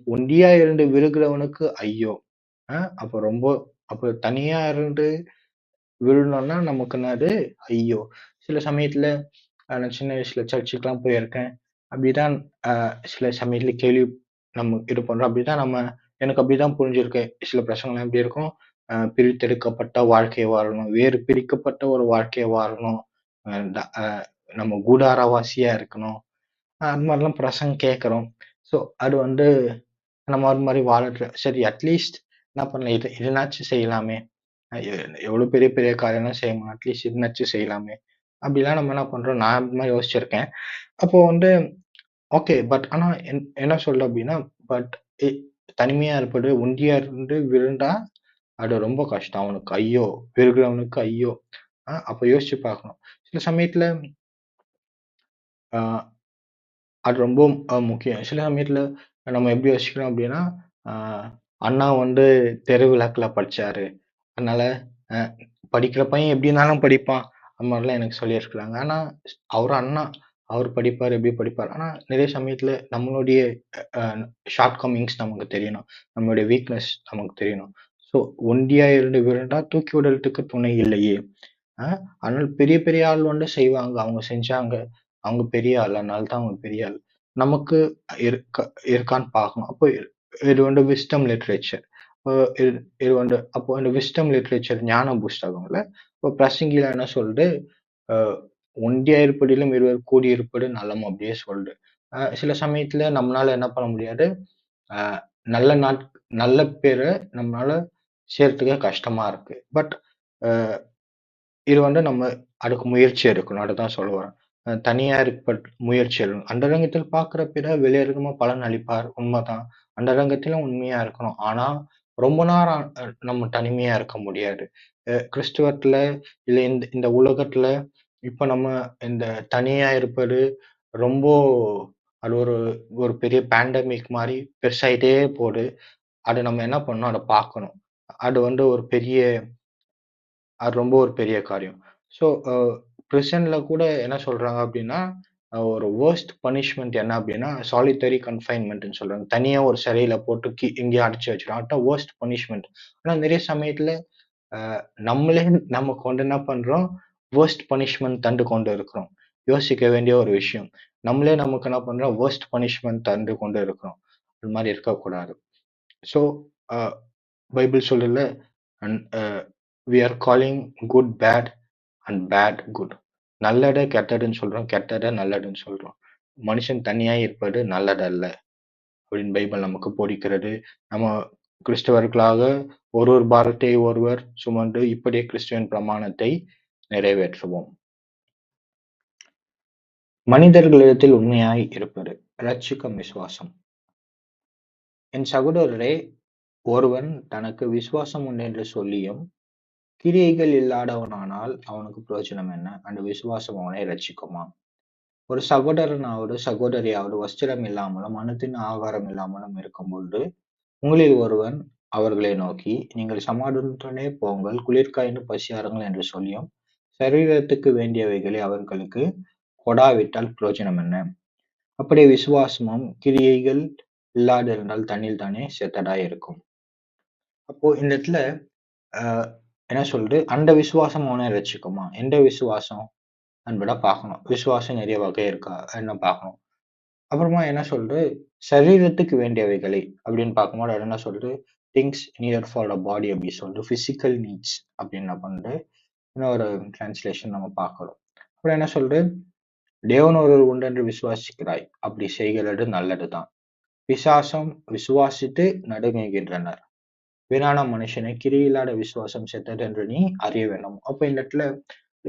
ஒண்டியா இருந்து விழுகிறவனுக்கு ஐயோ! அப்ப அப்ப தனியா இருந்து விழுந்தோம்னா நமக்கு என்னது? ஐயோ! சில சமயத்துல நான் சின்ன வயசுல சர்ச்சுக்குலாம் போயிருக்கேன். அப்படிதான் சில சமயத்துல நம்ம இது பண்றோம். எனக்கு அப்படிதான் புரிஞ்சிருக்கு. சில பிரசங்கலாம் எப்படி இருக்கும்? பிரித்தெடுக்கப்பட்ட வாழ்க்கை வாழணும். வேறு பிரிக்கப்பட்ட ஒரு வாழ்க்கைய வாழணும். அ ட அ நம்ம கூடாரவாசியா இருக்கணும். அந்த மாரிலாம் பிரசங்கம் கேட்கிறோம். ஸோ அது நம்ம அது மாரி வாழல. சரி அட்லீஸ்ட் என்ன பண்ணலாம்? இதுனாச்சும் செய்யலாமே! அ எ எவ்வளோ பெரிய பெரிய காரியம்லாம் செய்ய முடியும். அட்லீஸ்ட் இதுனாச்சும் செய்யலாமே! அப்படிலாம் நம்ம என்ன பண்றோம்? நான் அந்த மாரி யோசிச்சிருக்கேன். அப்போ ஓகே. பட் ஆனா என்ன சொல்ல அப்படின்னா, பட் எ தனிமையா இருப்பது, ஒண்டியா இருந்து விழுந்தா, அது ரொம்ப கஷ்டம். அவனுக்கு ஐயோ! விழுகிறவனுக்கு ஐயோ! அப்ப யோசிச்சு பார்க்கணும். சில சமயத்துல அ அது ரொம்ப முக்கியம். சில சமயத்துல நம்ம எப்படி யோசிக்கிறோம் அப்படின்னா, அ அண்ணா தெரு விளக்குல படிச்சாரு. அதனால அ படிக்கிற பையன் எப்படி இருந்தாலும் படிப்பான். அந்த மாரிலாம் எனக்கு சொல்லியிருக்கிறாங்க. ஆனா அவரு அண்ணா. அவரு படிப்பாரு, எப்படி படிப்பாரு. ஆனா நிறைய சமயத்துல நம்மளுடைய அ ஷார்ட் கம்மிங்ஸ் நமக்கு தெரியணும். நம்மளுடைய வீக்னஸ் நமக்கு தெரியணும். ஸோ ஒண்டியா இருந்து விழுந்தா தூக்கி விடுறதுக்கு துணை இல்லையே! அ அதனால பெரிய பெரிய ஆள் செய்வாங்க. அவங்க செஞ்சாங்க. அவங்க பெரிய ஆள். அதனால தான் அவங்க பெரிய ஆள். நமக்கு இருக்கான்னு பார்க்கணும். அப்போ இது விஸ்டம் லிட்டரேச்சர். அ இது இது அப்போ இந்த விஸ்டம் லிட்டரேச்சர் ஞான புஸ்தகம்ல, இப்போ பிரசங்கில என்ன சொல்லுது? அ "ஒண்டியா இருப்பதிலும் இருவர் கூடியிருப்பது நலம்" அப்படியே சொல்லுது. சில சமயத்துல நம்மளால என்ன பண்ண முடியாது? அ நல்ல நல்ல பேர நம்மளால சேர்த்துக்க கஷ்டமா இருக்கு. பட் அ இது நம்ம அதுக்கு முயற்சி எடுக்கணும். அததான் சொல்ல வரேன். தனியா முயற்சி எடுக்கணும். அந்தரங்கத்தில் பார்க்கிற பிறர் வெளியரங்கமா பலன் அளிப்பார். உண்மதான். அந்தரங்கத்திலும் உண்மையா இருக்கணும். ஆனா, ரொம்ப நேரம் நம்ம தனிமையா இருக்க முடியாது. கிறிஸ்துவத்துல இல்ல இந்த இந்த உலகத்துல இப்ப நம்ம இந்த தனியா இருப்பது ரொம்ப அது ஒரு ஒரு பெரிய பேண்டமிக் மாரி பெருசாயிட்டே போது. அத நம்ம என்ன பண்ணணும்? அத பார்க்கணும். அது ஒரு பெரிய அது ரொம்ப ஒரு பெரிய காரியம். ஸோ, பிரிசன்ல கூட என்ன சொல்றாங்க அப்டின்னா, ஒரு வொர்ஸ்ட் பனிஷ்மென்ட் என்ன அப்டின்னா, சாலிட்டரி கன்ஃபைன்மென்ட்ன்னு சொல்றாங்க. தனியா ஒரு சிறையில போட்டு எங்கேயோ அடைச்சு வச்சுருவாங்க. அதான் வொர்ஸ்ட் பனிஷ்மென்ட். ஆனா நெறைய சமயத்துல நம்மளே நமக்கு வந்து என்ன பண்றோம்? வொர்ஸ்ட் பனிஷ்மென்ட் தந்து கொண்டு இருக்கிறோம். யோசிக்க வேண்டிய ஒரு விஷயம். நம்மளே நமக்கு என்ன பண்றோம்? வொர்ஸ்ட் பனிஷ்மென்ட் தந்து கொண்டு இருக்கிறோம். அது மாரி இருக்கக்கூடாது. ஸோ, அ பைபிள் சொல்லுதுல்ல, and we are calling good bad and bad good. நல்லத கெட்டதுன்னு சொல்றோம். கெட்டத நல்லதுன்னு சொல்றோம். மனுஷன் தனியா இருப்பது நல்லதல்ல அப்படின்னு பைபிள் நமக்கு போதிக்கிறது. நம்ம கிறிஸ்தவர்களாக ஒரு பாரத்தை ஒருவர் சுமந்து இப்படியே கிறிஸ்துவின் பிரமாணத்தை நிறைவேற்றுவோம். மனிதர்களிடத்தில் உண்மையாய் இருப்பது இரட்சிக்கும் விசுவாசம். என் சகோதரரே, ஒருவன் தனக்கு விசுவாசம் உண்டு என்று சொல்லியும் கிரியைகள் இல்லாதவனானால் அவனுக்கு பிரயோஜனம் என்ன? அந்த விசுவாசம் அவனை இரட்சிக்குமா? ஒரு சகோதரனாவது சகோதரியாவது வஸ்திரம் இல்லாமலும் அனுதின ஆகாரம் இல்லாமலும் இருக்கும்பொழுது உங்களில் ஒருவன் அவர்களை நோக்கி, நீங்கள் சமாதானத்துடனே போங்கள், குளிர்காய்ந்து பசியாருங்கள் என்று சொல்லியும் சரீரத்துக்கு வேண்டியவைகளை அவர்களுக்கு கொடாவிட்டால் பிரயோஜனம் என்ன? அப்படியே விசுவாசமும் கிரியைகள் இல்லாதிருந்தால் தன்னில் தானே செத்ததாய் இருக்கும். அப்போ இந்த இடத்துல அஹ், என்ன சொல்றது? அந்த விசுவாசம் அவனை ரட்சிக்குமா? எந்த விசுவாசம் என்பதை பார்க்கணும். விசுவாசம் நிறைய வகை இருக்கா என்ன பார்க்கணும். அப்புறமா என்ன சொல்றது? சரீரத்துக்கு வேண்டியவைகளை அப்படின்னு பார்க்கும்போது அது என்ன சொல்றது? திங்ஸ் நீடட் ஃபார் த பாடி அப்படி சொல்லிட்டு பிசிக்கல் நீட்ஸ் அப்படின்னு என்ன பண்றது? இன்னொரு டிரான்ஸ்லேஷன் நம்ம பார்க்கிறோம். அப்புறம் என்ன சொல்றது? தேவன் ஒருவர் உண்டென்று விசுவாசிக்கிறாய். அப்படி செய்கிறது நல்லதுதான். பிசாசம் விசுவாசித்து நடுங்குகின்றனர். வீணான மனுஷனை கிரியில்லாத விசுவாசம் செத்தது என்று நீ அறிய வேண்டும். அப்ப இந்த இடத்துல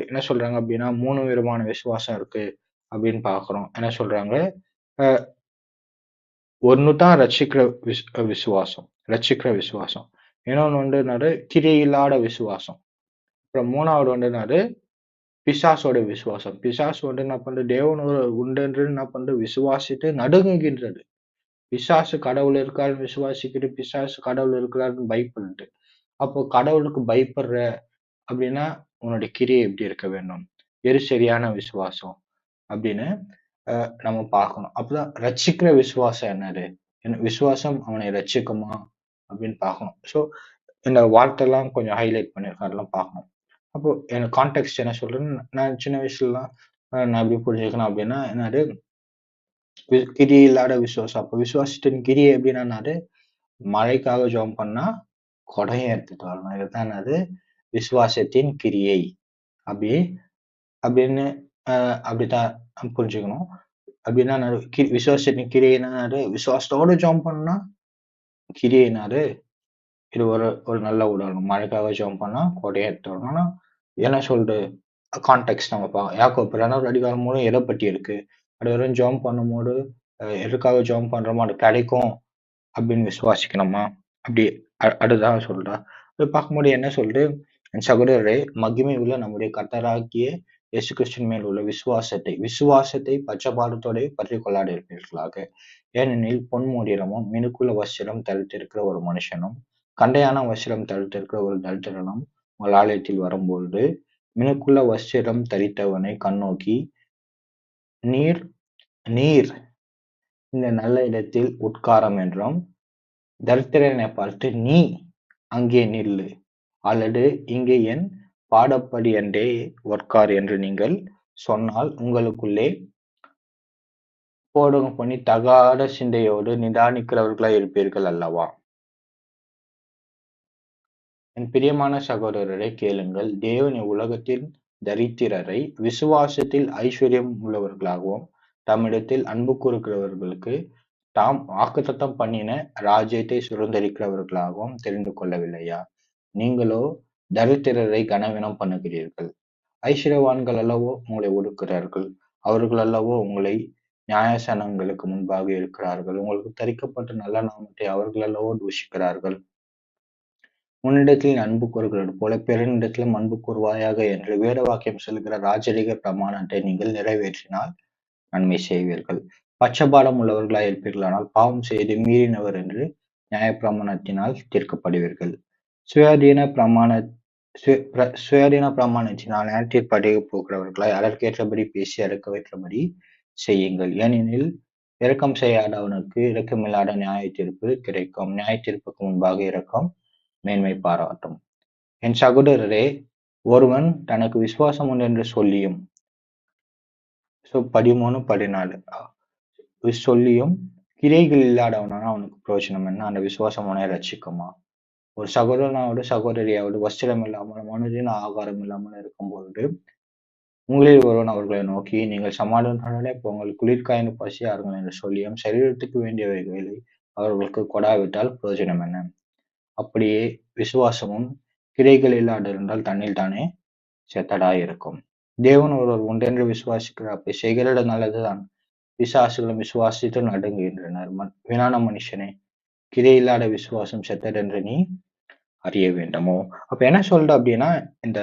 என்ன சொல்றாங்க அப்படின்னா 3 விதமான விசுவாசம் இருக்கு அப்படின்னு பார்க்கிறோம். என்ன சொல்றாங்க? அஹ் ஒண்ணு தான் ரட்சிக்கிற விசுவாசம். ரட்சிக்கிற விசுவாசம். இன்னொன்னு வந்து என்னது? கிரியில்லாத விசுவாசம். அப்புறம் 3வது வந்து என்னது? பிசாசோட விசுவாசம். பிசாசு வந்து என்ன பண்றது? தேவன் உண்டென்று என்ன பண்றது? விசுவாசித்து நடுங்குகின்றது. பிசாசு கடவுள் இருக்காருன்னு விசுவாசிக்கிட்டு பிசாசு கடவுள் இருக்கிறாருன்னு பயப்படுது. அப்போ கடவுளுக்கு பயப்படுற அப்படின்னா உன்னுடைய கிரியை எப்படி இருக்க வேண்டும்? எது சரியான விசுவாசம் அப்படின்னு நம்ம பார்க்கணும். அப்பதான் ரட்சிக்கிற விசுவாசம் என்னது? விசுவாசம் அவனை ரட்சிக்குமா அப்படின்னு பார்க்கணும். ஸோ இந்த வார்த்தைலாம் கொஞ்சம் ஹைலைட் பண்ணியிருக்கேன். அதெல்லாம் பார்க்கணும். அப்போ எனக்கு கான்டெக்ஸ்ட் என்ன சொல்றேன்னு நான் சின்ன வயசுலலாம் நான் எப்படி புரிஞ்சுக்கணும் அப்படின்னா என்னது? கிரி இல்லாத விசுவாசம். அப்போ விசுவாசத்தின் கிரி எப்படின்னா என்னது? மழைக்காக ஜெபம் பண்ணா கொடையும் எடுத்துட்டு வரணும். இதுதான் என்னது? விசுவாசத்தின் கிரியை. அப்படி அப்படின்னு அப்படித்தான் புரிஞ்சுக்கணும். அப்படின்னா விசுவாசத்தின் கிரியை என்னது? விசுவாசத்தோட ஜெபம் பண்ணா கிரியை என்னது? இது ஒரு ஒரு நல்ல உதாரணம். மழைக்காக ஜெபம் பண்ணா கொடையை எடுத்துட்டு வரணும். ஆனா என்ன சொல்றது? கான்டெக்ஸ்ட் நம்ம யாக்கோபு 2வது அதிகாரம் மூலம் எதை பத்தி இருக்கு? அது வெறும் ஜெபம் பண்ணும்போது எதுக்காக ஜெபம் பண்றோமோ அது கிடைக்கும் அப்படின்னு விசுவாசிக்கணுமா? அப்படி அதுதான் சொல்றா. அது பார்க்கும்போது என்ன சொல்லுது? என் சகோதரரே, மகிமை உள்ள நம்முடைய கர்த்தராகிய இயேசு கிறிஸ்துவின் மேல் உள்ள விசுவாசத்தை பட்சபாதத்தோடே பற்றிக் கொள்ளாதிருப்பீர்களாக. ஏனெனில் பொன் மோதிரமும் மினுக்குள்ள வஸ்திரம் தரித்திருக்கிற ஒரு மனுஷனும் கண்டையான வஸ்திரம் தரித்திருக்கிற ஒரு தரித்திரனும் உங்கள் ஆலயத்தில் வரும்பொழுது மினுக்குள்ள வஸ்திரம் தரித்தவனை கண்ணோக்கி நீர் நீர் இந்த நல்ல இடத்தில் உட்காரம் என்றும் தரித்திரனை பார்த்து நீ அங்கே நில்லு அல்லது இங்கே என் பாடப்படியண்டே உட்கார் என்று நீங்கள் சொன்னால் உங்களுக்குள்ளே போடுங்க பண்ணி தகாத சிந்தையோடு நிதானிக்கிறவர்களாய் இருப்பீர்கள் அல்லவா? என் பிரியமான சகோதரரை கேளுங்கள். தேவன் இவ்வுலகத்தின் தரித்திரரை விசுவாசத்தில் ஐஸ்வர்யம் உள்ளவர்களாகவும் தம்மிடத்தில் அன்பு கூறுகிறவர்களுக்கு தாம் வாக்குத்தத்தம் பண்ணின ராஜ்யத்தை சுதந்தரிக்கிறவர்களாகவும் தெரிந்து கொள்ளவில்லையா? நீங்களோ தரித்திரரை கனவீனம் பண்ணுகிறீர்கள். ஐஸ்வர்யவான்கள் அல்லவோ உங்களை ஒடுக்கிறார்கள். அவர்கள் அல்லவோ உங்களை நியாயாசனங்களுக்கு முன்பாக இருக்கிறார்கள். உங்களுக்கு தரிக்கப்பட்ட நல்ல நாமத்தை அவர்கள் அல்லவோ தூஷிக்கிறார்கள். உன்னிடத்தில் நீ அன்பு கூறுகிறது போல பிறனிடத்திலும் அன்பு கூறுவாயாக என்று வேத வாக்கியம் சொல்கிற ராஜரிக பிரமாணத்தை நீங்கள் நிறைவேற்றினால் நன்மை செய்வீர்கள். பட்சபாடம் உள்ளவர்களாய் இருப்பீர்களானால் பாவம் செய்து மீறினவர் என்று நியாயப்பிரமாணத்தினால் தீர்க்கப்படுவீர்கள். சுயாதீன பிரமாண சுயாதீன பிரமாணத்தினால் நியாயத்தீர்ப்படைய போகிறவர்களாய் அதற்கேற்றபடி பேசி அடக்கவேற்றபடி செய்யுங்கள். ஏனெனில் இரக்கம் செய்யாதவனுக்கு இரக்கமில்லாத நியாய தீர்ப்பு கிடைக்கும். நியாய தீர்ப்புக்கு முன்பாக இரக்கம் மேன்மை பாராட்டும். என் சகோதரரே, ஒருவன் தனக்கு விசுவாசம் உண்டு என்று சொல்லியும் 13, 14 சொல்லியும் கிரியைகள் இல்லாதவனான அவனுக்கு பிரயோஜனம் என்ன? அந்த விசுவாசம் அவனை ரட்சிக்குமா? ஒரு சகோதரனாவோடு சகோதரியாவோடு வஸ்திரம் இல்லாமல் மனுதின ஆகாரம் இல்லாமல் இருக்கும்பொழுது உங்களில் ஒருவன் அவர்களை நோக்கி, நீங்கள் சமாதானத்துடனே போங்கள், குளிர்காய்ந்து பசியாருங்கள் என்று சொல்லியும் சரீரத்துக்கு வேண்டியவைகளை அவர்களுக்கு கொடாவிட்டால் பிரயோஜனம் என்ன? அப்படியே விசுவாசமும் கிரியைகள் இல்லாதிருந்தால் தன்னில் தானே செத்ததாயிருக்கும். தேவன் ஒருவர் உண்டென்று விசுவாசிக்கிறார். அப்படி செய்கிறது நல்லதுதான். பிசாசுகளும் விசுவாசித்து நடுங்குகின்றனர். வீணான மனுஷனே, கிரியில்லாத விசுவாசம் செத்ததென்று நீ அறிய வேண்டுமோ? அப்ப என்ன சொல்ற அப்படின்னா, இந்த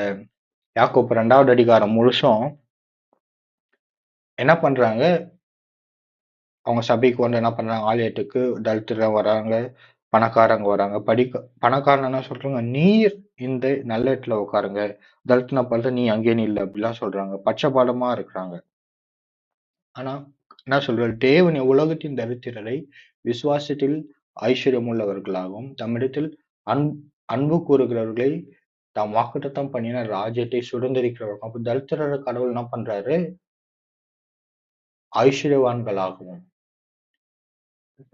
யாக்கோப்பு 2வது அதிகாரம் முழுசும் என்ன பண்றாங்க, அவங்க சபைக்கு வந்து என்ன பண்றாங்க, ஆலயத்துக்கு தரித்திரர் வராங்க, பணக்காரங்க வராங்க. பணக்காரன் என்ன சொல்றாங்க, நீர் இந்த நல்ல இடத்துல உட்காருங்க, தரித்திரனை பார்த்து நீ அங்கே நில்லு அப்படிலாம் சொல்றாங்க. பட்சபாதமா இருக்கிறாங்க. ஆனா என்ன சொல்றாரு, தேவன் உலகத்தின் தரித்திரரை விசுவாசத்தில் ஐஸ்வர்யம் உள்ளவர்களாகவும் தம்மிடத்தில் அன்பு கூறுகிறவர்களை தாம் வாக்குத்தத்தம் பண்ணின ராஜ்யத்தை சுதந்திரிக்கிறவர்கள். அப்ப தரித்திரரை கடவுள் என்ன பண்றாரு, ஐஸ்வர்யவான்களாகவும்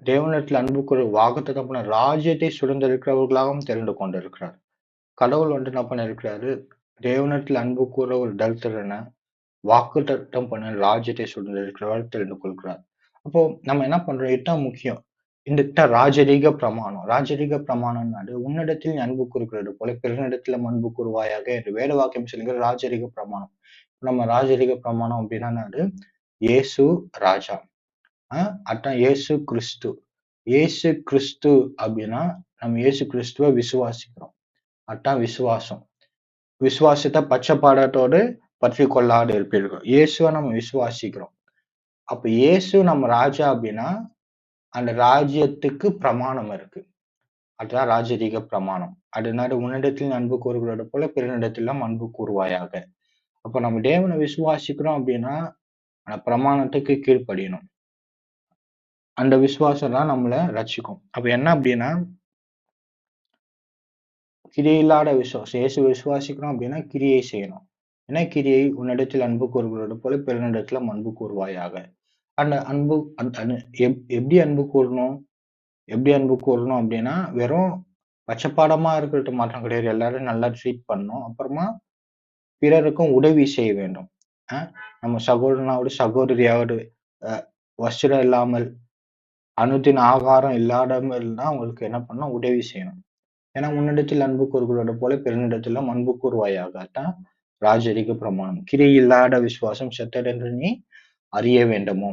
தேவனிடத்தில் அன்பு கூற வாக்குத்தத்தம் பண்ண ராஜ்யத்தை சுதந்திரிக்கிறவர்களாகவும் தெரிந்து கொண்டிருக்கிறார். கடவுள் வந்து என்ன பண்ணிருக்கிறாரு, தேவனிடத்தில் அன்பு கூற ஒரு தரித்திரனை வாக்குத்தத்தம் பண்ண ராஜ்யத்தை சுதந்திரிக்கிறவர் தெரிந்து கொள்கிறார். அப்போ நம்ம என்ன பண்றோம், இதுதான் முக்கியம். இந்த ராஜரீக பிரமாணம். ராஜரீக பிரமாணம்னாது உன்னிடத்தில் நீ அன்பு கூறுகிறது போல பிறனிடத்தில் அன்பு கூறுவாயாக என்று வேத வாக்கியம் சொல்லுகிற ராஜரீக பிரமாணம். நம்ம ராஜரீக பிரமாணம் அப்படின்னா என்னது, இயேசு ராஜா, அதான் இயேசு கிறிஸ்து. இயேசு கிறிஸ்து அப்படின்னா நம்ம இயேசு கிறிஸ்துவ விசுவாசிக்கிறோம். அதான் விசுவாசம். விசுவாசத்தை பட்சபாதத்தோடு பற்றி கொள்ளாது இருப்பீர்கள். இயேசுவை நம்ம விசுவாசிக்கிறோம். அப்ப இயேசு நம்ம ராஜா அப்படின்னா அந்த ராஜ்யத்துக்கு பிரமாணம் இருக்கு. அதுதான் ராஜரீக பிரமாணம். அதனால உன்னிடத்தில் அன்பு கூறுகிறது போல பிறனிடத்திலும் அன்பு கூறுவாயாக. அப்ப நம்ம தேவனை விசுவாசிக்கிறோம் அப்படின்னா அந்த பிரமாணத்துக்கு கீழ்ப்படியணும். அந்த விசுவாசம் தான் நம்மளை ரட்சிக்கும். அப்ப என்ன அப்படின்னா, கிரியில்லாத விசுவாசம். இயேசு விசுவாசிக்கிறோம் அப்படின்னா கிரியை செய்யணும். என்ன கிரியை? உன்னிடத்தில் அன்பு கூறுகிறது போல பிறனிடத்திலும் அன்பு கூறுவாயாக. அந்த அன்பு எப்படி அன்பு கூறணும்? எப்படி அன்பு கூறணும் அப்படின்னா, வெறும் பட்சபாதமா இருக்கிறது மாத்திரம் கிடையாது. எல்லாரும் நல்லா ட்ரீட் பண்ணணும். அப்புறமா பிறருக்கும் உதவி செய்ய வேண்டும். நம்ம சகோதரனாவோடு சகோதரியாவோடு வஸ்திரம் இல்லாமல் அனுதின ஆகாரம் இல்லாதவங்கன்னா அவங்களுக்கு என்ன பண்ணணும், உதவி செய்யணும். ஏன்னா உன்னிடத்தில் அன்பு கூறுகிறத போல பிறனிடத்திலும் அன்பு கூறுவாயாக. அதான் ராஜரீக பிரமாணம். கிரி இல்லாத விசுவாசம் செத்ததென்று நீ அறிய வேண்டுமோ?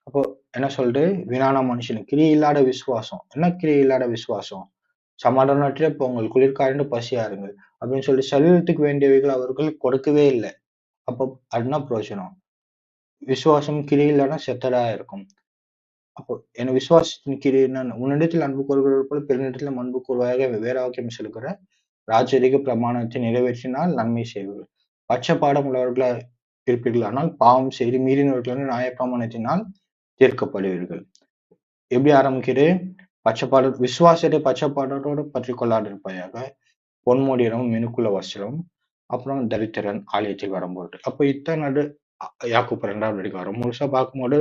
அப்போ என்ன சொல்றது, வீணான மனுஷனுக்கு கிரி இல்லாத விசுவாசம். என்ன கிரி இல்லாத விசுவாசம்? சமாதானத்திலே போங்கள், குளிர்காய்ந்து பசியாருங்கள் அப்படின்னு சொல்லி சரீரத்துக்கு வேண்டியவைகள் அவர்கள் கொடுக்கவே இல்லை. அப்போ அதுனா பிரயோஜனம். விசுவாசம் கிரி இல்லைன்னா செத்ததா இருக்கும். அப்போ என்ன விசுவாசத்தின் கிரி என்னன்னு, உன்னிடத்தில் அன்பு கூறுகிறது போல பிறனிடத்திலும் அன்பு கூறுவாயாக வேற வாக்கியம் சொல்லுகிற ராஜரீக பிரமாணத்தை நிறைவேற்றினால் நன்மை செய்வீர்கள். பட்சபாதம் உள்ளவர்களா இருப்பீர்கள், ஆனால் பாவம் செய்து மீறினவர்கள் நியாயப்பிரமாணத்தினால் தீர்க்கப்படுவீர்கள். எப்படி ஆரம்பிக்கிறது? விசுவாசத்தை பட்சபாதத்தோடு பற்றி கொள்ளாதிருப்பாயாக. பொன்மோதிரமும் மினுக்குள்ள வஸ்திரம், அப்புறம் தரித்திரன் ஆலயத்தில் வரும்போது. அப்ப இத்தனை யாக்கோப்பு 2வது அதிகாரம் முழுசா பார்க்கும்போது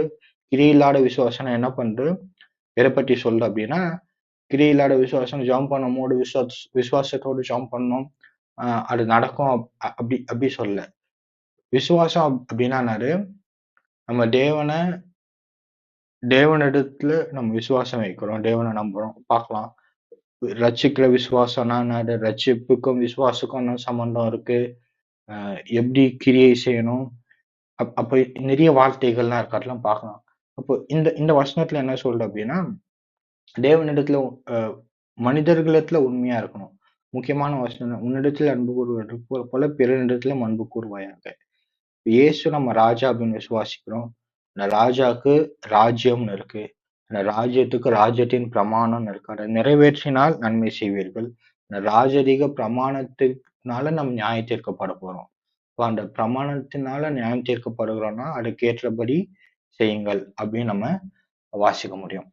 கிரியில்லாத விசுவாசம் என்ன பண்றது, எதை பற்றி சொல்லுது அப்படின்னா, கிரியில்லாத விசுவாசம் ஜெபம் பண்ணும்போது விசுவாசத்தோடு ஜெபம் பண்ணணும், அது நடக்கும் அப்படி அப்படி சொல்ல. விசுவாசம் அப்படின்னா என்னது, நம்ம தேவனிடத்துல நம்ம விசுவாசம் வைக்கிறோம், தேவனை நம்புறோம். பார்க்கலாம், ரட்சிக்கிற விசுவாசம்னா என்னது, ரட்சிப்புக்கும் விசுவாசக்கும் என்ன சம்பந்தம் இருக்கு, எப்படி கிரியை செய்யணும், அப்ப நிறைய வார்த்தைகள்லாம் இருக்கு, அதெல்லாம் பார்க்கலாம். அப்போ இந்த இந்த வசனத்துல என்ன சொல்றது அப்படின்னா, தேவனிடத்துல மனிதர்களிடத்துல உண்மையா இருக்கணும். முக்கியமான வசனம், உன்னிடத்தில் அன்பு கூறுவது போல பிறனிடத்திலும் அன்பு கூறுவாயாக. இயேசு நம்ம ராஜா அப்படின்னு விசுவாசிக்கிறோம். அந்த ராஜாக்கு ராஜ்யம்னு இருக்கு. அந்த ராஜ்யத்துக்கு ராஜ்யத்தின் பிரமாணம்னு இருக்கு. அதை நிறைவேற்றினால் நன்மை செய்வீர்கள். அந்த ராஜரீக பிரமாணத்தினால நம்ம நியாயம் தீர்க்கப்பட போறோம். இப்போ அந்த பிரமாணத்தினால நியாயம் தீர்க்கப்படுகிறோம்னா அதுக்கேற்றபடி செய்யுங்கள் அப்படின்னு நம்ம வாசிக்க முடியும்.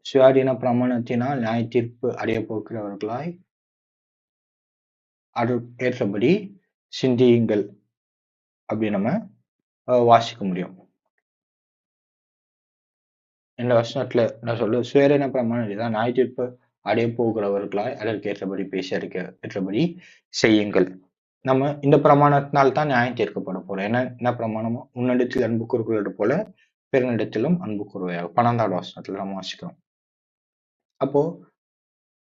சுயாதீன பிரமாணத்தினால் நியாய தீர்ப்பு அடைய போகிறவர்களாய் அது ஏற்றபடி சிந்தியுங்கள் அப்படி நம்ம வாசிக்க முடியும். இந்த வசனத்துல நான் சொல்றது சுயநல பிரமாணம் இதுதான். நியாயத்தீர்ப்பு அடைய போகிறவர்களாய் அதற்கு ஏற்றபடி பேசி அதற்கு ஏற்றபடி செய்யுங்கள். நம்ம இந்த பிரமாணத்தினால் தான் நியாயம் தீர்க்கப்பட போறோம். என்ன பிரமாணமோ உன்னிடத்தில் அன்பு கூறுகிறது போல பிறனிடத்திலும் அன்பு கூறுவாயாக. 12வது வசனத்துல நம்ம வாசிக்கிறோம். அப்போ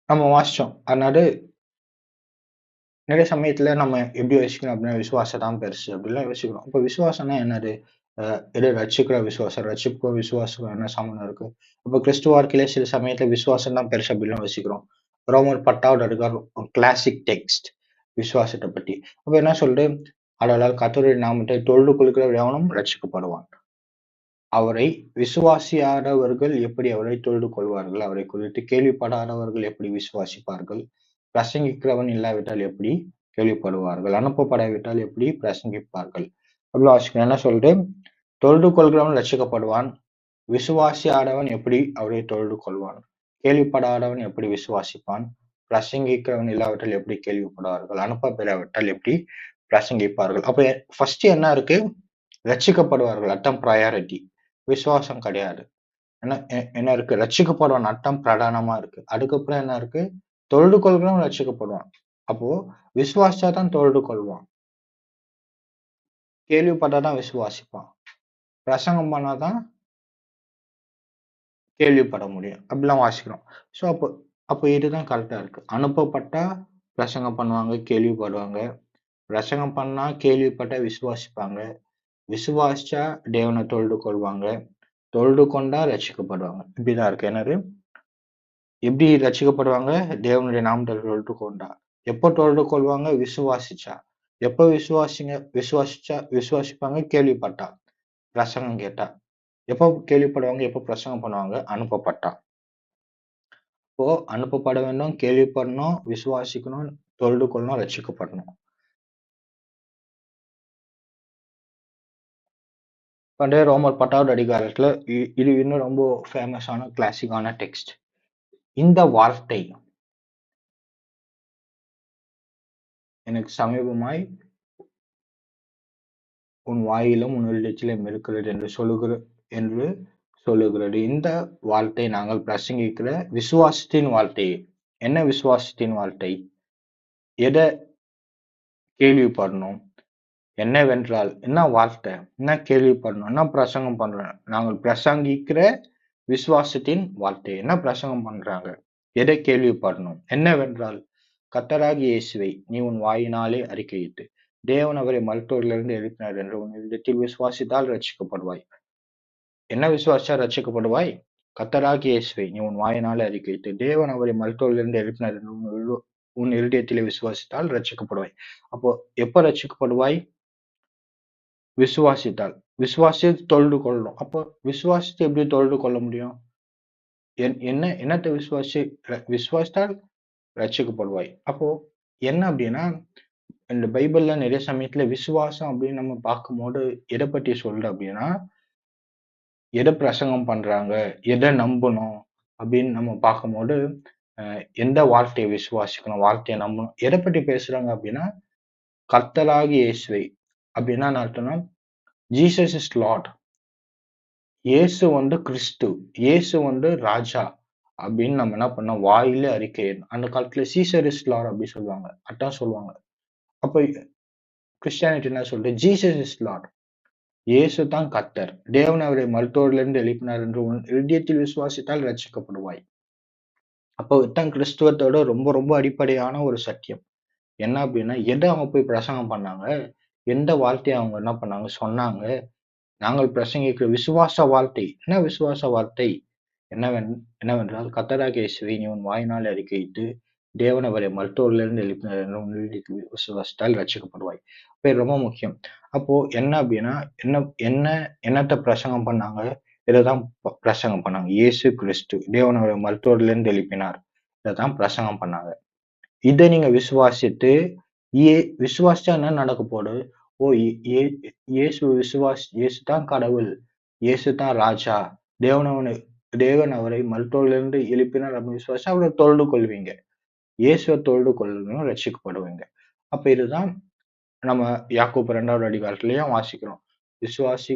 நம்ம வாசிச்சோம். அதனால நிறைய சமயத்துல நம்ம எப்படி யோசிக்கணும் அப்படின்னா விசுவாசம் தான் பெருசு அப்படிலாம் யோசிக்கிறோம். அப்ப விசுவாசம்னா என்னது? எது ரட்சிக்கிற விசுவாசம், ரட்சிப்புக்கும் விசுவாசம் என்ன சம்மந்தம் இருக்கு? அப்ப கிறிஸ்துவ வாழ்க்கையில சில சமயத்துல விசுவாசம் தான் பெருசு அப்படிலாம் யோசிக்கிறோம். ரோமர் 10வது அதிகாரம் கிளாசிக் டெக்ஸ்ட் விசுவாசத்தை பத்தி. அப்ப என்ன சொல்றது? ஆதலால் கர்த்தருடைய நாமத்தை தொழுது கொள்கிறவர் எவனும் ரட்சிக்கப்படுவான். அவரை விசுவாசியாதவர்கள் எப்படி அவரை தொழுது கொள்வார்கள்? அவரை குறித்து கேள்விப்படாதவர்கள் எப்படி விசுவாசிப்பார்கள்? பிரசங்கிக்கிறவன் இல்லாவிட்டால் எப்படி கேள்விப்படுவார்கள்? அனுப்பப்படாவிட்டால் எப்படி பிரசங்கிப்பார்கள்? அப்படின்னு வாசிக்கணும். என்ன சொல்றது? தொழுது கொள்கிறவன் ரட்சிக்கப்படுவான். விசுவாசியாதவன் எப்படி அவரை தொழுது கொள்வான்? கேள்விப்படாதவன் எப்படி விசுவாசிப்பான்? பிரசங்கிக்கிறவன் இல்லாவிட்டால் எப்படி கேள்விப்படுவார்கள்? அனுப்ப பெறாவிட்டால் எப்படி பிரசங்கிப்பார்கள்? அப்ப ஃபர்ஸ்ட் என்ன இருக்கு? ரட்சிக்கப்படுவார்கள் அட்டம் ப்ரையாரிட்டி. விசுவாசம் கிடையாது. என்ன இருக்கு? ரட்சிக்கப்படுவான் அட்டம் பிரதானமா இருக்கு. அதுக்கப்புறம் என்ன இருக்கு? தொழுது கொள்கிறவன் ரட்சிக்கப்படுவான். அப்போ விசுவாசிச்சாதான் தொழுது கொள்வான். கேள்விப்பட்டாதான் விசுவாசிப்பான். பிரசங்கம் பண்ணாதான் கேள்விப்பட முடியும். அப்படிலாம் வாசிக்கிறோம். ஸோ அப்போ இதுதான் கரெக்டா இருக்கு. அனுப்பப்பட்டா பிரசங்கம் பண்ணுவாங்க, கேள்விப்படுவாங்க. பிரசங்கம் பண்ணா கேள்விப்பட்டா விசுவாசிப்பாங்க. விசுவாசிச்சா தேவனை தொழுது கொள்வாங்க. தொழுது கொண்டா ரட்சிக்கப்படுவாங்க. இப்படிதான் இருக்கு. என்னது? எப்படி ரட்சிக்கப்படுவாங்க? தேவனுடைய நாமத்தை தொழுது கொண்டா. எப்போ தொழுது கொள்வாங்க? விசுவாசிச்சா. எப்போ விசுவாசிப்பாங்க? கேள்விப்பட்டா. பிரசங்கம் கேட்டா. எப்போ கேள்விப்படுவாங்க? எப்போ பிரசங்கம் பண்ணுவாங்க? அனுப்பப்பட்டா. இப்போ அனுப்பப்பட வேண்டும், கேள்விப்படணும், விசுவாசிக்கணும், தொழுது கொள்ளணும், ரட்சிக்கப்படணும். பண்டைய ரோமர் 10வது அதிகாரத்துல இது இன்னும் ரொம்ப ஃபேமஸான கிளாசிக்கான டெக்ஸ்ட். இந்த வார்த்தை எனக்கு சமீபமாய் உன் வாயிலும் உன் உள்ளத்திலும் இருக்கிறது என்று சொல்லுகிறது. இந்த வார்த்தை நாங்கள் பிரசங்கிக்கிற விசுவாசத்தின் வார்த்தை. என்ன விசுவாசத்தின் வார்த்தை? எதை கேள்விப்படணும்? என்னவென்றால் என்ன வார்த்தை? என்ன கேள்விப்படணும்? என்ன பிரசங்கம் பண்றோம்? நாங்கள் பிரசங்கிக்கிற விசுவாசத்தின் வார்த்தை. என்ன பிரசங்கம் பண்றாங்க? எதை கேள்விப்படணும்? என்னவென்றால் கர்த்தராகிய இயேசுவை நீ உன் வாயினாலே அறிக்கையிட்டு தேவன் அவரை மருத்துவரிலிருந்து எழுப்பினார் என்று உன் இதயத்தில் விசுவாசித்தால் ரட்சிக்கப்படுவாய். என்ன விசுவாசிச்சா ரட்சிக்கப்படுவாய்? கர்த்தராகிய இயேசுவை நீ உன் வாயினாலே அறிக்கையிட்டு தேவன் அவரை மருத்துவரிலிருந்து எழுப்பினார் என்று உன் இருதயத்திலே விசுவாசித்தால் ரட்சிக்கப்படுவாய். அப்போ எப்ப ரட்சிக்கப்படுவாய்? விசுவாசித்தால். விசுவாசித்து தொழுது கொள்ளணும். அப்போ விசுவாசித்து எப்படி தொழுது கொள்ள முடியும்? என்னத்தை விசுவாசித்தால் ரட்சிக்கப்படுவாய். அப்போ என்ன அப்படின்னா இந்த பைபிள்ல நிறைய சமயத்துல விசுவாசம் அப்படின்னு நம்ம பார்க்கும்போது எதை பத்தி சொல்ற அப்படின்னா எதை பிரசங்கம் பண்றாங்க, எதை நம்பணும் அப்படின்னு நம்ம பார்க்கும்போது எந்த வார்த்தையை விசுவாசிக்கணும், வார்த்தையை நம்பணும், எதை பத்தி பேசுறாங்க அப்படின்னா கர்த்தராகிய இயேசுவை. அப்படின்னா என்ன அர்த்தம்னா ஜீசஸ் இஸ் லார்ட். இயேசு வந்து கிறிஸ்து, இயேசு வந்து ராஜா அப்படின்னு நம்ம என்ன பண்ணோம்? வாயில அறிக்கை. அந்த காலத்துல சீசர் இஸ் லார்ட் அப்படி சொல்லுவாங்க. அதான் சொல்லுவாங்க. அப்ப கிறிஸ்டியானிட்டி என்ன சொல்றது? Jesus is Lord. இயேசு தான் கர்த்தர். தேவன் அவரை மருத்துவரிலிருந்து எழுப்பினார் என்று உன் இதயத்தில் விசுவாசித்தால் ரட்சிக்கப்படுவாய். அப்போ இதான் கிறிஸ்துவத்தோட ரொம்ப ரொம்ப அடிப்படையான ஒரு சத்தியம். என்ன அப்படின்னா எதை அவங்க போய் பிரசங்கம் பண்ணாங்க? எந்த வார்த்தையை அவங்க என்ன பண்ணாங்க? சொன்னாங்க. நாங்கள் பிரசங்கிக்கிற விசுவாச வார்த்தை. என்ன விசுவாச வார்த்தை? என்னவென்றால் கர்த்தராகிய இயேசுவை நீ உன் வாயினால் அறிக்கையிட்டு தேவன் அவரை மருத்துவரிலிருந்து எழுப்பினார் என்று உன் இதயத்தில் விசுவாசித்தால் ரட்சிக்கப்படுவாய். அப்ப ரொம்ப முக்கியம். அப்போ என்ன அப்படின்னா என்னத்தை பிரசங்கம் பண்ணாங்க? இதைதான் பிரசங்கம் பண்ணாங்க. இயேசு கிறிஸ்து தேவன் அவரை மருத்துவரிலிருந்து எழுப்பினார். இதைதான் பிரசங்கம் பண்ணாங்க. இதை நீங்க விசுவாசித்து விசுவாசிச்சா என்ன நடக்க போகுது? ஓ இயேசு தான் கடவுள், இயேசு தான் ராஜா, தேவன் அவரை மருத்துவரிலிருந்து எழுப்பினார் அப்படின்னு விசுவாசிச்சா அவரை தொழுது கொள்வீங்க. இயேசுவை தொழுது கொள்ளணும், ரட்சிக்கப்படுவீங்க. அப்ப இதுதான் நம்ம யாக்கோபு 2வது அதிகாரத்திலேயும் வாசிக்கிறோம். விசுவாசி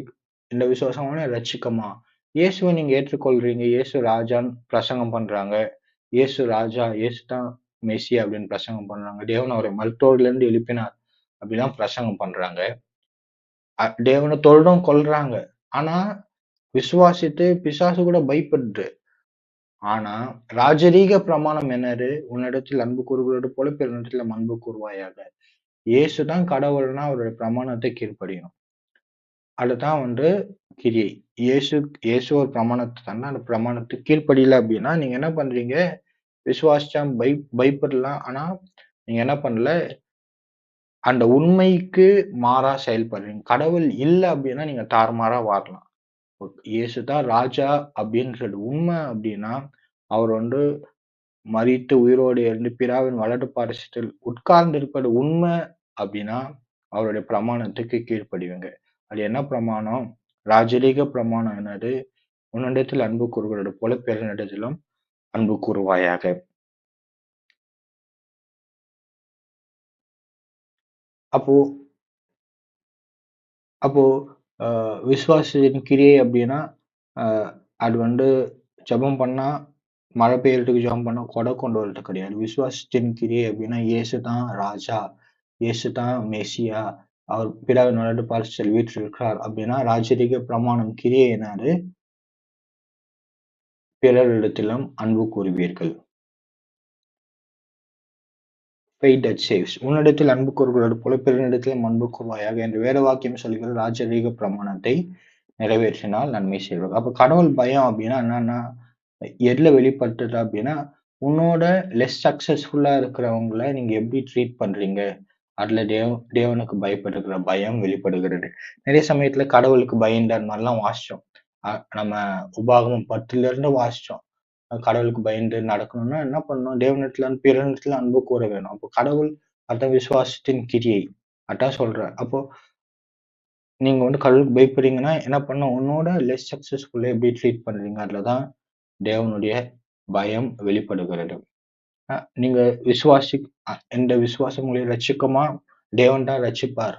இந்த விசுவாசமான ரட்சிக்குமா? இயேசுவ நீங்க ஏற்றுக்கொள்றீங்க. இயேசு ராஜான்னு பிரசங்கம் பண்றாங்க. இயேசு ராஜா, இயேசு தான் மெஸ்ஸியா அப்படின்னு பிரசங்கம் பண்றாங்க. தேவன் அவரை மருத்துவரிலிருந்து எழுப்பினார். அப்படிலாம் பிரசங்கம் பண்றாங்க. தேவனை தொழுதும் கொல்றாங்க. ஆனா விசுவாசித்து பிசாசு கூட பயப்படுது. ஆனா ராஜரீக பிரமாணம் என்னது? உன்னிடத்தில் அன்பு கூறுகிறது போல பிறனிடத்திலும் அன்பு கூறுவாயாக. இயேசு தான் கடவுள்னா அவருடைய பிரமாணத்தை கீழ்ப்படியணும். அதுதான் கிரியை. இயேசு இயேசு ஒரு பிரமாணத்த தந்தா, அந்த பிரமாணத்துக்கு கீழ்ப்படியல அப்டின்னா, நீங்க என்ன பண்றீங்க? விசுவாசிச்சா பயப்படலாம். ஆனா, நீங்க என்ன பண்ணல, அந்த உண்மைக்கு மாறா செயல்படுறீங்க. கடவுள் இல்ல அப்டின்னா, நீங்க தாறுமாறா வாழலாம். இயேசு தான் ராஜா அப்டின்றது உண்ம அப்டின்னா, அவர் மரித்து உயிரோடு எழுந்து பிதாவின் வலது பாரிசத்தில் உட்கார்ந்திருப்பது உண்மை அப்படின்னா, அவருடைய பிரமாணத்துக்கு கீழ்ப்படியுங்க. அது என்ன பிரமாணம்? ராஜரீக பிரமாணம் என்னது? உன்னிடத்தில் அன்பு கூறுகிறது போல பிறனிடத்திலும் அன்பு கூறுவாயாக. அப்போ அப்போ அ விசுவாசத்தின் கிரியை அப்படின்னா, அ அது ஜெபம் பண்ணா, மழை பெய்யறதுக்கு ஜெபம் பண்ணா, கொடை கொண்டு வரது கிடையாது. விசுவாசத்தின் கிரியை அப்படின்னா, இயேசு தான் ராஜா, இயேசு தான் மெசியா, அவர் பிதாவின் வலது பார்சல் வீற்றிருக்கிறார் அப்படின்னா, ராஜரீக பிரமாணம் கிரியை என்னது? பிறரிடத்திலும் அன்பு கூறுவீர்கள். Faith that saves. உன்னிடத்தில் அன்பு கூறுகிறது போல பிறனிடத்திலும் அன்பு கூர்வாயாக என்று வேத வாக்கியம் சொல்கிற ராஜரீக பிரமாணத்தை நிறைவேற்றினால் நன்மை செய்வார். அப்ப கடவுள் பயம் அப்படின்னா என்னன்னா, எதுல வெளிப்பட்டுது அப்படின்னா, உன்னோட லெஸ் சக்சஸ்ஃபுல்லா இருக்கிறவங்கள நீங்க எப்படி ட்ரீட் பண்றீங்க? அதுல தேவனுக்கு பயப்படுகிற பயம் வெளிப்படுகிறது. நிறைய சமயத்துல கடவுளுக்கு பயந்து அந்த மாதிரிலாம் வாசிச்சோம். நம்ம உபாகமம் 10ல இருந்து வாசிச்சோம். கடவுளுக்கு பயந்து நடக்கணும்னா என்ன பண்ணணும்? தேவனிடத்துல பிறனிடத்துல அன்பு கூற வேணும். அப்போ கடவுள் அதான் விசுவாசத்தின் கிரியை. அதான் சொல்றேன். அப்போ நீங்க கடவுளுக்கு பயப்படுறீங்கன்னா என்ன பண்ணணும்? உன்னோட லெஸ் சக்சஸ்ஃபுல்லா எப்படி ட்ரீட் பண்றீங்க? அதுலதான் தேவனுடைய பயம் வெளிப்படுகிறது. நீங்க விசுவாசி இந்த விசுவாசம் உங்களை ரட்சிக்குமா? தேவன் தான் ரட்சிப்பார்.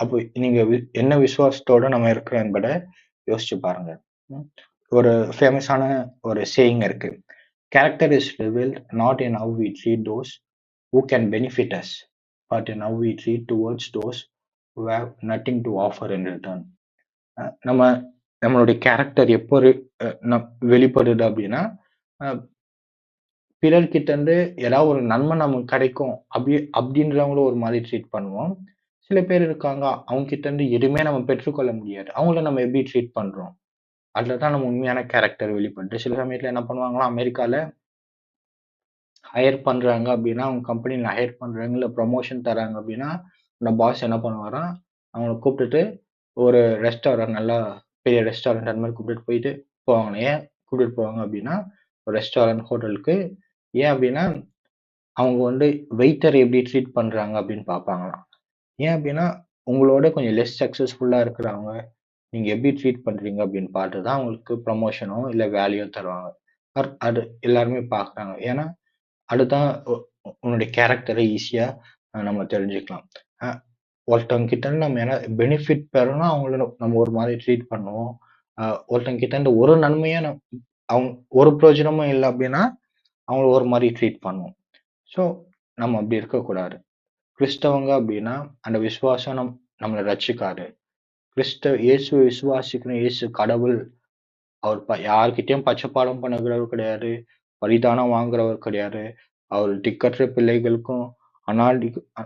அப்போ நீங்க என்ன விசுவாசத்தோட நம்ம இருக்கிறோம் என்பதை யோசிச்சு பாருங்க. ம். ஒரு ஃபேமஸான ஒரு சேயிங் இருக்கு. "Character is revealed not in how we treat those who can benefit us, but in how we treat towards those who have nothing to offer in return." நம்ம நம்மளுடைய கேரக்டர் எப்போ வெளிப்படுது அப்படின்னா, அ பிறர்கிட்ட ஏதாவது ஒரு நன்மை நமக்கு கிடைக்கும் அப்படின்றவங்கள ஒரு மாதிரி ட்ரீட் பண்ணுவோம். சில பேர் இருக்காங்க, அவங்க கிட்ட எதுவுமே நம்ம பெற்றுக்கொள்ள முடியாது. அவங்கள நம்ம எப்படி ட்ரீட் பண்றோம்? அதுல தான் நம்ம உண்மையான கேரக்டர் வெளிப்படுது. சில சமயத்துல என்ன பண்ணுவாங்கன்னா, அமெரிக்கால ஹையர் பண்றாங்க அப்படின்னா, அவங்க கம்பெனில ஹையர் பண்றாங்க, இல்ல ப்ரமோஷன் தராங்க அப்படின்னா, அந்த பாஸ் என்ன பண்ணுவாராம், அவங்கள கூப்பிட்டுட்டு ஒரு ரெஸ்டாரண்ட் நல்லா பெரிய ரெஸ்டாரண்ட் அந்த மாதிரி கூப்பிட்டுட்டு போவாங்க. ஏன் கூட்டிட்டு போவாங்க அப்படின்னா, ஒரு ரெஸ்டாரண்ட், ஹோட்டலுக்கு. ஏன் அப்படின்னா, அவங்க வெயிட்டர் எப்படி ட்ரீட் பண்றாங்க அப்படின்னு பார்ப்பாங்களாம். ஏன் அப்படின்னா, உங்களோட கொஞ்சம் லெஸ் சக்சஸ்ஃபுல்லா இருக்கிறவங்க, நீங்க எப்படி ட்ரீட் பண்றீங்க அப்படின்னு பார்த்து தான் உங்களுக்கு ப்ரமோஷனோ, இல்ல வேலையோ தருவாங்க. அது எல்லாருமே பார்க்குறாங்க. ஏன்னா, அதுதான் உன்னுடைய கேரக்டர ஈஸியா நம்ம தெரிஞ்சுக்கலாம். அ ஒருத்தவங்க கிட்ட இருந்து நம்ம பெனிஃபிட் பெறணும்னா, அவங்கள நம்ம ஒரு மாதிரி ட்ரீட் பண்ணுவோம். அ ஒருத்தவங்க கிட்ட இருந்து ஒரு நன்மையா அவங்க ஒரு பிரயோஜனமும் இல்ல அப்படின்னா, அவங்கள ஒரு மாரி ட்ரீட் பண்ணுவோம். ஸோ, நம்ம அப்படி இருக்கக்கூடாது. கிறிஸ்தவங்க அப்படின்னா, அந்த விசுவாசம் நம்மள ரட்சிக்காது. இயேசுவ விசுவாசிக்கணும். இயேசு கடவுள். அவர் யார்கிட்டயும் பட்சபாதம் பண்ணுகிறவர் கிடையாது. பரிதானம் வாங்குறவர் கிடையாது. அவர் திக்கற்ற பிள்ளைகளுக்கும், அனாதை அ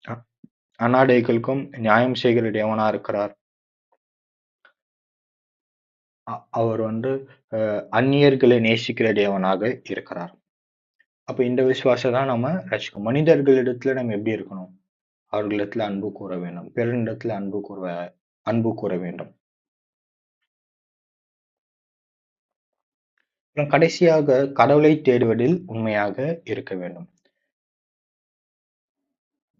அ அனாதைகளுக்கும் நியாயம் செய்கிற தேவனா இருக்கிறார். அவர் அந்நியர்களை நேசிக்கிற தேவனாக இருக்கிறார். அப்ப இந்த விசுவாசம் தான் நம்ம ரட்சிக்கும். மனிதர்களிடத்துல நம்ம எப்படி இருக்கணும்? அவர்களிடத்துல அன்பு கூற வேண்டும். பிறரிடத்துல அன்பு கூற வேண்டும். அப்புறம் கடைசியாக கடவுளைத் தேடுவதில் உண்மையாக இருக்க வேண்டும்.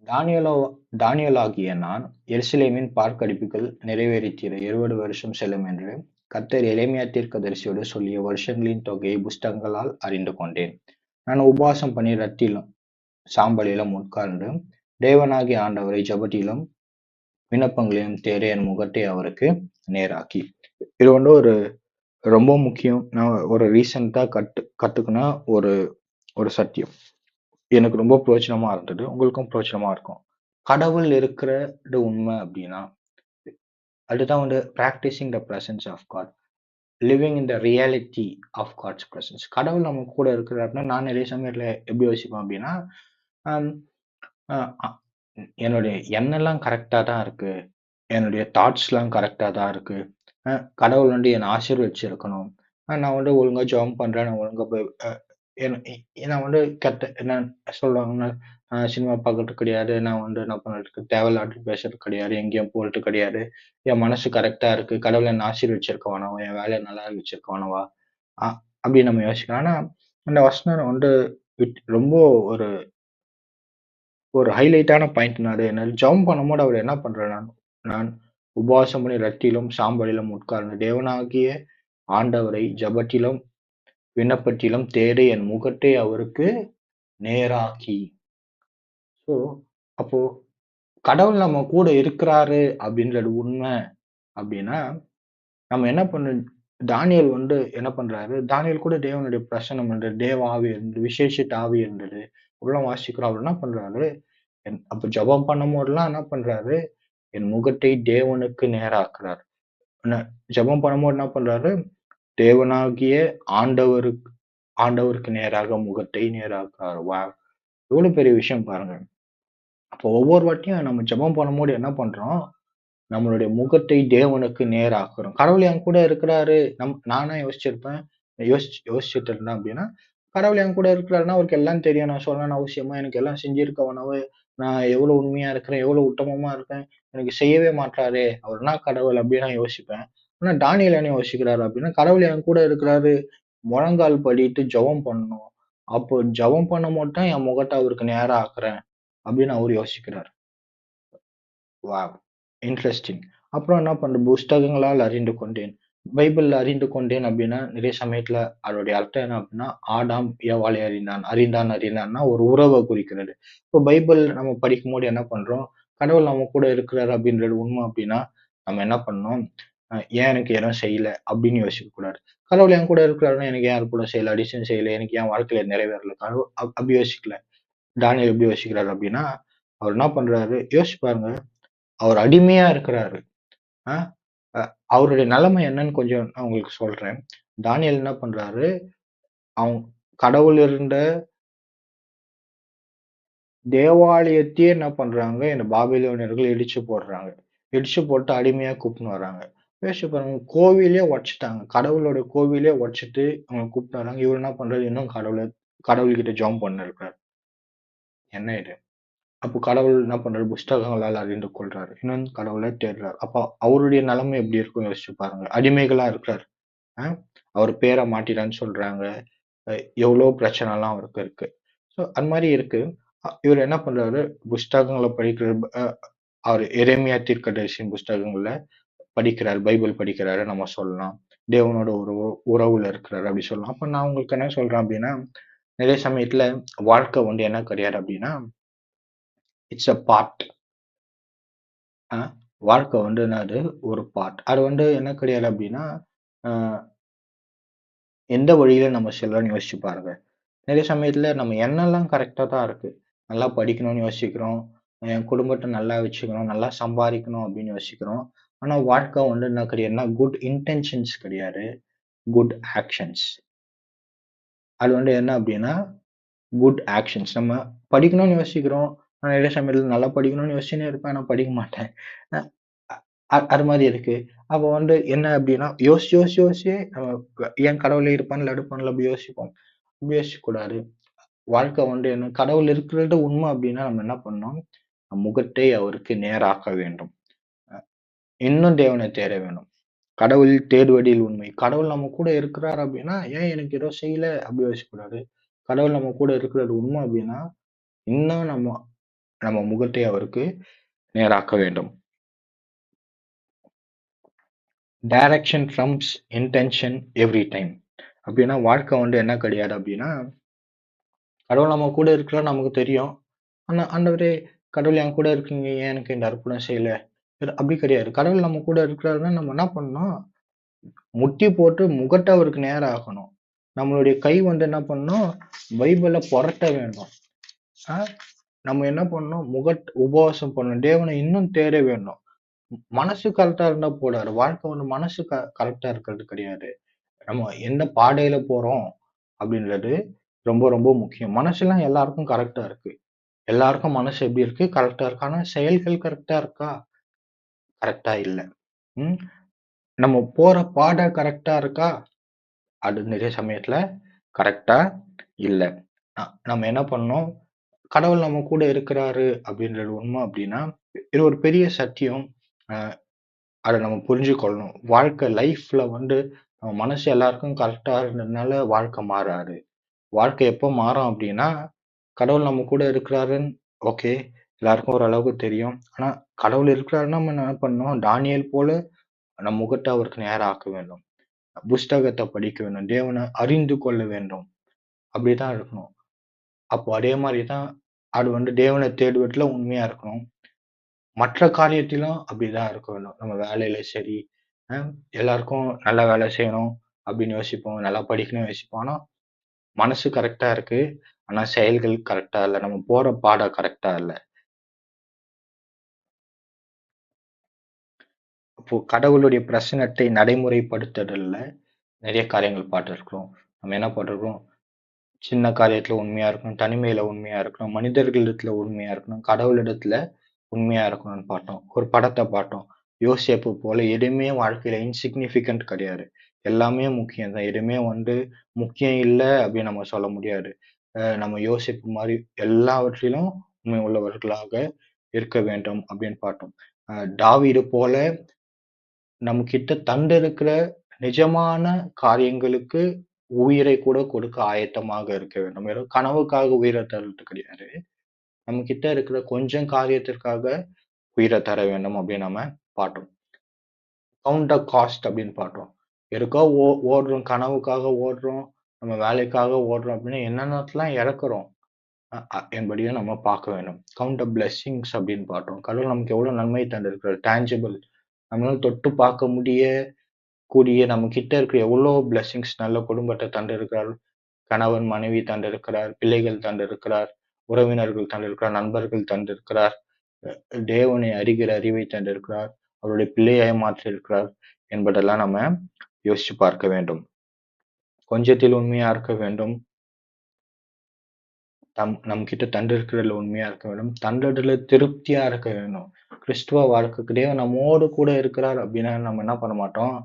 தானியேலோ தானியேலாகிய நான் எருசலேமின் பார்க்கடிப்புகள் நிறைவேறித்தீர 20 வருஷம் செல்லும் என்று கர்த்தர் எரேமியா தீர்க்கதரிசியோடு சொல்லிய வருஷங்களின் தொகையை புஸ்தகங்களால் அறிந்து கொண்டேன். நான் உபவாசம் பண்ணி சாம்பலிலும் உட்கார்ந்து தேவனாகிய ஆண்டவரை ஜெபத்திலும் விண்ணப்பங்களையும் தேடி என் முகத்தை அவருக்கு நேராக்கி. இது வந்து ஒரு ரொம்ப முக்கியம். நான் ஒரு ரீசென்ட்டா கத்துக்குன ஒரு ஒரு சத்தியம். எனக்கு ரொம்ப பிரயோஜனமா இருந்தது. உங்களுக்கும் பிரயோஜனமா இருக்கும். கடவுள் இருக்கிறது உண்மை அப்படின்னா, அதுதான் வந்து practicing the presence of God. Living in the reality of God's presence. கடவுள் நம்ம கூட இருக்கிறாருன்னா, நான் நிறைய சமயத்துல எப்படி யோசிப்பேன் அப்படின்னா, ஆம், அ அ என்னுடைய எண்ணம்லாம் கரெக்ட்டா தான் இருக்கு. என்னுடைய தாட்ஸ்லாம் கரெக்ட்டா தான் இருக்கு. அ கடவுள் வந்து என்ன ஆசீர்வதிச்சிருக்கணும். நான் வந்து ஒழுங்கா ஜெபம் பண்றேன். நான் ஒழுங்கா போய் என் நான் வந்து என்ன சொல்லுவாங்கன்னா, சினிமா பார்க்கறது கிடையாது. நான் வந்து என்ன பண்றதுக்கு தேவையில்லாத பேசுறது கிடையாது. எங்கேயும் போறது கிடையாது. என் மனசு கரெக்ட்டா இருக்கு. கடவுள் என்ன ஆசீர்வதிச்சிருக்க வேணாவா? என் வேலைய நல்லா வச்சிருக்க வேணாவா? அ அப்படின்னு நம்ம யோசிக்கலாம். ஆனா, அந்த வசனம் வந்து ரொம்ப ஒரு ஒரு ஹைலைட்டான பாயிண்ட்னாரு என்னது ஜெபம் பண்ணும்போது அவர் என்ன பண்றாரு நான் உபவாசம் பண்ணி இரட்டிலும் சாம்பலிலும் உட்கார்ந்து தேவனாகிய ஆண்டவரை ஜெபத்திலும் விண்ணப்பத்திலும் தேடி என் முகத்தை அவருக்கு நேராக்கி. ஸோ அப்போ கடவுள் நம்ம கூட இருக்கிறாரு அப்படின்றது உண்மை அப்படின்னா நம்ம என்ன பண்ண தானியேல் வந்து என்ன பண்றாரு தானியேல் கூட தேவனுடைய பிரசன்னம் இருந்தது தேவ ஆவி இருந்தது விசேஷித்த ஆவி இருந்தது அவ்வளவு வாசிக்கிறோம் அவர் என்ன பண்றாரு அப்ப ஜெபம் பண்ணும் போதெல்லாம் என்ன பண்றாரு என் முகத்தை தேவனுக்கு நேராக்குறார். என்ன ஜெபம் பண்ணும்போது என்ன பண்றாரு? தேவனாகிய ஆண்டவருக்கு ஆண்டவருக்கு நேராக முகத்தை நேராக்குறார். வாவ்! எவ்வளவு பெரிய விஷயம் பாருங்க. அப்போ ஒவ்வொரு வாட்டியும் நம்ம ஜெபம் பண்ணும்போது என்ன பண்றோம்? நம்மளுடைய முகத்தை தேவனுக்கு நேராக்குறோம். கடவுள் என் கூட இருக்கிறாரு. நானா யோசிச்சிருப்பேன். யோசிச்சுட்டு இருந்தேன் அப்படின்னா, கடவுள் என் கூட இருக்கிறாருன்னா, அவருக்கு எல்லாம் தெரியும். நான் சொல்லணும்னு அவசியமா எனக்கு எல்லாம் செஞ்சிருக்க வேணாவா? நான் எவ்வளவு உண்மையா இருக்கிறேன், எவ்வளவு உத்தமமா இருக்கேன். எனக்கு செய்யவே மாட்றாரே! அவர் என்ன கடவுள் அப்படின்னு நான் யோசிப்பேன். ஆனா தானியேல் என்ன யோசிக்கிறாரு அப்படின்னா, கடவுள் என் கூட இருக்கிறாரு. முழங்கால் படியிட்டு ஜெபம் பண்ணணும். அப்போ ஜெபம் பண்ணும்போது தான் என் முகத்த அவருக்கு நேரா ஆக்குறேன் அப்படின்னு அவரு யோசிக்கிறாரு. வாவ்! இன்ட்ரஸ்டிங். அப்புறம் என்ன பண்றது? புஸ்தகங்களால் அறிந்து கொண்டேன். பைபிள்ல அறிந்து கொண்டேன் அப்படின்னா, நிறைய சமயத்துல அதோடைய அர்த்தம் என்ன அப்படின்னா, ஆதாம் ஏவாளை அறிந்தான். அறிந்தான்னா ஒரு உறவ குறிக்கிறது. இப்போ பைபிள் நம்ம படிக்கும்போது என்ன பண்றோம்? கடவுள் நம்ம கூட இருக்கிறாரு அப்படின்றது உண்மை அப்படின்னா, நம்ம என்ன பண்ணணும்? ஏன் எனக்கு எதுவும் செய்யல அப்படின்னு யோசிக்கக்கூடாது. கடவுள் என் கூட இருக்கிறாருன்னா, எனக்கு ஏன் அது கூட செய்யல? அடிஷன் செய்யல. எனக்கு ஏன் வாழ்க்கையில நிறைவேறல? கடவுள் அப்படி யோசிக்கல. தானியேல் எப்படி யோசிக்கிறாரு அப்படின்னா, அவர் என்ன பண்றாரு? யோசிச்சு பாருங்க. அவர் அடிமையா இருக்கிறாரு. ஆ அ அவருடைய நிலைமை என்னன்னு கொஞ்சம் நான் உங்களுக்கு சொல்றேன். தானியேல் என்ன பண்றாரு, அவன் கடவுள் இருந்த தேவாலயத்தையே என்ன பண்றாங்க, இந்த பாபிலோனியர்கள் இடிச்சு போடுறாங்க. இடிச்சு போட்டு அடிமையா கூப்ட்டுன்னு வர்றாங்க. யோசிச்சு பாருங்க, கோவிலே உடைச்சுட்டாங்க. கடவுளோட கோவிலே உடைச்சுட்டு அவங்க கூப்ட்டு வர்றாங்க. இவரு என்ன பண்றாரு, இன்னும் கடவுள்கிட்ட ஜெபம் பண்ணின்னு இருக்காரு. என்ன இது? அப்போ கடவுள் என்ன பண்றாரு, புஸ்தகங்களால் அறிந்து கொள்றாரு. இன்னும் கடவுளை தேடுறாரு. அப்ப அவருடைய நிலைமை எப்படி இருக்கும் யோசிச்சு பாருங்க. அடிமைகளா இருக்கிறார். அ அவர் பேர மாத்திட்டான்னு சொல்றாங்க. அ எவ்வளோ பிரச்சனைலாம் அவருக்கு இருக்கு. ஸோ அது மாரி இருக்கு. இவரு என்ன பண்றாரு, புஸ்தகங்கள படிக்கிற அவரு எரேமியா தீர்க்கதரிசியின் புஸ்தகங்கள்ல படிக்கிறாரு. பைபிள் படிக்கிறாரு நம்ம சொல்லலாம். தேவனோட ஒரு உறவுல இருக்கிறாரு அப்படி சொல்லலாம். அப்ப நான் உங்களுக்கு என்ன சொல்றேன் அப்படின்னா, நிறைய சமயத்துல வாழ்க்கை வந்து என்ன கிடையாது அப்படின்னா, இட்ஸ் அ பார்ட். அ வாழ்க்கை வந்து என்னது ஒரு பார்ட். அது வந்து என்ன கிடையாது அப்படின்னா, அ எந்த வழியில நம்ம செல்றோம்னு யோசிச்சு பாருங்க. நிறைய சமயத்துல நம்ம எண்ணம்லாம் கரெக்ட்டா தான் இருக்கு. நல்லா படிக்கணும்னு யோசிக்கிறோம். என் குடும்பத்த நல்லா வச்சுக்கணும், நல்லா சம்பாரிக்கணும் அப்படின்னு யோசிக்கிறோம். ஆனா வாழ்க்கை வந்து என்ன கிடையாதுன்னா, குட் இன்டென்ஷன்ஸ் கிடையாது. Good actions. அது வந்து என்ன அப்படின்னா, குட் ஆக்ஷன்ஸ். நம்ம படிக்கணும்னு யோசிக்கிறோம். ஆனா நிறைய சமயத்துல நல்லா படிக்கணும்னு யோசிச்சுன்னே இருப்பேன். ஆனா படிக்க மாட்டேன். அ அது மாரி இருக்கு. அப்போ வந்து என்ன அப்படின்னா, யோசிச்சு ஏன் கடவுளே இருப்பான்ல, எடுப்பான்ல அப்படி யோசிப்போம். அப்படி யோசிக்கக்கூடாது. வாழ்க்கை வந்து என்ன கடவுள் இருக்கிறது உண்மை அப்படின்னா நம்ம என்ன பண்ணணும்? முகத்தை அவருக்கு நேராக்க வேண்டும். அ இன்னும் தேவனை தேட வேண்டும். கடவுள் தேடுவதில் உண்மை. கடவுள் நம்ம கூட இருக்கிறார் அப்படின்னா, ஏன் எனக்கு ஏதோ செய்யல அப்படி யோசிக்கக்கூடாது. கடவுள் நம்ம கூட இருக்கிறது உண்மை அப்படின்னா, இன்னும் நம்ம முகத்தை அவருக்கு நேராக்க வேண்டும். Direction Trump's intention every time. அப்படின்னா வாழ்க்கை வந்து என்ன கிடையாது அப்படின்னா, கடவுள் நம்ம கூட இருக்கிறார் நமக்கு தெரியும். ஆனா, ஆண்டவரே கடவுள் என் கூட இருக்கீங்க. ஏன் எனக்கு இந்த அற்புதம் செய்யல? அப்படி கிடையாது. கடவுள் நம்ம கூட இருக்கிறாருன்னா நம்ம என்ன பண்ணணும்? முட்டி போட்டு முகட்ட அவருக்கு நேரா ஆக்கணும். நம்மளுடைய கை வந்து என்ன பண்ணணும்? பைபிள புரட்ட வேண்டும். ஆ நம்ம என்ன பண்ணணும்? உபவாசம் பண்ணணும். தேவனை இன்னும் தேட வேண்டும். மனசு கரெக்ட்டா இருந்தா போதாது. வாழ்க்கை வந்து மனசு கரெக்ட்டா இருக்கிறது கிடையாது. நம்ம எந்த பாதையில போறோம் அப்படின்றது ரொம்ப ரொம்ப முக்கியம். மனசெல்லாம் எல்லாருக்கும் கரெக்ட்டா இருக்கு. எல்லாருக்கும் மனசு எப்படி இருக்கு? கரெக்ட்டா இருக்கு. ஆனா செயல்கள் கரெக்ட்டா இருக்கா? கரெக்ட்டா இல்ல. ம். நம்ம போற பாதை கரெக்ட்டா இருக்கா? அது நிறைய சமயத்துல கரெக்ட்டா இல்ல. நம்ம என்ன பண்ணணும்? கடவுள் நம்ம கூட இருக்கிறாரு அப்படின்றது உண்மை அப்படின்னா, இது ஒரு பெரிய சத்தியம். அ அத நம்ம புரிஞ்சுக்கொள்ளணும். வாழ்க்கை லைஃப்ல வந்து நம்ம மனசு எல்லாருக்கும் கரெக்ட்டா இருந்ததுனால வாழ்க்கை மாறாது. வாழ்க்கை எப்போ மாறும் அப்படின்னா, கடவுள் நம்ம கூட இருக்கிறாருன்னு ஓகே. எல்லாருக்கும் ஓரளவுக்கு தெரியும். ஆனா கடவுள் இருக்கிறாருன்னா நம்ம என்ன பண்ணணும்? தானியேல் போல நம் முகத்தை அவருக்கு நேரா ஆக்க வேண்டும். புஸ்தகத்த படிக்க வேண்டும். தேவனை அறிந்து கொள்ள வேண்டும். அப்படிதான் இருக்கணும். அப்போ அதே மாரி தான் அது வந்து தேவனை தேடுவதில உண்மையா இருக்கணும். மற்ற காரியத்திலும் அப்படிதான் இருக்க வேண்டும். நம்ம வேலையில சரி, அ எல்லாருக்கும் நல்ல வேலை செய்யணும் அப்படின்னு யோசிப்போம். நல்லா படிக்கணும்னு யோசிப்போம். ஆனா மனசு கரெக்ட்டா இருக்கு. ஆனா செயல்கள் கரெக்ட்டா இல்ல. நம்ம போற பாதை கரெக்ட்டா இல்ல. அப்போ கடவுளுடைய பிரசனத்தை நடைமுறைப்படுத்துதல்ல நெறைய காரியங்கள் பார்த்திருக்கிறோம். நம்ம என்ன பார்த்திருக்கிறோம்? சின்ன காரியத்துல உண்மையா இருக்கணும். தனிமையில உண்மையா இருக்கணும். மனிதர்களிடத்துல உண்மையா இருக்கணும். கடவுளிடத்துல உண்மையா இருக்கணும்னு பார்த்தோம். ஒரு படத்த பார்த்தோம். யோசேப்பு போல எதுவுமே வாழ்க்கையில இன்சிக்னிஃபிகன்ட் கிடையாது. எல்லாமே முக்கியம் தான். எதுவுமே வந்து முக்கியம் இல்ல அப்படின்னு நம்ம சொல்ல முடியாது. நம்ம யோசேப்பு மாரி எல்லாவற்றிலும் உண்மை உள்ளவர்களாக இருக்க வேண்டும் அப்படின்னு பார்த்தோம். தாவீது போல நம்மகிட்ட தந்திருக்கிற நிஜமான காரியங்களுக்கு உயிரை கூட கொடுக்க ஆயத்தமாக இருக்க வேண்டும். வெறும் கனவுக்காக உயிரை தர்றது கிடையாது. நம்ம கிட்ட இருக்கிற கொஞ்சம் காரியத்திற்காக உயிரை தர வேண்டும் அப்படின்னு நம்ம பார்த்தோம். கவுண்ட் த காஸ்ட் அப்படின்னு பார்த்தோம். எதுக்கோ ஓடுறோம், கனவுக்காக ஓடுறோம், நம்ம வேலைக்காக ஓடுறோம் அப்படின்னு என்னென்னலாம் இழக்கிறோம் என்பதையும் நம்ம பார்க்க வேண்டும். கவுண்ட் த பிளெஸ்ஸிங்ஸ் அப்படின்னு பார்த்தோம். கடவுள் நமக்கு எவ்வளவு நன்மை தந்திருக்கிறார். டான்ஜிபிள் நம்மளால தொட்டு பார்க்க கூடிய நம்ம கிட்ட இருக்கிற எவ்வளோ பிளெஸ்ஸிங்ஸ் நல்ல குடும்பத்தை தந்திருக்கிறார். கணவன், மனைவி தந்திருக்கிறார். பிள்ளைகள் தந்திருக்கிறார். உறவினர்கள் தந்திருக்கிறார். நண்பர்கள் தந்திருக்கிறார். தேவனை அறிகிற அறிவை தந்திருக்கிறார். அவருடைய பிள்ளையாய் மாற்றியிருக்கிறார் என்பதெல்லாம் நம்ம யோசிச்சு பார்க்க வேண்டும். கொஞ்சத்தில் உண்மையா இருக்க வேண்டும். நம் கிட்ட தந்திருக்கிறதுல உண்மையா இருக்க வேண்டும். தந்ததுல திருப்தியா இருக்க வேண்டும். கிறிஸ்துவ வாழ்க்கைக்கு தேவன் நம்மோடு கூட இருக்கிறார் அப்படின்னா நம்ம என்ன பண்ண மாட்டோம்?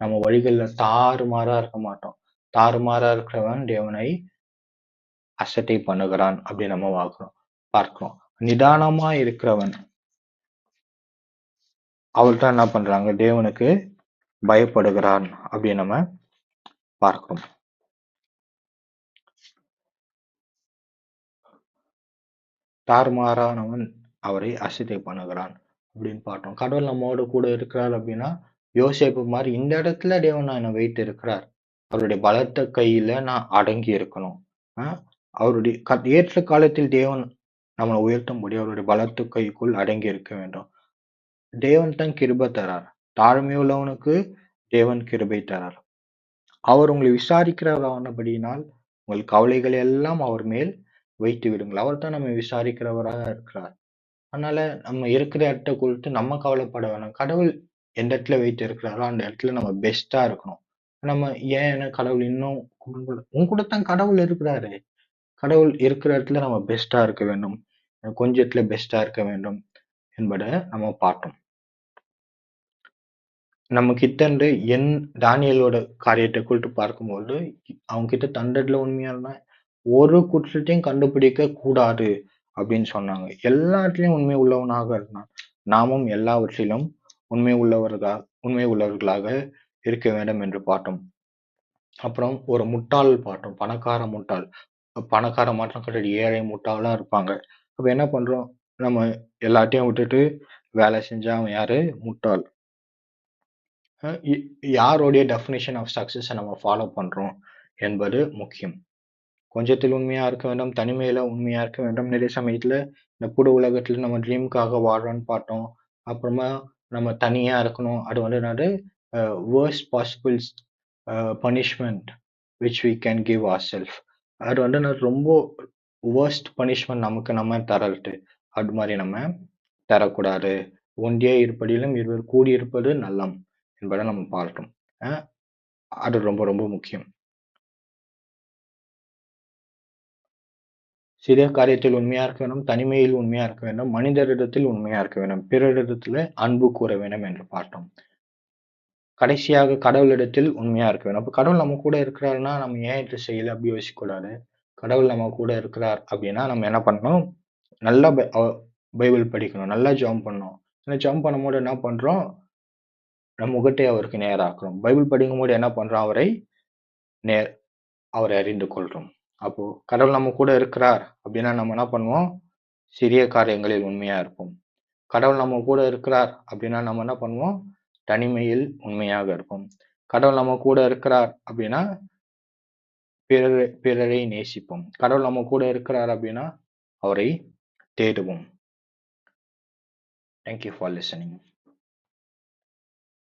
நம்ம வழிகள்ல தாறுமாறா இருக்க மாட்டோம். தாறுமாறா இருக்கிறவன் தேவனை அசட்டை பண்ணுகிறான் அப்படின்னு நம்ம பார்க்கிறோம். நிதானமா இருக்கிறவன் அவள் தான் என்ன பண்றாங்க? தேவனுக்கு பயப்படுகிறான் அப்படின்னு நம்ம பார்க்கிறோம். தாறுமாறானவன் அவரை அசட்டை பண்ணுகிறான் அப்படின்னு பார்த்தோம். கடவுள் நம்மோடு கூட இருக்கிறார் அப்படின்னா, யோசேப்பு மாரி இந்த இடத்துல தேவன் என்னை வைத்து இருக்கிறார். அவருடைய பலத்த கையில நான் அடங்கி இருக்கணும். அ அவருடைய ஏற்ற காலத்தில் தேவன் நம்மளை உயர்த்தும்படி அவருடைய பலத்த கைக்குள் அடங்கி இருக்க வேண்டும். தேவன் தான் கிருபை தரார். தாழ்மை உள்ளவனுக்கு தேவன் கிருபை தரார். அவர் உங்களை விசாரிக்கிறவரானபடியினால் உங்கள் கவலைகளை எல்லாம் அவர் மேல் வைத்து விடுங்கள். அவர் தான் நம்மை விசாரிக்கிறவராக இருக்கிறார். அதனால நம்ம இருக்கிற இடத்த குறித்து நம்ம கவலைப்பட வேணாம். கடவுள் எந்த இடத்துல வைத்து இருக்கிறாரோ அந்த இடத்துல நம்ம பெஸ்ட்டா இருக்கணும். நம்ம ஏன் கடவுள் இன்னும் உன் கூட தான் கடவுள் இருக்கிறாரு. கடவுள் இருக்கிற இடத்துல நம்ம பெஸ்ட்டா இருக்க வேண்டும். கொஞ்சத்துல பெஸ்ட்டா இருக்க வேண்டும் என்பதை நம்ம பார்த்தோம். நம்ம கிட்ட இருந்து தானியேலோட காரியத்தை குறித்து பார்க்கும்போது, அவங்க கிட்ட தண்டத்துல உண்மையா இருந்தா, ஒரு குற்றத்தையும் கண்டுபிடிக்க கூடாது அப்படின்னு சொன்னாங்க. எல்லாத்துலயும் உண்மை உள்ளவனாக இருந்தான். நாமும் எல்லாவற்றிலும் உண்மை உண்மை உள்ளவர்களாக இருக்க வேண்டும் என்று பார்த்தோம். அப்புறம் ஒரு முட்டாள் பார்த்தோம். பணக்கார முட்டாள். பணக்கார மாற்றம் கிடையாது. ஏழை முட்டாளா இருப்பாங்க. அப்ப என்ன பண்றோம்? நம்ம எல்லாத்தையும் விட்டுட்டு வேலை செஞ்சா அவன் யாரு? முட்டாள். அ இ யாருடைய டெஃபினிஷன் ஆஃப் சக்சஸ நம்ம ஃபாலோ பண்றோம் என்பது முக்கியம். கொஞ்சத்தில் உண்மையா இருக்க வேண்டும், தனிமையில உண்மையா இருக்க வேண்டும். நிறைய சமயத்துல இந்த புது உலகத்துல நம்ம ட்ரீம்க்காக வாழ்றோம்ன்னு பார்த்தோம். அப்புறமா நம்ம தனியா இருக்கணும். அது வந்து என்னது worst possible punishment which we can give ourself. அது வந்து நான் ரொம்ப வொர்ஸ்ட் பனிஷ்மென்ட் நமக்கு நம்ம தர்றது. அது மாரி நம்ம தரக்கூடாது. "ஒன்றியே இருப்பதிலும் இருவர் கூடியிருப்பது நலம்" என்பதை நம்ம பார்த்தோம். அ அது ரொம்ப ரொம்ப முக்கியம். சிறிய காரியத்தில் உண்மையா இருக்க வேண்டும், தனிமையில் உண்மையா இருக்க வேண்டும், மனிதரிடத்தில் உண்மையா இருக்க வேண்டும், பிறரிடத்திலே அன்பு கூற வேண்டும் என்று பார்த்தோம். கடைசியாக கடவுளிடத்தில் உண்மையா இருக்க வேண்டும். அப்ப கடவுள் நம்ம கூட இருக்கிறாருன்னா, நம்ம ஏன் இத செய்யல அப்படி யோசிக்கக்கூடாது. கடவுள் நம்ம கூட இருக்கிறார் அப்படின்னா, நம்ம என்ன பண்ணணும்? நல்லா பைபிள் படிக்கணும். நல்லா ஜெபம் பண்ணணும். ஏன்னா ஜெபம் பண்ணும்போது என்ன பண்றோம்? நம் முகத்தை அவருக்கு நேராக்குறோம். பைபிள் படிக்கும்போது என்ன பண்றோம்? நேர் அவரை அறிந்து கொள்றோம். அப்போ கடவுள் நம்ம கூட இருக்கிறார் அப்படின்னா, நம்ம என்ன பண்ணுவோம்? சிறிய காரியங்களில் உண்மையா இருப்போம். கடவுள் நம்ம கூட இருக்கிறார் அப்படின்னா, நம்ம என்ன பண்ணுவோம்? தனிமையில் உண்மையாக இருப்போம். கடவுள் நம்ம கூட இருக்கிறார் அப்படின்னா, பிறரை நேசிப்போம். கடவுள் நம்ம கூட இருக்கிறார் அப்படின்னா, அவரை தேடுவோம். Thank you for listening.